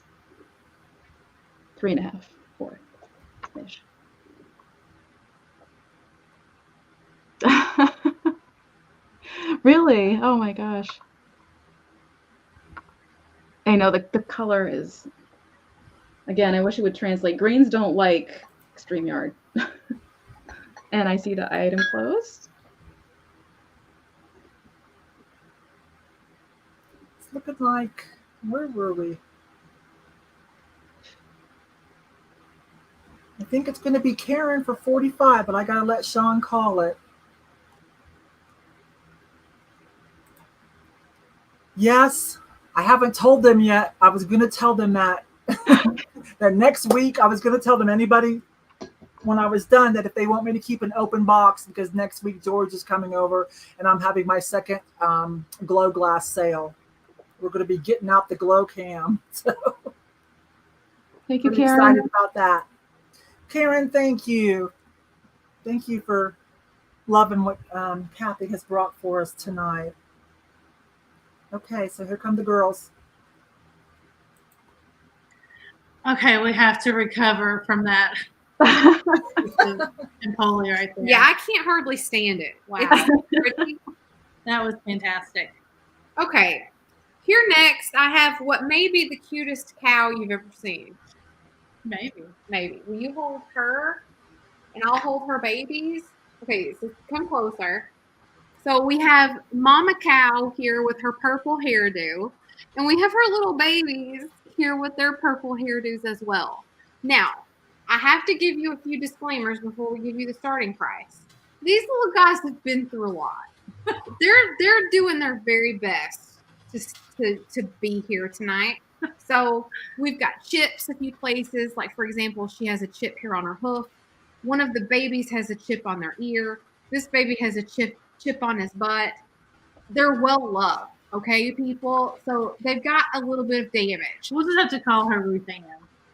3.5, 4-ish. Really? Oh my gosh. I know the color is, again, I wish it would translate. Greens don't like StreamYard. And I see the item closed. It's looking like, where were we? I think it's going to be Karen for 45, but I got to let Sean call it. Yes, I haven't told them yet. I was going to tell them that. That next week, I was going to tell them, anybody, when I was done, that if they want me to keep an open box, because next week George is coming over and I'm having my second glow glass sale. We're going to be getting out the glow cam. So thank you, pretty Karen. excited about that. Karen, thank you. Thank you for loving what Cathy has brought for us tonight. Okay, so here come the girls. Okay, we have to recover from that. Empoli right there. Yeah, I can't hardly stand it. Wow. That was fantastic. Okay. Here next, I have what may be the cutest cow you've ever seen. Maybe. Will you hold her and I'll hold her babies? Okay, so come closer. So we have Mama Cow here with her purple hairdo, and we have her little babies here with their purple hairdos as well. Now, I have to give you a few disclaimers before we give you the starting price. These little guys have been through a lot. They're doing their very best to be here tonight. So we've got chips a few places. Like, for example, she has a chip here on her hoof. One of the babies has a chip on their ear. This baby has a chip on his butt. They're well loved, okay, people? So they've got a little bit of damage. We'll just have to call her Ruth Ann.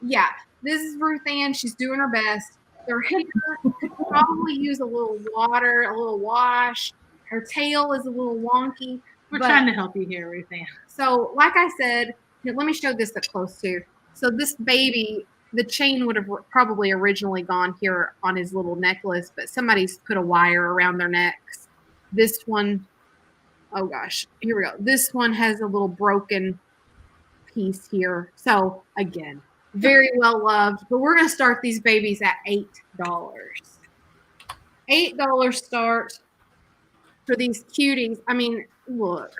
Yeah, this is Ruth Ann. She's doing her best. Their hair could probably use a little water, a little wash. Her tail is a little wonky. We're trying to help you here, Ruth Ann. So, like I said, here, let me show this up close too. So this baby, the chain would have probably originally gone here on his little necklace, but somebody's put a wire around their necks. This one, oh gosh, here we go. This one has a little broken piece here. So again, very well loved, but we're going to start these babies at $8. $8 start for these cuties. I mean, look,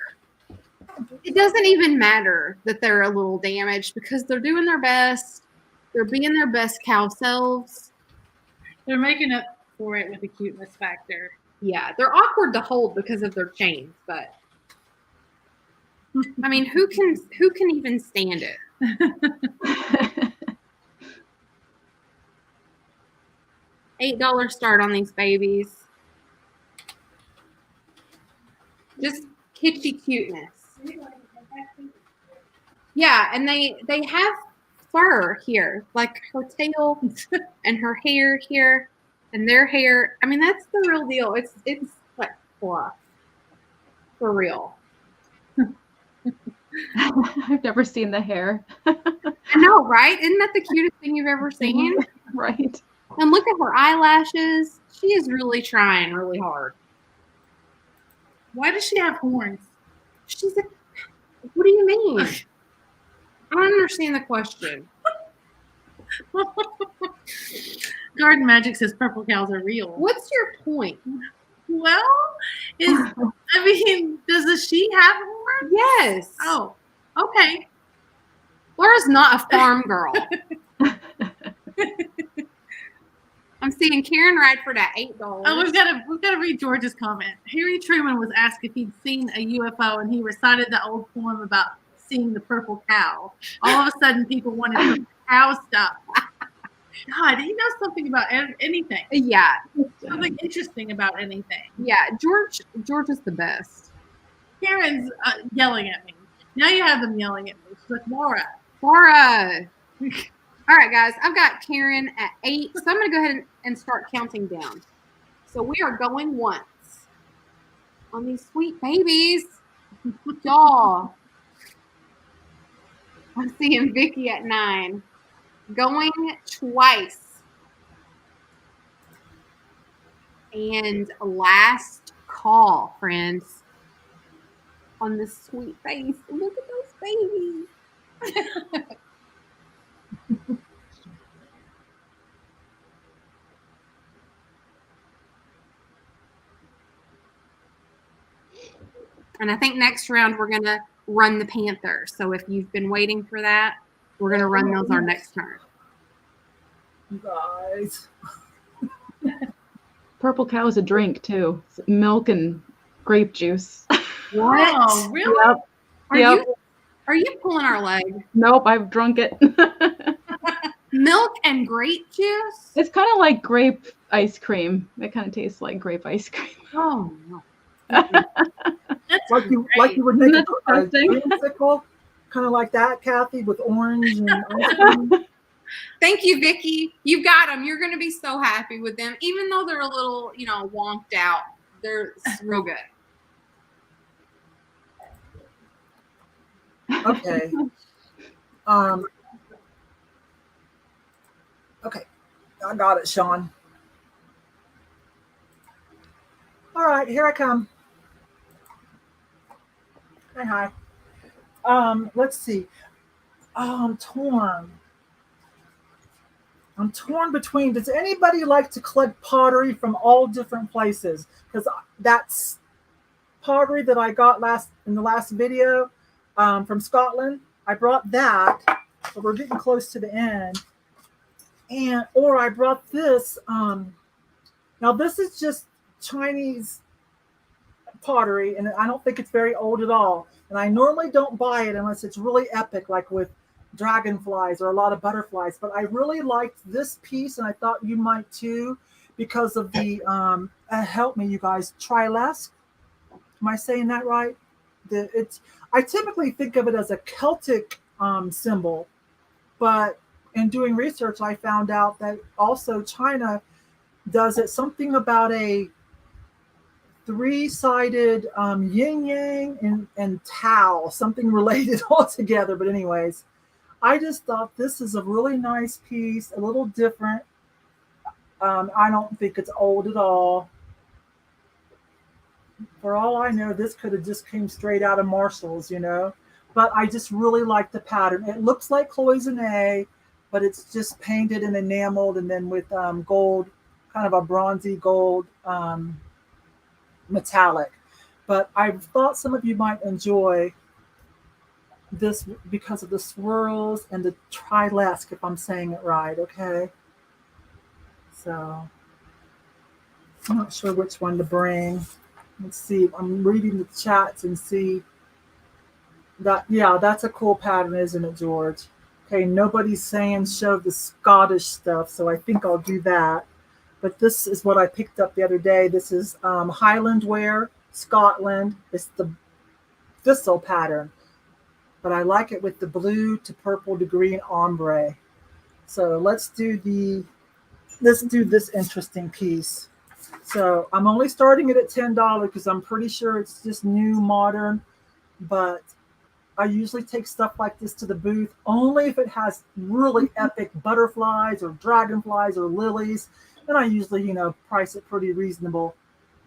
it doesn't even matter that they're a little damaged because they're doing their best. They're being their best cow selves. They're making up for it with the cuteness factor. Yeah, they're awkward to hold because of their chains, but I mean, who can even stand it? $8 start on these babies. Just kitschy cuteness. Yeah, and they have fur here, like her tail and her hair here and their hair. I mean, that's the real deal. It's like fluff. For real. I've never seen the hair. I know, right? Isn't that the cutest thing you've ever seen? Right. And look at her eyelashes. She is really trying really hard. Why does she have horns? She's a. What do you mean? I don't understand the question. Garden Magic says purple cows are real. What's your point? Well, does she have horns? Yes. Oh, okay. Laura's not a farm girl. I'm seeing Karen Radford at $8. Oh, we've got to read George's comment. Harry Truman was asked if he'd seen a UFO, and he recited the old poem about seeing the purple cow. All of a sudden, people wanted purple cow stuff. God, he knows something about anything. Yeah. Something interesting about anything. Yeah, George is the best. Karen's yelling at me. Now you have them yelling at me. She's like, Laura. All right, guys, I've got Karen at 8, so I'm going to go ahead and start counting down. So we are going once on these sweet babies. Y'all. I'm seeing Vicky at 9. Going twice. And last call, friends, on this sweet face. Look at those babies. And I think next round we're going to run the Panther. So if you've been waiting for that, we're going to run those our next turn. You guys. Purple cow is a drink too. It's milk and grape juice. What? Oh, really? Yep. Are you pulling our leg? Nope, I've drunk it. Milk and grape juice? It's kind of like grape ice cream. It kind of tastes like grape ice cream. Oh no. That's Like you would make a creamsicle, kind of like that, Cathy, with orange and ice cream. Thank you, Vicky. You got them. You're going to be so happy with them, even though they're a little, wonked out. They're real good. Okay. Okay. I got it, Sean. All right, here I come. Hi. Let's see. I'm torn. I'm torn between, does anybody like to collect pottery from all different places? Because that's pottery that I got in the last video from Scotland. I brought that, but we're getting close to the end. Or I brought this. Now this is just Chinese pottery, and I don't think it's very old at all. And I normally don't buy it unless it's really epic, like with dragonflies or a lot of butterflies. But I really liked this piece, and I thought you might too, because of the help me, you guys, trilesque. Am I saying that right? I typically think of it as a Celtic symbol, but in doing research, I found out that also China does it something about a three-sided yin yang and Tao, something related altogether. But anyways, I just thought this is a really nice piece, a little different. I don't think it's old at all. For all I know, this could have just came straight out of Marshall's, But I just really like the pattern. It looks like cloisonne, but it's just painted and enameled, and then with gold, kind of a bronzy gold metallic. But I thought some of you might enjoy this because of the swirls and the trilesque, if I'm saying it right, okay? So I'm not sure which one to bring. Let's see. I'm reading the chats and see that. Yeah, that's a cool pattern, isn't it, George? Okay, nobody's saying show the Scottish stuff, so I think I'll do that. But this is what I picked up the other day. This is Highland Wear, Scotland. It's the thistle pattern, but I like it with the blue to purple to green ombre. So let's do this interesting piece. So I'm only starting it at $10 because I'm pretty sure it's just new, modern, but I usually take stuff like this to the booth only if it has really epic butterflies or dragonflies or lilies. And I usually, price it pretty reasonable.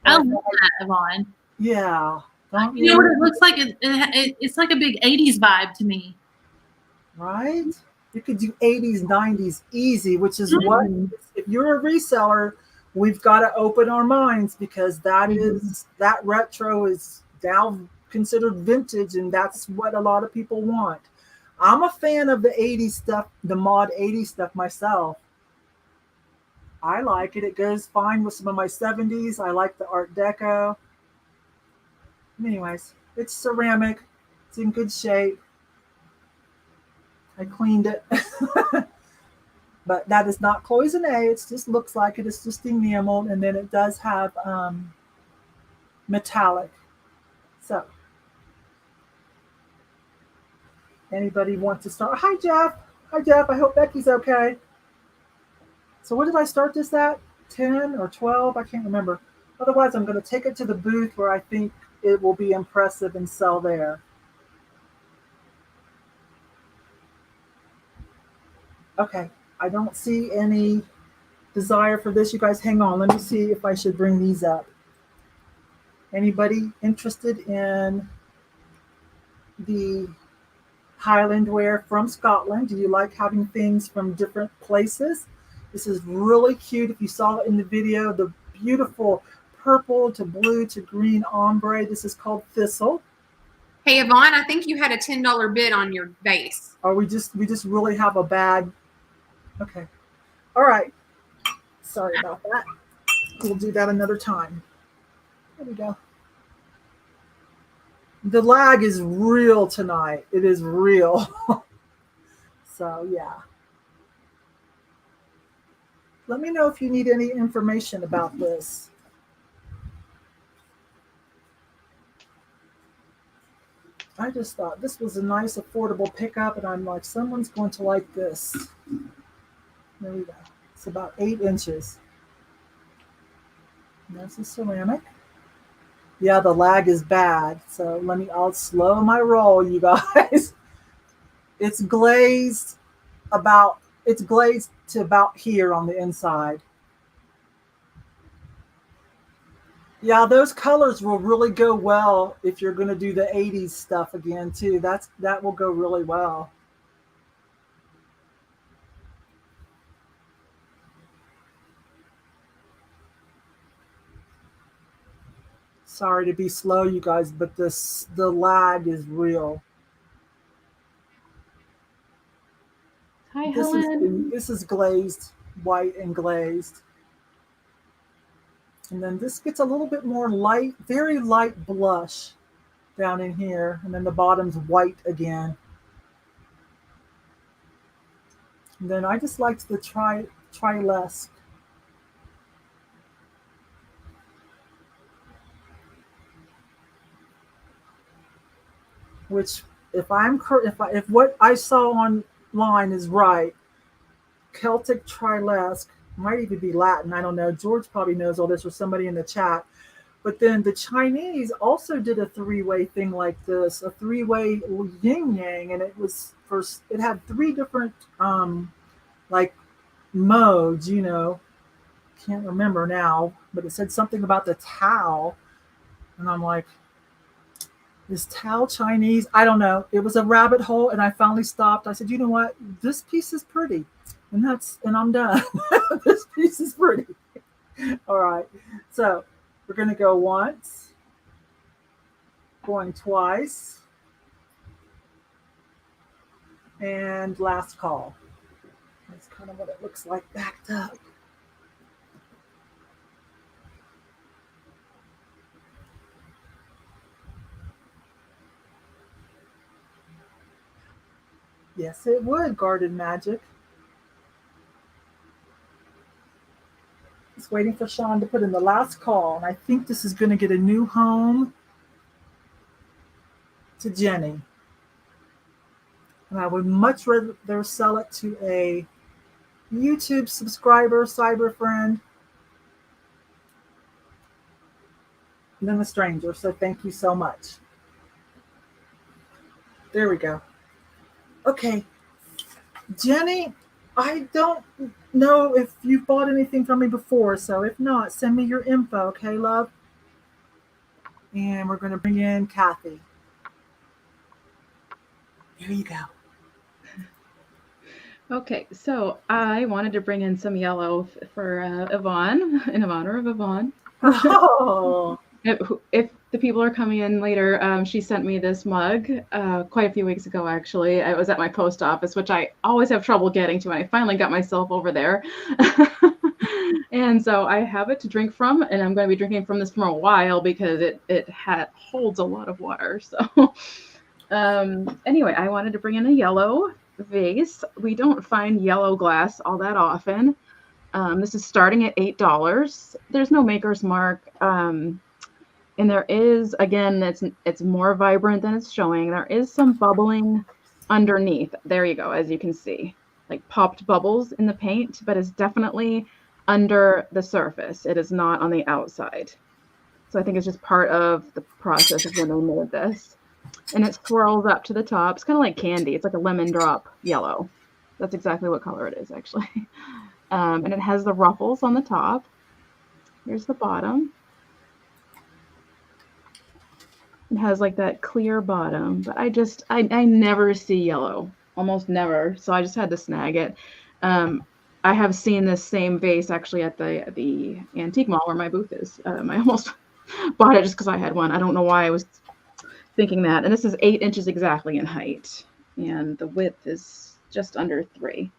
I love that, Yvon. Yeah. Don't You know what it looks like? It's like a big 80s vibe to me. Right? You could do 80s, 90s easy, which is what, if you're a reseller, we've got to open our minds, because that retro is now considered vintage, and that's what a lot of people want. I'm a fan of the 80s stuff, the mod 80s stuff myself. I like it. It goes fine with some of my 70s. I like the Art Deco. Anyways, it's ceramic. It's in good shape. I cleaned it. But that is not cloisonné. It just looks like it. It's just enameled, and then it does have metallic. So, anybody want to start? Hi, Jeff. Hi, Jeff. I hope Becky's okay. So what did I start this at? 10 or 12? I can't remember. Otherwise, I'm going to take it to the booth where I think it will be impressive and sell there. Okay. I don't see any desire for this. You guys hang on. Let me see if I should bring these up. Anybody interested in the Highland wear from Scotland? Do you like having things from different places? This is really cute. If you saw it in the video, the beautiful purple to blue to green ombre. This is called Thistle. Hey, Yvon, I think you had a $10 bid on your base. Or we just really have a bad. Okay. All right. Sorry about that. We'll do that another time. There we go. The lag is real tonight. It is real. So, yeah. Let me know if you need any information about this. I just thought this was a nice, affordable pickup, and I'm like, someone's going to like this. There we go. It's about 8 inches. And that's a ceramic. Yeah, the lag is bad. So I'll slow my roll, you guys. It's glazed to about here on the inside. Yeah, those colors will really go well if you're going to do the 80s stuff again too. That will go really well. Sorry to be slow, you guys, but the lag is real. Hi, Helen. This is glazed, white and glazed. And then this gets a little bit more light, very light blush down in here. And then the bottom's white again. And then I just liked the Trilesque. Which, if what I saw online is right, Celtic Trilesque might even be Latin. I don't know. George probably knows all this, or somebody in the chat. But then the Chinese also did a 3-way thing like this, a 3-way yin yang, and it had 3 different like modes. Can't remember now, but it said something about the Tao, and I'm like, is Tao Chinese? I don't know. It was a rabbit hole, and I finally stopped. I said, you know what? This piece is pretty, and I'm done. This piece is pretty. All right. So we're going to go once, going twice, and last call. That's kind of what it looks like backed up. Yes, it would, Garden Magic. Just waiting for Sean to put in the last call. And I think this is going to get a new home to Jenny. And I would much rather sell it to a YouTube subscriber, cyber friend, than a stranger. So thank you so much. There we go. Okay. Jenny, I don't know if you've bought anything from me before, so if not, send me your info, okay, love? And we're going to bring in Cathy. Here you go. Okay, so I wanted to bring in some yellow for Yvon, in honor of Yvon. Oh. If the people are coming in later, she sent me this mug quite a few weeks ago, actually. I was at my post office, which I always have trouble getting to, and I finally got myself over there. And so I have it to drink from, and I'm going to be drinking from this for a while because it holds a lot of water. So anyway, I wanted to bring in a yellow vase. We don't find yellow glass all that often. This is starting at $8. There's no maker's mark. And there is, again, it's more vibrant than it's showing. There is some bubbling underneath. There you go, as you can see. Like popped bubbles in the paint, but it's definitely under the surface. It is not on the outside. So I think it's just part of the process of when they made this. And it swirls up to the top. It's kind of like candy. It's like a lemon drop yellow. That's exactly what color it is, actually. And it has the ruffles on the top. Here's the bottom. It has like that clear bottom, but I never see yellow, almost never. So I just had to snag it. I have seen this same vase actually at the antique mall where my booth is. I almost bought it just because I had one. I don't know why I was thinking that. And this is 8 inches exactly in height, and the width is just under 3.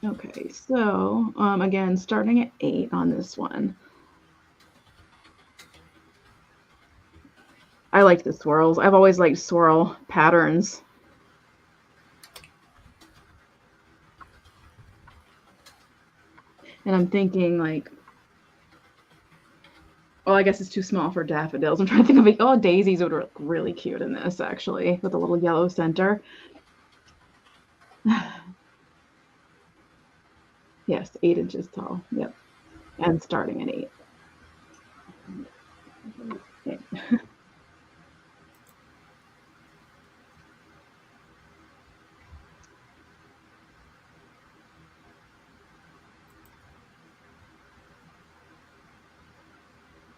Okay, so again, starting at 8 on this one. I like the swirls. I've always liked swirl patterns. And I'm thinking like, well, I guess it's too small for daffodils. I'm trying to think of like, oh, daisies would look really cute in this actually, with a little yellow center. Yes, 8 inches tall. Yep. And starting at 8. Okay.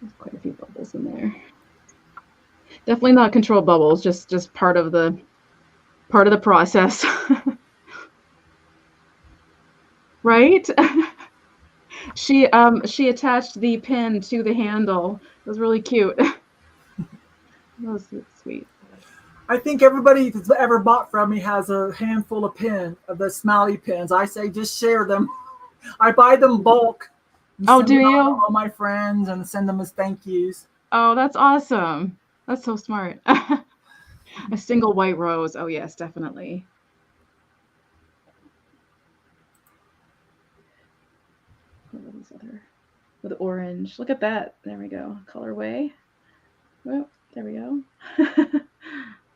There's quite a few bubbles in there. Definitely not controlled bubbles, just part of the process. Right? She attached the pin to the handle. It was really cute. That was sweet. I think everybody that's ever bought from me has a handful of the smiley pins. I say just share them. I buy them bulk. Oh, do you? All my friends and send them as thank yous. Oh, that's awesome. That's so smart. A single white rose. Oh, yes, definitely. With orange. Look at that. There we go. Colorway. Oh, there we go.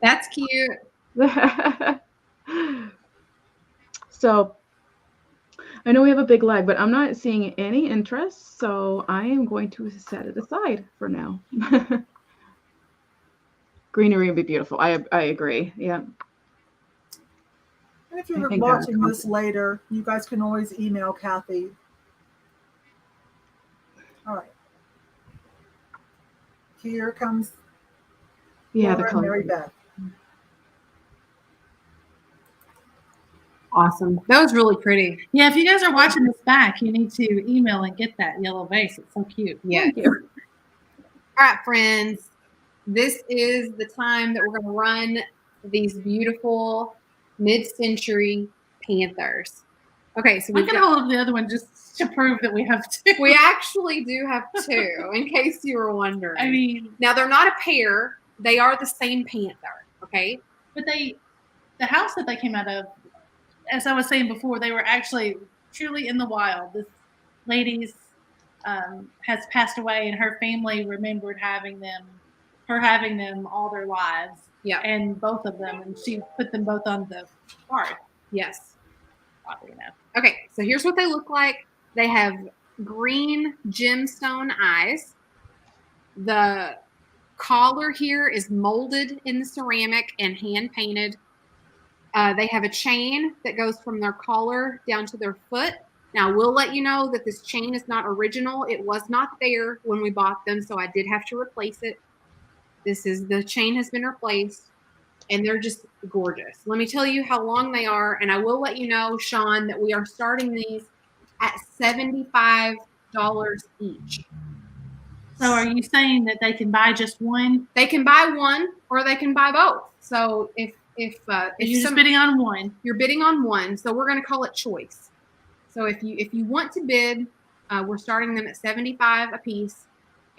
That's cute. So I know we have a big lag, but I'm not seeing any interest, so I am going to set it aside for now. Greenery would be beautiful. I agree. Yeah. And if you're watching this later, you guys can always email Cathy. All right. Here comes the color. MaryBeth. Awesome. That was really pretty. Yeah, if you guys are watching this back, you need to email and get that yellow vase. It's so cute. Yeah. Thank you. All right, friends. This is the time that we're going to run these beautiful mid-century Panthers. Okay, so we can hold up the other one just to prove that we have 2. We actually do have 2, in case you were wondering. I mean, now they're not a pair; they are the same Panther. Okay, but the house that they came out of, as I was saying before, they were actually truly in the wild. This lady's has passed away, and her family remembered having them all their lives. Yeah, and both of them, and she put them both on the hearth. Yes. Oddly enough. Okay, so here's what they look like. They have green gemstone eyes. The collar here is molded in the ceramic and hand painted. They have a chain that goes from their collar down to their foot. Now, we'll let you know that this chain is not original. It was not there when we bought them, so I did have to replace it. The chain has been replaced, and they're just gorgeous. Let me tell you how long they are, and I will let you know, Sean, that we are starting these at $75 each. So are you saying that they can buy just one? They can buy one, or they can buy both. So if you're just bidding on one, you're bidding on one. So we're going to call it choice. So if you want to bid, we're starting them at $75 a piece,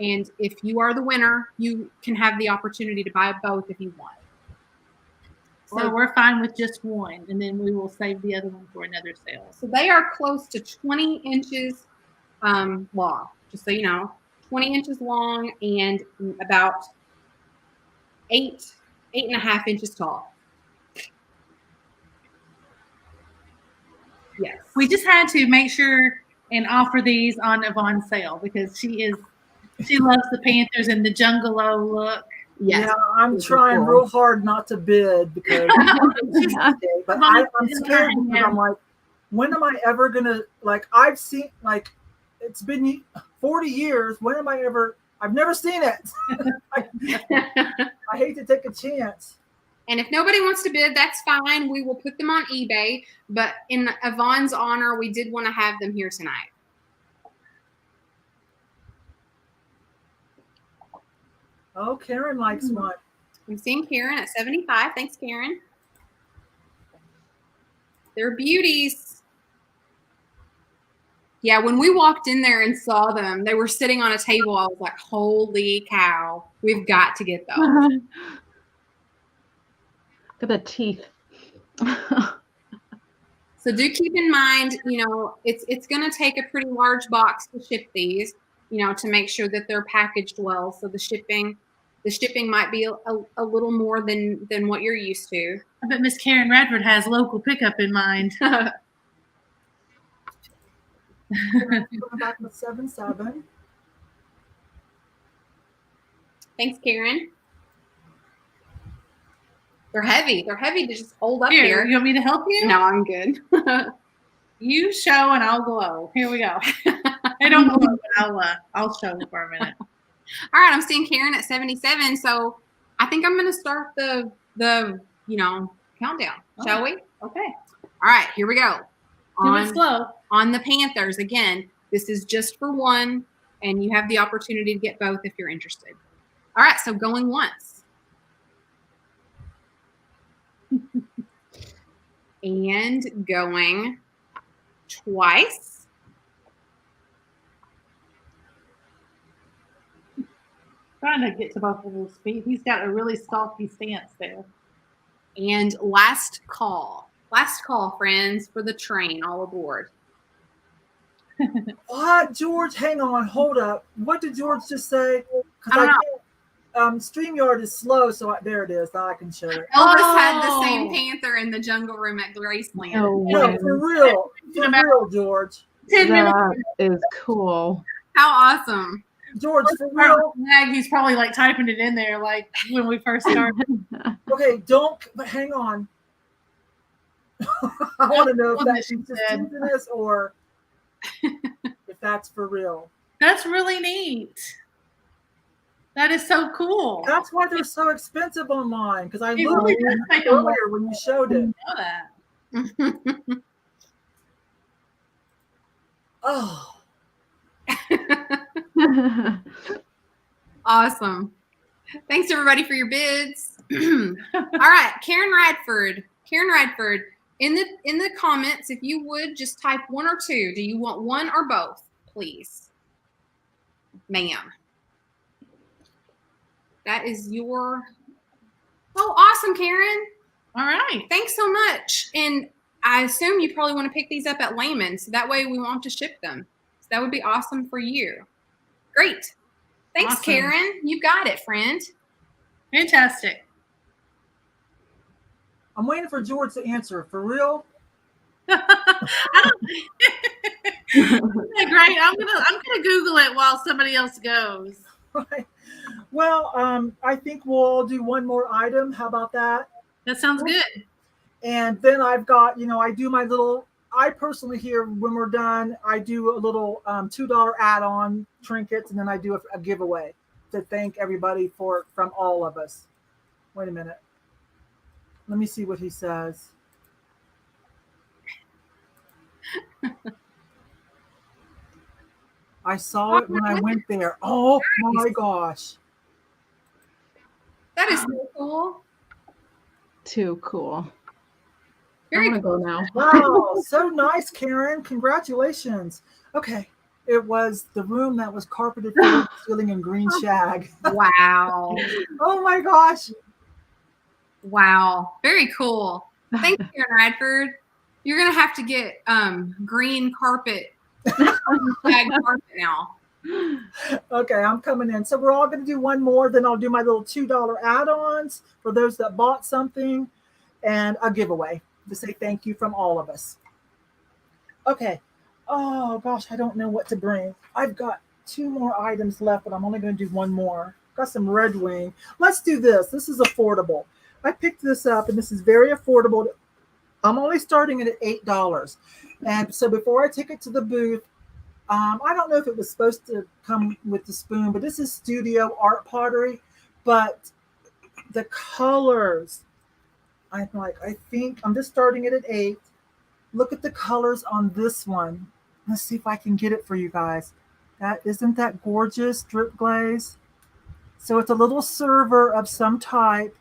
and if you are the winner, you can have the opportunity to buy both if you want. So we're fine with just one, and then we will save the other one for another sale. So they are close to 20 inches long, just so you know, 20 inches long and about 8.5 inches tall. Yes. We just had to make sure and offer these on Yvon's sale because she loves the Panthers and the Jungalow look. Yes. Yeah, I'm trying real hard not to bid because but I'm scared because I'm like, when am I ever gonna, like, I've seen, like, it's been 40 years. When am I ever? I've never seen it. I hate to take a chance. And if nobody wants to bid, that's fine. We will put them on eBay. But in Yvon's honor, we did want to have them here tonight. Oh, Karen likes one. I'm seeing Karen at 75. Thanks, Karen. They're beauties. Yeah, when we walked in there and saw them, they were sitting on a table. I was like, holy cow, we've got to get those. Look at the teeth. So do keep in mind, you know, it's going to take a pretty large box to ship these, you know, to make sure that they're packaged well. So the shipping might be a little more than what you're used to. I bet Miss Karen Radford has local pickup in mind. Coming back with 7.7. Thanks, Karen. They're heavy. They're heavy to just hold up here. You want me to help you? No, I'm good. You show and I'll glow. Here we go. I don't glow, but I'll show for a minute. All right, I'm seeing Karen at 77. So I think I'm going to start the countdown. Shall we? Okay. All right, here we go. Do it slow. On the Panthers, again, this is just for one, and you have the opportunity to get both if you're interested. All right, so going once. And going twice. Trying to get to both of his feet. He's got a really stalky stance there. And last call. Last call, friends, for the train. All aboard. What, George? Hang on, hold up. What did George just say? I don't know. StreamYard is slow, so there it is. Now I can show it. Elvis had the same panther in the jungle room at Graceland. No, for real. For real, George. That is cool. How awesome. George, for real. He's probably like typing it in there like when we first started. Okay, but hang on. I want to know if that's just teasiness or if that's for real. That's really neat. That is so cool. That's why they're so expensive online, because I It looked really does take a earlier when you showed it. I know that. Oh. Awesome. Thanks everybody for your bids. All right, Karen Radford. Karen Radford, in the comments, if you would just type one or two. Do you want one or both, please? Ma'am. That is your. Oh, awesome, Karen. All right. Thanks so much. And I assume you probably want to pick these up at Layman, so that way we won't have to ship them. So that would be awesome for you. Great. Thanks, Awesome. Karen. You got it, friend. Fantastic. I'm waiting for George to answer. For real? Great. I'm gonna Google it while somebody else goes. Right. Well, I think we'll do one more item. How about that? That sounds good. And then I've got, I do my little, I personally here, when we're done, I do a little $2 add-on trinkets, and then I do a giveaway to thank everybody from all of us. Wait a minute. Let me see what he says. I saw it when I went there. Oh my gosh. That is so cool. Too cool. Very I want to go now. Wow, so nice, Karen. Congratulations. Okay. It was the room that was carpeted, floor, ceiling, and green shag. Wow. Oh my gosh. Wow. Very cool. Thanks, Karen Radford. You're going to have to get green carpet. Carpet now. Okay, I'm coming in. So we're all going to do one more. Then I'll do my little $2 add-ons for those that bought something, and a giveaway to say thank you from all of us. Okay. Oh gosh, I don't know what to bring. I've got 2 more items left, but I'm only going to do one more. Got some Red Wing. Let's do this. This is affordable. I picked this up, and this is very affordable. I'm only starting it at $8. And so before I take it to the booth, I don't know if it was supposed to come with the spoon, but this is studio art pottery. But the colors, I think I'm just starting it at 8. Look at the colors on this one. Let's see if I can get it for you guys. Isn't that gorgeous, drip glaze? So it's a little server of some type.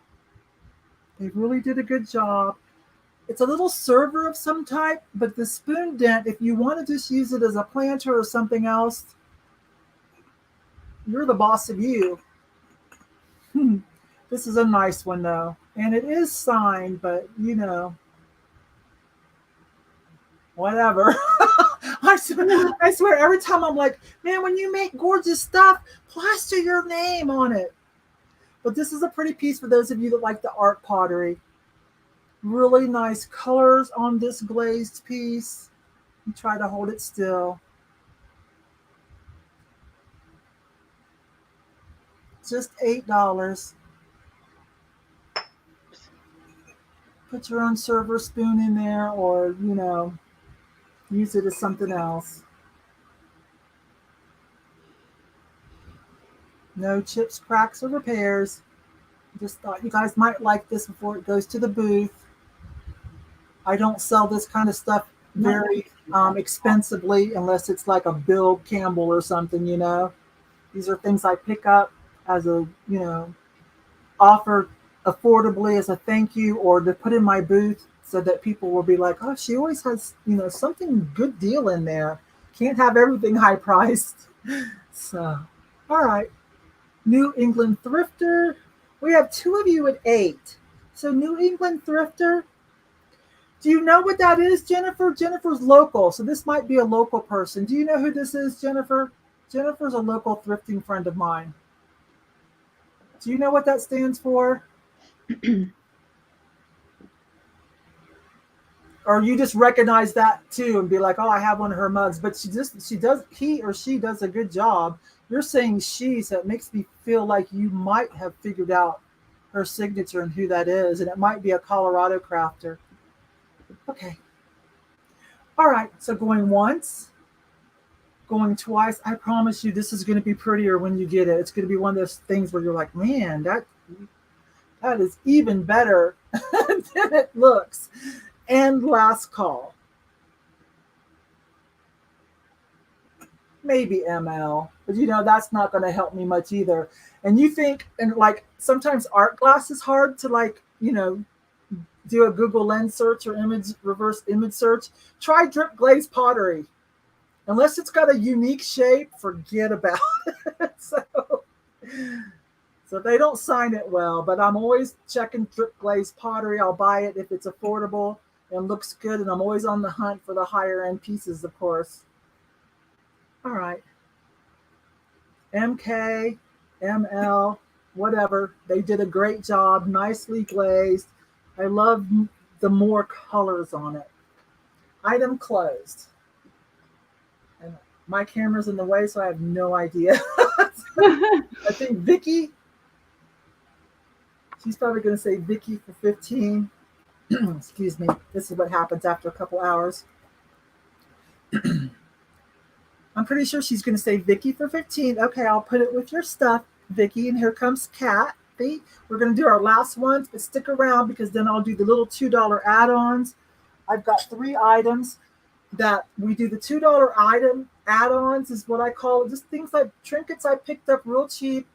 They really did a good job. It's a little server of some type, but the spoon dent, if you want to just use it as a planter or something else, you're the boss of you. This is a nice one though. And it is signed, but whatever. I swear every time I'm like, man, when you make gorgeous stuff, plaster your name on it. But this is a pretty piece for those of you that like the art pottery. Really nice colors on this glazed piece. You try to hold it still. Just $8. Put your own server spoon in there, or use it as something else. No chips, cracks, or repairs. Just thought you guys might like this before it goes to the booth. I don't sell this kind of stuff very expensively unless it's like a Bill Campbell or something, These are things I pick up as a, offer affordably as a thank you, or to put in my booth so that people will be like, oh, she always has, something good deal in there. Can't have everything high priced. So, all right. New England Thrifter. We have 2 of you at 8. So New England Thrifter. Do you know what that is, Jennifer? Jennifer's local. So this might be a local person. Do you know who this is, Jennifer? Jennifer's a local thrifting friend of mine. Do you know what that stands for? Or you just recognize that too and be like, oh, I have one of her mugs. But he or she does a good job. You're saying she, so it makes me feel like you might have figured out her signature and who that is. And it might be a Colorado crafter. Okay. All right. So going once, going twice. I promise you this is going to be prettier when you get it. It's going to be one of those things where you're like, man, that is even better than it looks. And last call. Maybe ML, but that's not going to help me much either. And you think, and like sometimes art glass is hard to do a Google lens search or reverse image search. Try drip glaze pottery. Unless it's got a unique shape, forget about it. So they don't sign it well, but I'm always checking drip glaze pottery. I'll buy it if it's affordable and looks good. And I'm always on the hunt for the higher end pieces, of course. All right. MK, ML, whatever. They did a great job. Nicely glazed. I love the more colors on it. Item closed. And my camera's in the way, so I have no idea. I think Vicky She's probably going to say Vicky for 15. Excuse me. This is what happens after a couple hours. I'm pretty sure she's going to say Vicky for 15. Okay, I'll put it with your stuff, Vicky. And here comes Cathy. We're going to do our last ones, but stick around because then I'll do the little $2 add-ons. I've got 3 items that we do. The $2 item add-ons is what I call it. Just things like trinkets I picked up real cheap.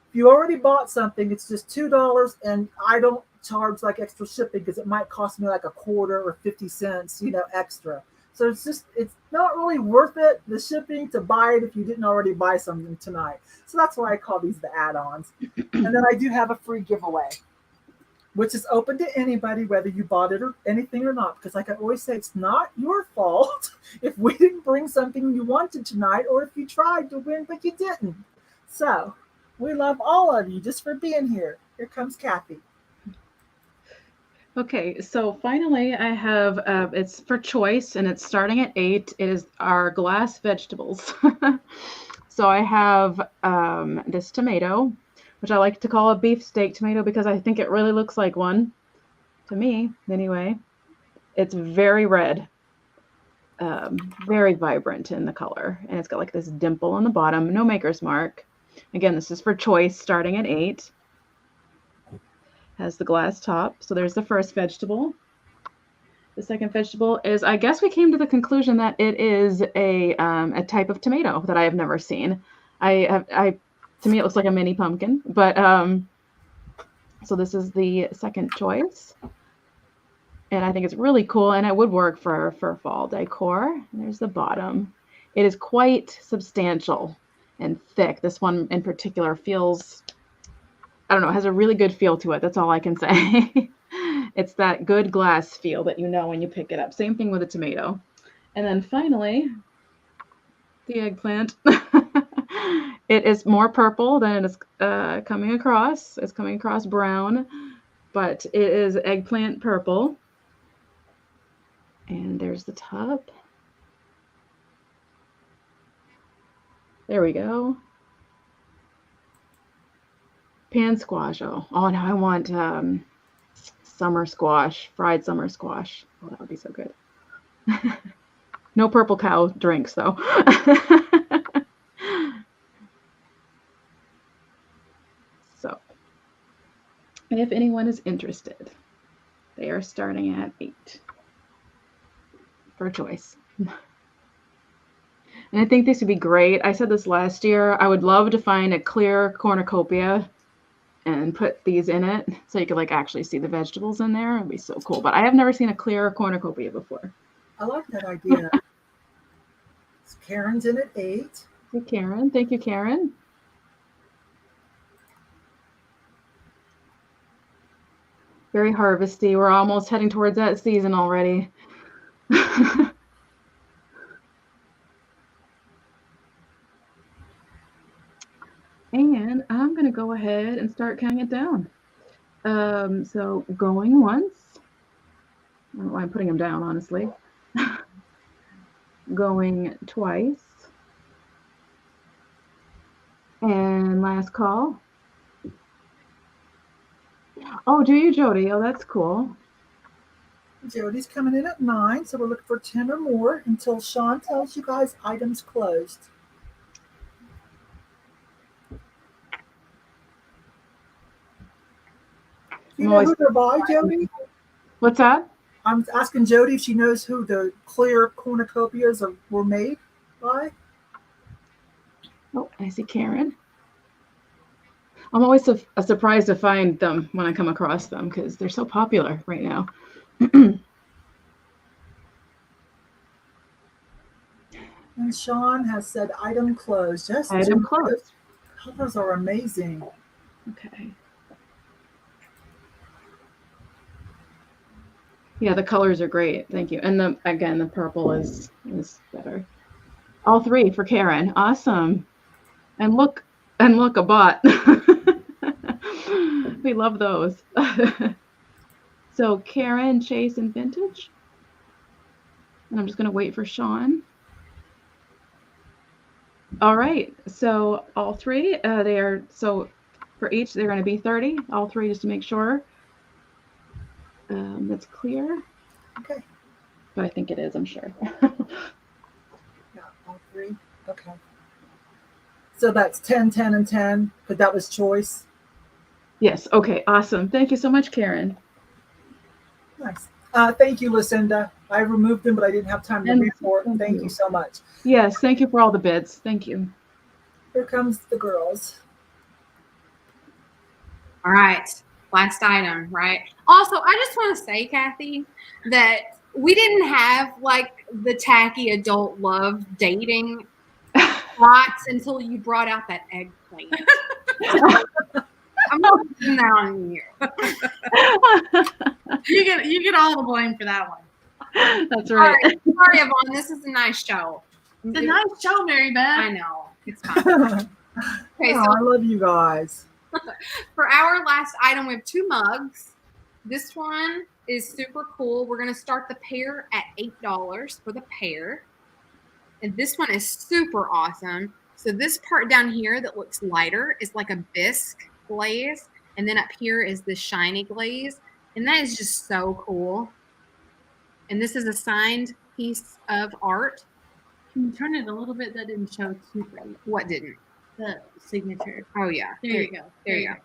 If you already bought something, it's just $2, and I don't charge like extra shipping because it might cost me like a quarter or 50 cents, extra. So it's not really worth it, the shipping, to buy it if you didn't already buy something tonight. So that's why I call these the add-ons. And then I do have a free giveaway, which is open to anybody, whether you bought it or anything or not. Because like I always say, it's not your fault if we didn't bring something you wanted tonight, or if you tried to win but you didn't. So we love all of you just for being here. Here comes Cathy. Okay, so finally I have, it's for choice, and it's starting at 8. It is our glass vegetables. So I have this tomato, which I like to call a beefsteak tomato because I think it really looks like one, to me anyway. It's very red, very vibrant in the color, and it's got like this dimple on the bottom, no maker's mark. Again, this is for choice, starting at 8. Has the glass top. So there's the first vegetable. The second vegetable is, I guess we came to the conclusion that it is a type of tomato that I have never seen. To me, it looks like a mini pumpkin, but so this is the second choice. And I think it's really cool, and it would work for fall decor. And there's the bottom. It is quite substantial and thick. This one in particular feels, I don't know, it has a really good feel to it. That's all I can say. It's that good glass feel that you know when you pick it up. Same thing with a tomato. And then finally, the eggplant. It is more purple than it is coming across. It's coming across brown, but it is eggplant purple. And there's the top. There we go. Pan squash. Oh, now I want summer squash, fried summer squash. Oh, that would be so good. No purple cow drinks, though. So, if anyone is interested, they are starting at 8 for choice. And I think this would be great. I said this last year. I would love to find a clear cornucopia and put these in it so you could like actually see the vegetables in there. It'd be so cool. But I have never seen a clear cornucopia before. I like that idea. Karen's in at 8. Hey, Karen. Thank you, Karen. Very harvesty. We're almost heading towards that season already. And I'm going to go ahead and start counting it down. So going once. I don't know why I'm putting them down, honestly. Going twice. And last call. Oh, do you, Jody? Oh, that's cool. Jody's coming in at 9, so we're looking for 10 or more until Sean tells you guys items closed. You know who they're by, Jody? What's that? I'm asking Jody if she knows who the clear cornucopias were made by. Oh, I see Karen. I'm always surprised to find them when I come across them because they're so popular right now. And Sean has said item closed. Yes, item closed. Colors are amazing. Okay. Yeah, the colors are great. Thank you. And again, the purple is better. All 3 for Karen. Awesome. And look, a bot. We love those. So Karen, Chase, and Vintage. And I'm just going to wait for Sean. All right. So all 3, they are, so for each. They're going to be 30, all three, just to make sure. That's clear. Okay. But I think it is, I'm sure. Yeah, all three. Okay. So that's 10, 10, and 10, but that was choice. Yes. Okay. Awesome. Thank you so much, Karen. Nice. Thank you, Lucinda. I removed them, but I didn't have time to report. Thank you so much. Yes. Thank you for all the bids. Thank you. Here comes the girls. All right. Last item, right? Also, I just want to say, Cathy, that we didn't have like the tacky adult love dating plots until you brought out that eggplant. I'm not putting that on you. You get all the blame for that one. That's right. Sorry, Yvon. This is a nice show. It's a nice show, MaryBeth. I know. It's fine. Okay, so I love you guys. for our last item, we have 2 mugs. This one is super cool. We're going to start the pair at $8 for the pair. And this one is super awesome. So this part down here that looks lighter is like a bisque glaze. And then up here is this shiny glaze. And that is just so cool. And this is a signed piece of art. Can you turn it a little bit? That didn't show too bright. What didn't? The signature. Oh, yeah. There you go. There you go.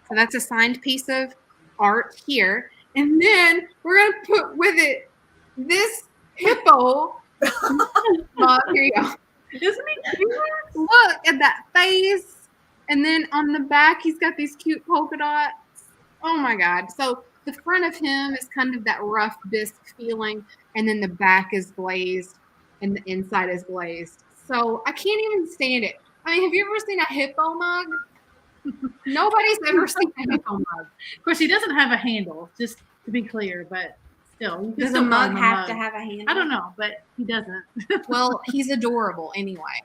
So that's a signed piece of art here. And then we're going to put with it this hippo. Here you go. Isn't he cute? Look at that face. And then on the back, he's got these cute polka dots. Oh, my God. So the front of him is kind of that rough bisque feeling. And then the back is glazed and the inside is glazed. So I can't even stand it. I mean, have you ever seen a hippo mug? Nobody's ever seen a hippo mug. Of course, he doesn't have a handle, just to be clear, but still. Does a mug have to have a handle? I don't know, but he doesn't. Well, he's adorable anyway.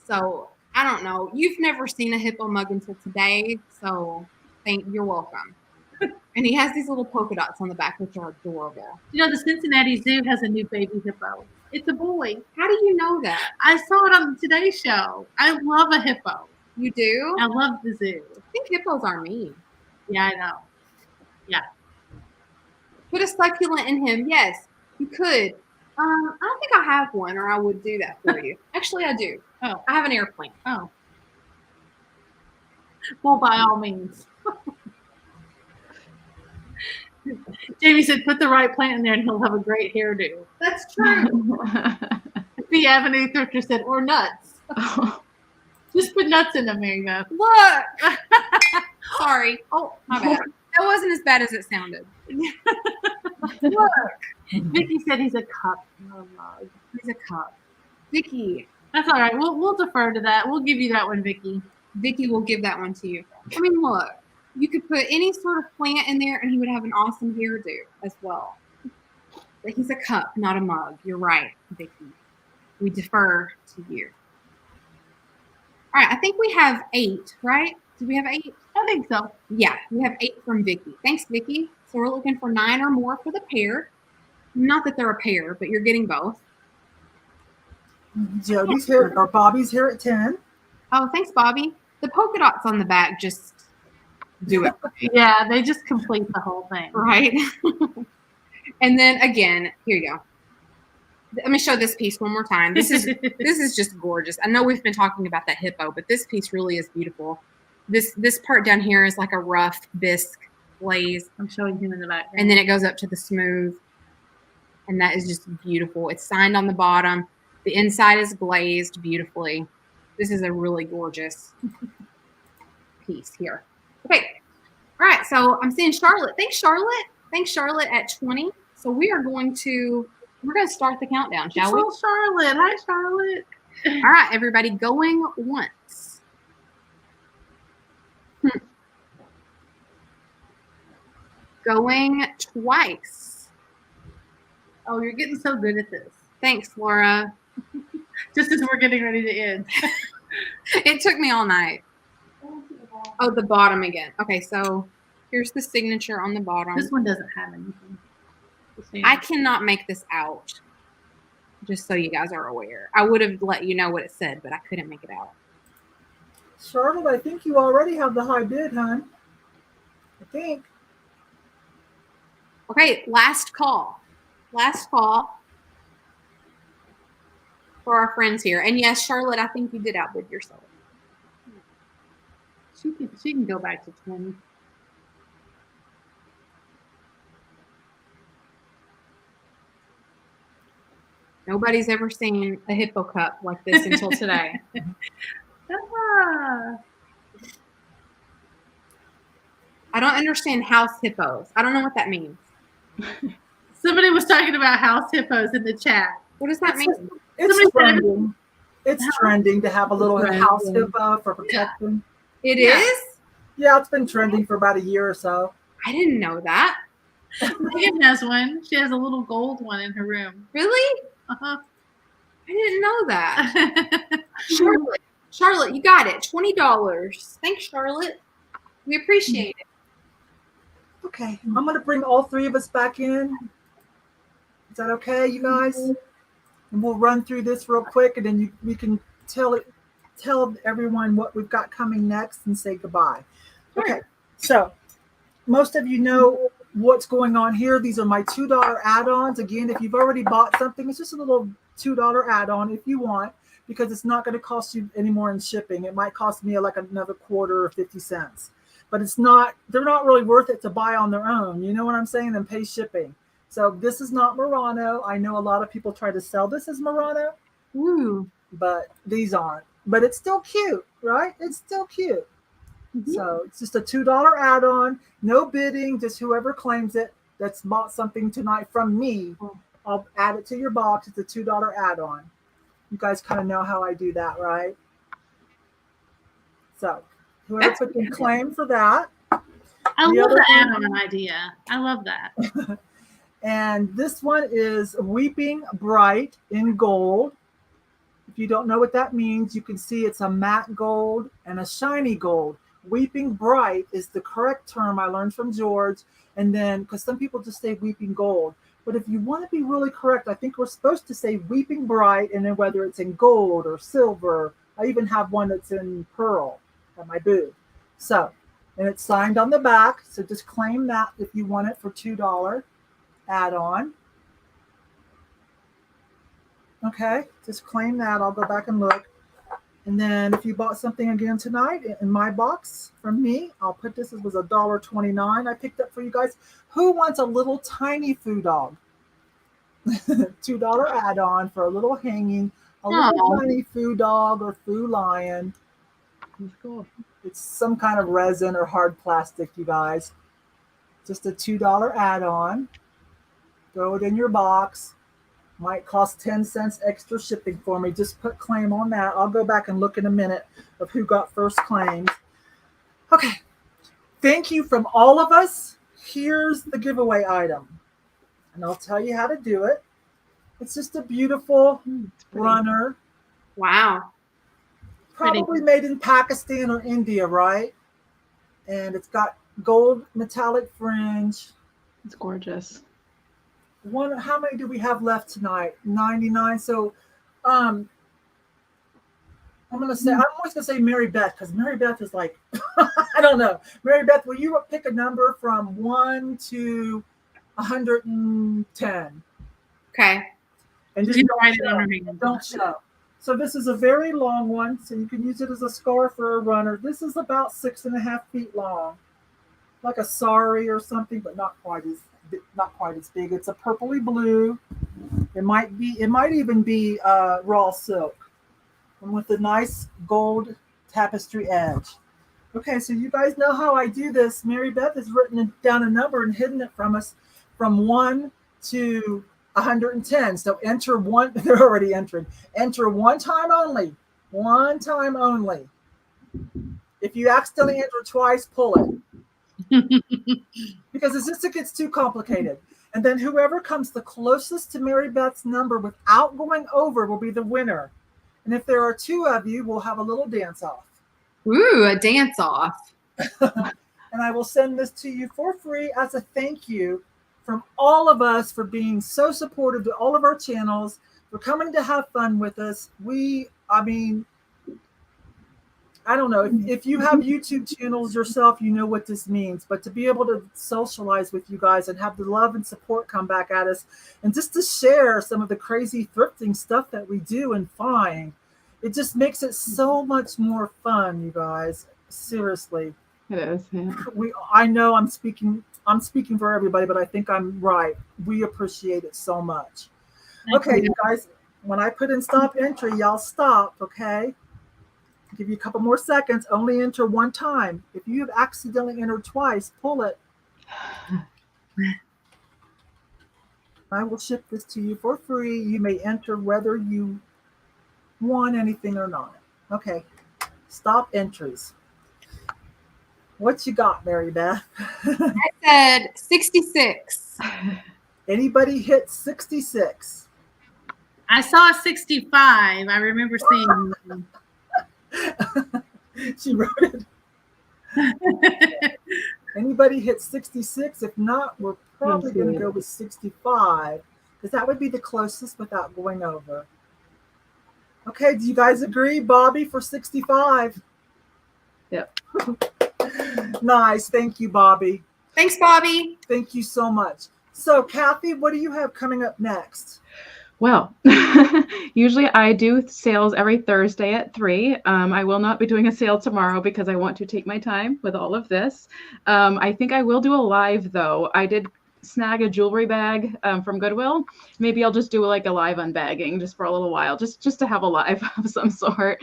So, I don't know. You've never seen a hippo mug until today, so you're welcome. And he has these little polka dots on the back, which are adorable. You know, the Cincinnati Zoo has a new baby hippo. It's a boy. How do you know that? I saw it on the Today Show. I love a hippo. You do? I love the zoo. I think hippos are mean. Yeah, I know. Yeah. Put a succulent in him. Yes, you could. I don't think I have one, or I would do that for you. Actually, I do. Oh. I have an airplane. Oh. Well, by all means. Jamie said, put the right plant in there and he'll have a great hairdo. That's true. The Avenue Thrifter said, or nuts. Just put nuts in them, MaryBeth. Look. Sorry. Oh, my bad. That wasn't as bad as it sounded. Look. Vicky said he's a cup. Oh, mug. He's a cup. Vicky. That's all right. We'll defer to that. We'll give you that one, Vicky. Vicky will give that one to you. I mean, look. You could put any sort of plant in there and he would have an awesome hairdo as well. But he's a cup, not a mug. You're right, Vicky. We defer to you. All right, I think we have 8, right? Do we have 8? I think so. Yeah, we have 8 from Vicky. Thanks, Vicky. So we're looking for 9 or more for the pair. Not that they're a pair, but you're getting both. Jody's here, or Bobby's here at 10. Oh, thanks, Bobby. The polka dots on the back just do it. Yeah, they just complete the whole thing. Right? And then again, here you go. Let me show this piece one more time. This is just gorgeous. I know we've been talking about that hippo, but this piece really is beautiful. This part down here is like a rough bisque glaze. I'm showing him in the background. And then it goes up to the smooth. And that is just beautiful. It's signed on the bottom. The inside is glazed beautifully. This is a really gorgeous piece here. Okay. All right. So I'm seeing Charlotte. Thanks, Charlotte. Thanks, Charlotte at 20. So we're going to start the countdown, shall we? Charlotte. Hi, Charlotte. All right, everybody, going once. Going twice. Oh, you're getting so good at this. Thanks, Laura. Just as we're getting ready to end. It took me all night. Oh, the bottom again. Okay, so here's the signature on the bottom. This one doesn't have anything. I cannot make this out. Just so you guys are aware. I would have let you know what it said, but I couldn't make it out. Charlotte, I think you already have the high bid, hon. I think. Okay, last call. Last call for our friends here. And yes, Charlotte, I think you did outbid yourself. She can go back to 20. Nobody's ever seen a hippo cup like this until today. Ah. I don't understand house hippos. I don't know what that means. Somebody was talking about house hippos in the chat. What does that mean? It's trending. It's trending to have a little house hippo for protection. It is? Yeah, it's been trending for about a year or so. I didn't know that. Megan has one. She has a little gold one in her room. Really? Uh-huh. I didn't know that. Charlotte, you got it. $20. Thanks, Charlotte. We appreciate it. Okay, I'm going to bring all three of us back in. Is that okay, you guys? And we'll run through this real quick, and then we can tell everyone what we've got coming next and say goodbye. Okay, so most of you know what's going on here. These are my $2 add-ons. Again, if you've already bought something, it's just a little $2 add-on if you want, because it's not going to cost you any more in shipping. It might cost me like another quarter or 50 cents, but they're not really worth it to buy on their own. You know what I'm saying? And pay shipping. So this is not Murano. I know a lot of people try to sell this as Murano, but these aren't. But it's still cute, right? It's still cute. Mm-hmm. So it's just a $2 add-on, no bidding, just whoever claims it that's bought something tonight from me, I'll add it to your box. It's a $2 add-on. You guys kind of know how I do that, right? So whoever put in claim for that. I love the add-on idea. I love that. And this one is Weeping Bright in gold. If you don't know what that means, you can see it's a matte gold and a shiny gold. Weeping Bright is the correct term I learned from George. And then, because some people just say Weeping Gold. But if you want to be really correct, I think we're supposed to say Weeping Bright, and then whether it's in gold or silver. I even have one that's in pearl at my booth. So, and it's signed on the back. So just claim that if you want it for $2 add-on. Okay, just claim that. I'll go back and look. And then if you bought something again tonight in my box from me, I'll put this. It was $1.29 I picked up for you guys. Who wants a little tiny foo dog? $2 add-on for a little hanging, a little tiny foo dog or foo lion. That's cool. It's some kind of resin or hard plastic, you guys. Just a $2 add-on. Throw it in your box. Might cost 10 cents extra shipping for me. Just put claim on that. I'll go back and look in a minute of who got first claims. Okay. Thank you from all of us. Here's the giveaway item. And I'll tell you how to do it. It's just a beautiful runner. Wow. Probably made in Pakistan or India, right? And it's got gold metallic fringe. It's gorgeous. How many do we have left tonight? 99. So I'm always gonna say MaryBeth, because MaryBeth is like I don't know. MaryBeth, will you pick a number from 1 to 110? Okay. And just don't show. So this is a very long one, so you can use it as a scarf or a runner. This is about 6.5 feet long, like a sari or something, but not quite as big. It's a purpley blue. It might even be raw silk, and with a nice gold tapestry edge. Okay, so you guys know how I do this. MaryBeth has written down a number and hidden it from us from 1 to 110. So enter one. They're already entered. Enter one time only. One time only. If you accidentally enter twice, pull it. Because it gets too complicated. And then whoever comes the closest to MaryBeth's number without going over will be the winner. And if there are 2 of you, we'll have a little dance off. Ooh, a dance off. And I will send this to you for free as a thank you from all of us for being so supportive to all of our channels, for coming to have fun with us. I don't know if you have YouTube channels yourself, you know what this means. But to be able to socialize with you guys and have the love and support come back at us, and just to share some of the crazy thrifting stuff that we do and find, it just makes it so much more fun, you guys. Seriously, It is. Yeah. I know I'm speaking for everybody, but I think I'm right. We appreciate it so much. Okay, you guys, when I put in stop entry, y'all stop, okay? Give you a couple more seconds. Only enter one time. If you have accidentally entered twice, pull it. I will ship this to you for free. You may enter whether you want anything or not. Okay. Stop entries. What you got, MaryBeth? I said 66. Anybody hit 66? I saw 65. I remember seeing them. She wrote it. Anybody hit 66? If not, we're probably going to go with 65 because that would be the closest without going over. Okay, do you guys agree, Bobby, for 65? Yep. Nice. Thank you, Bobby. Thanks, Bobby. Thank you so much. So, Cathy, what do you have coming up next? Well, usually I do sales every Thursday at 3. I will not be doing a sale tomorrow because I want to take my time with all of this. I think I will do a live, though. I did snag a jewelry bag from Goodwill. Maybe I'll just do like a live unbagging just for a little while, just to have a live of some sort.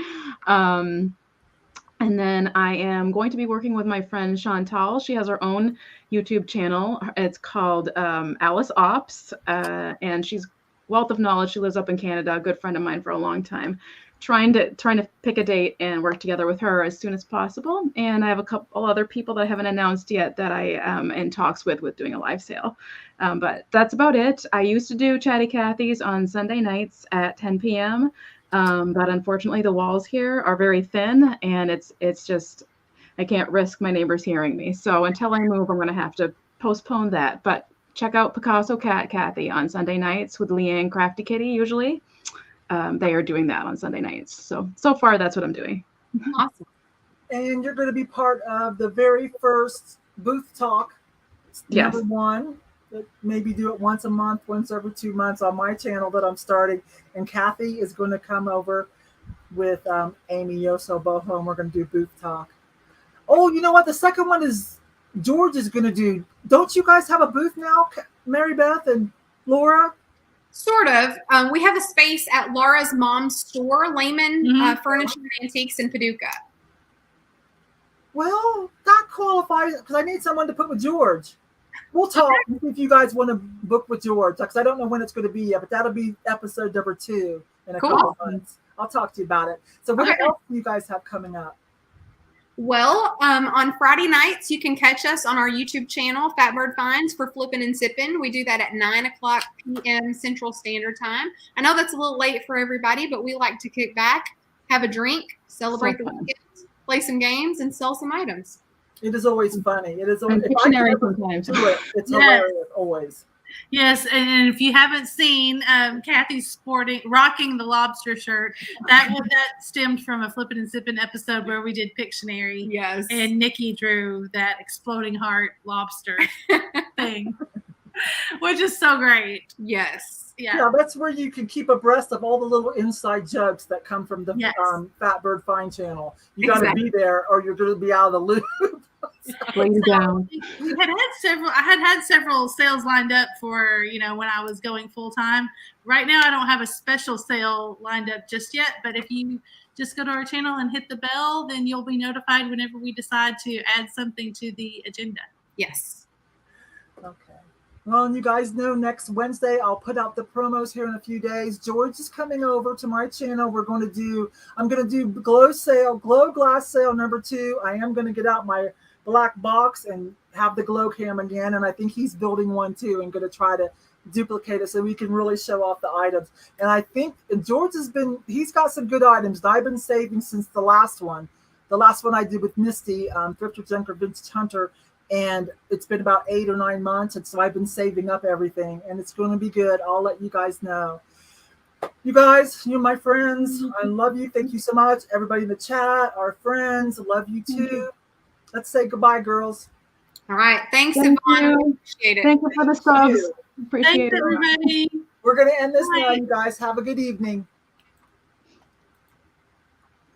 And then I am going to be working with my friend Chantal. She has her own YouTube channel. It's called Alice Ops, and she's wealth of knowledge. She lives up in Canada, a good friend of mine for a long time. Trying to pick a date and work together with her as soon as possible. And I have a couple other people that I haven't announced yet that I am in talks with doing a live sale. But that's about it. I used to do Chatty Cathy's on Sunday nights at 10 p.m. But unfortunately the walls here are very thin and it's just, I can't risk my neighbors hearing me. So until I move, I'm going to have to postpone that. But check out Picasso Cat Cathy on Sunday nights with Leanne Crafty Kitty usually. They are doing that on Sunday nights. So far, that's what I'm doing. Awesome. And you're going to be part of the very first booth talk. Yes. Number one. Maybe do it once a month, once every 2 months on my channel that I'm starting. And Cathy is going to come over with Amy Yoso Boho, and we're going to do booth talk. Oh, you know what? The second one is George is going to do. Don't you guys have a booth now, MaryBeth and Laura? Sort of. We have a space at Laura's mom's store, Lehman Furniture and Antiques in Paducah. Well, that qualifies because I need someone to put with George. We'll talk if you guys want to book with George because I don't know when it's going to be yet, but that'll be episode number 2 in a couple of months. I'll talk to you about it. So what else do you guys have coming up? Well, on Friday nights, you can catch us on our YouTube channel, Fatbird Finds, for Flippin' and Sippin'. We do that at 9 o'clock p.m. Central Standard Time. I know that's a little late for everybody, but we like to kick back, have a drink, celebrate the weekend, play some games, and sell some items. It is always funny. It is always sometimes. It's hilarious always. Yes, and if you haven't seen Cathy's rocking the lobster shirt, that stemmed from a Flippin' and Sippin' episode where we did Pictionary. Yes, and Nikki drew that exploding heart lobster thing, which is so great. Yes, yeah, that's where you can keep abreast of all the little inside jokes that come from the Fatbird Find channel. You got to be there, or you're going to be out of the loop. Down. I had several sales lined up for when I was going full time. Right now I don't have a special sale lined up just yet, but if you just go to our channel and hit the bell, then you'll be notified whenever we decide to add something to the agenda. Yes. Okay. Well, and you guys know next Wednesday I'll put out the promos here in a few days. George is coming over to my channel. I'm going to do glow glass sale number 2. I am going to get out my black box and have the glow cam again, and I think he's building one too and going to try to duplicate it so we can really show off the items. And I think George he's got some good items that I've been saving since the last one I did with Misty, Thrifter Junker Vintage Hunter, and it's been about 8 or 9 months, and so I've been saving up everything, and it's going to be good. I'll let you guys know. You guys, you my friends, I love you. Thank you so much. Everybody in the chat, our friends, love you too. Let's say goodbye, girls. All right. Thanks, Thank Yvonne. you. Appreciate it. Thank you for the subs. Appreciate Thanks, it. everybody. We're going to end this Bye. now, you guys. Have a good evening.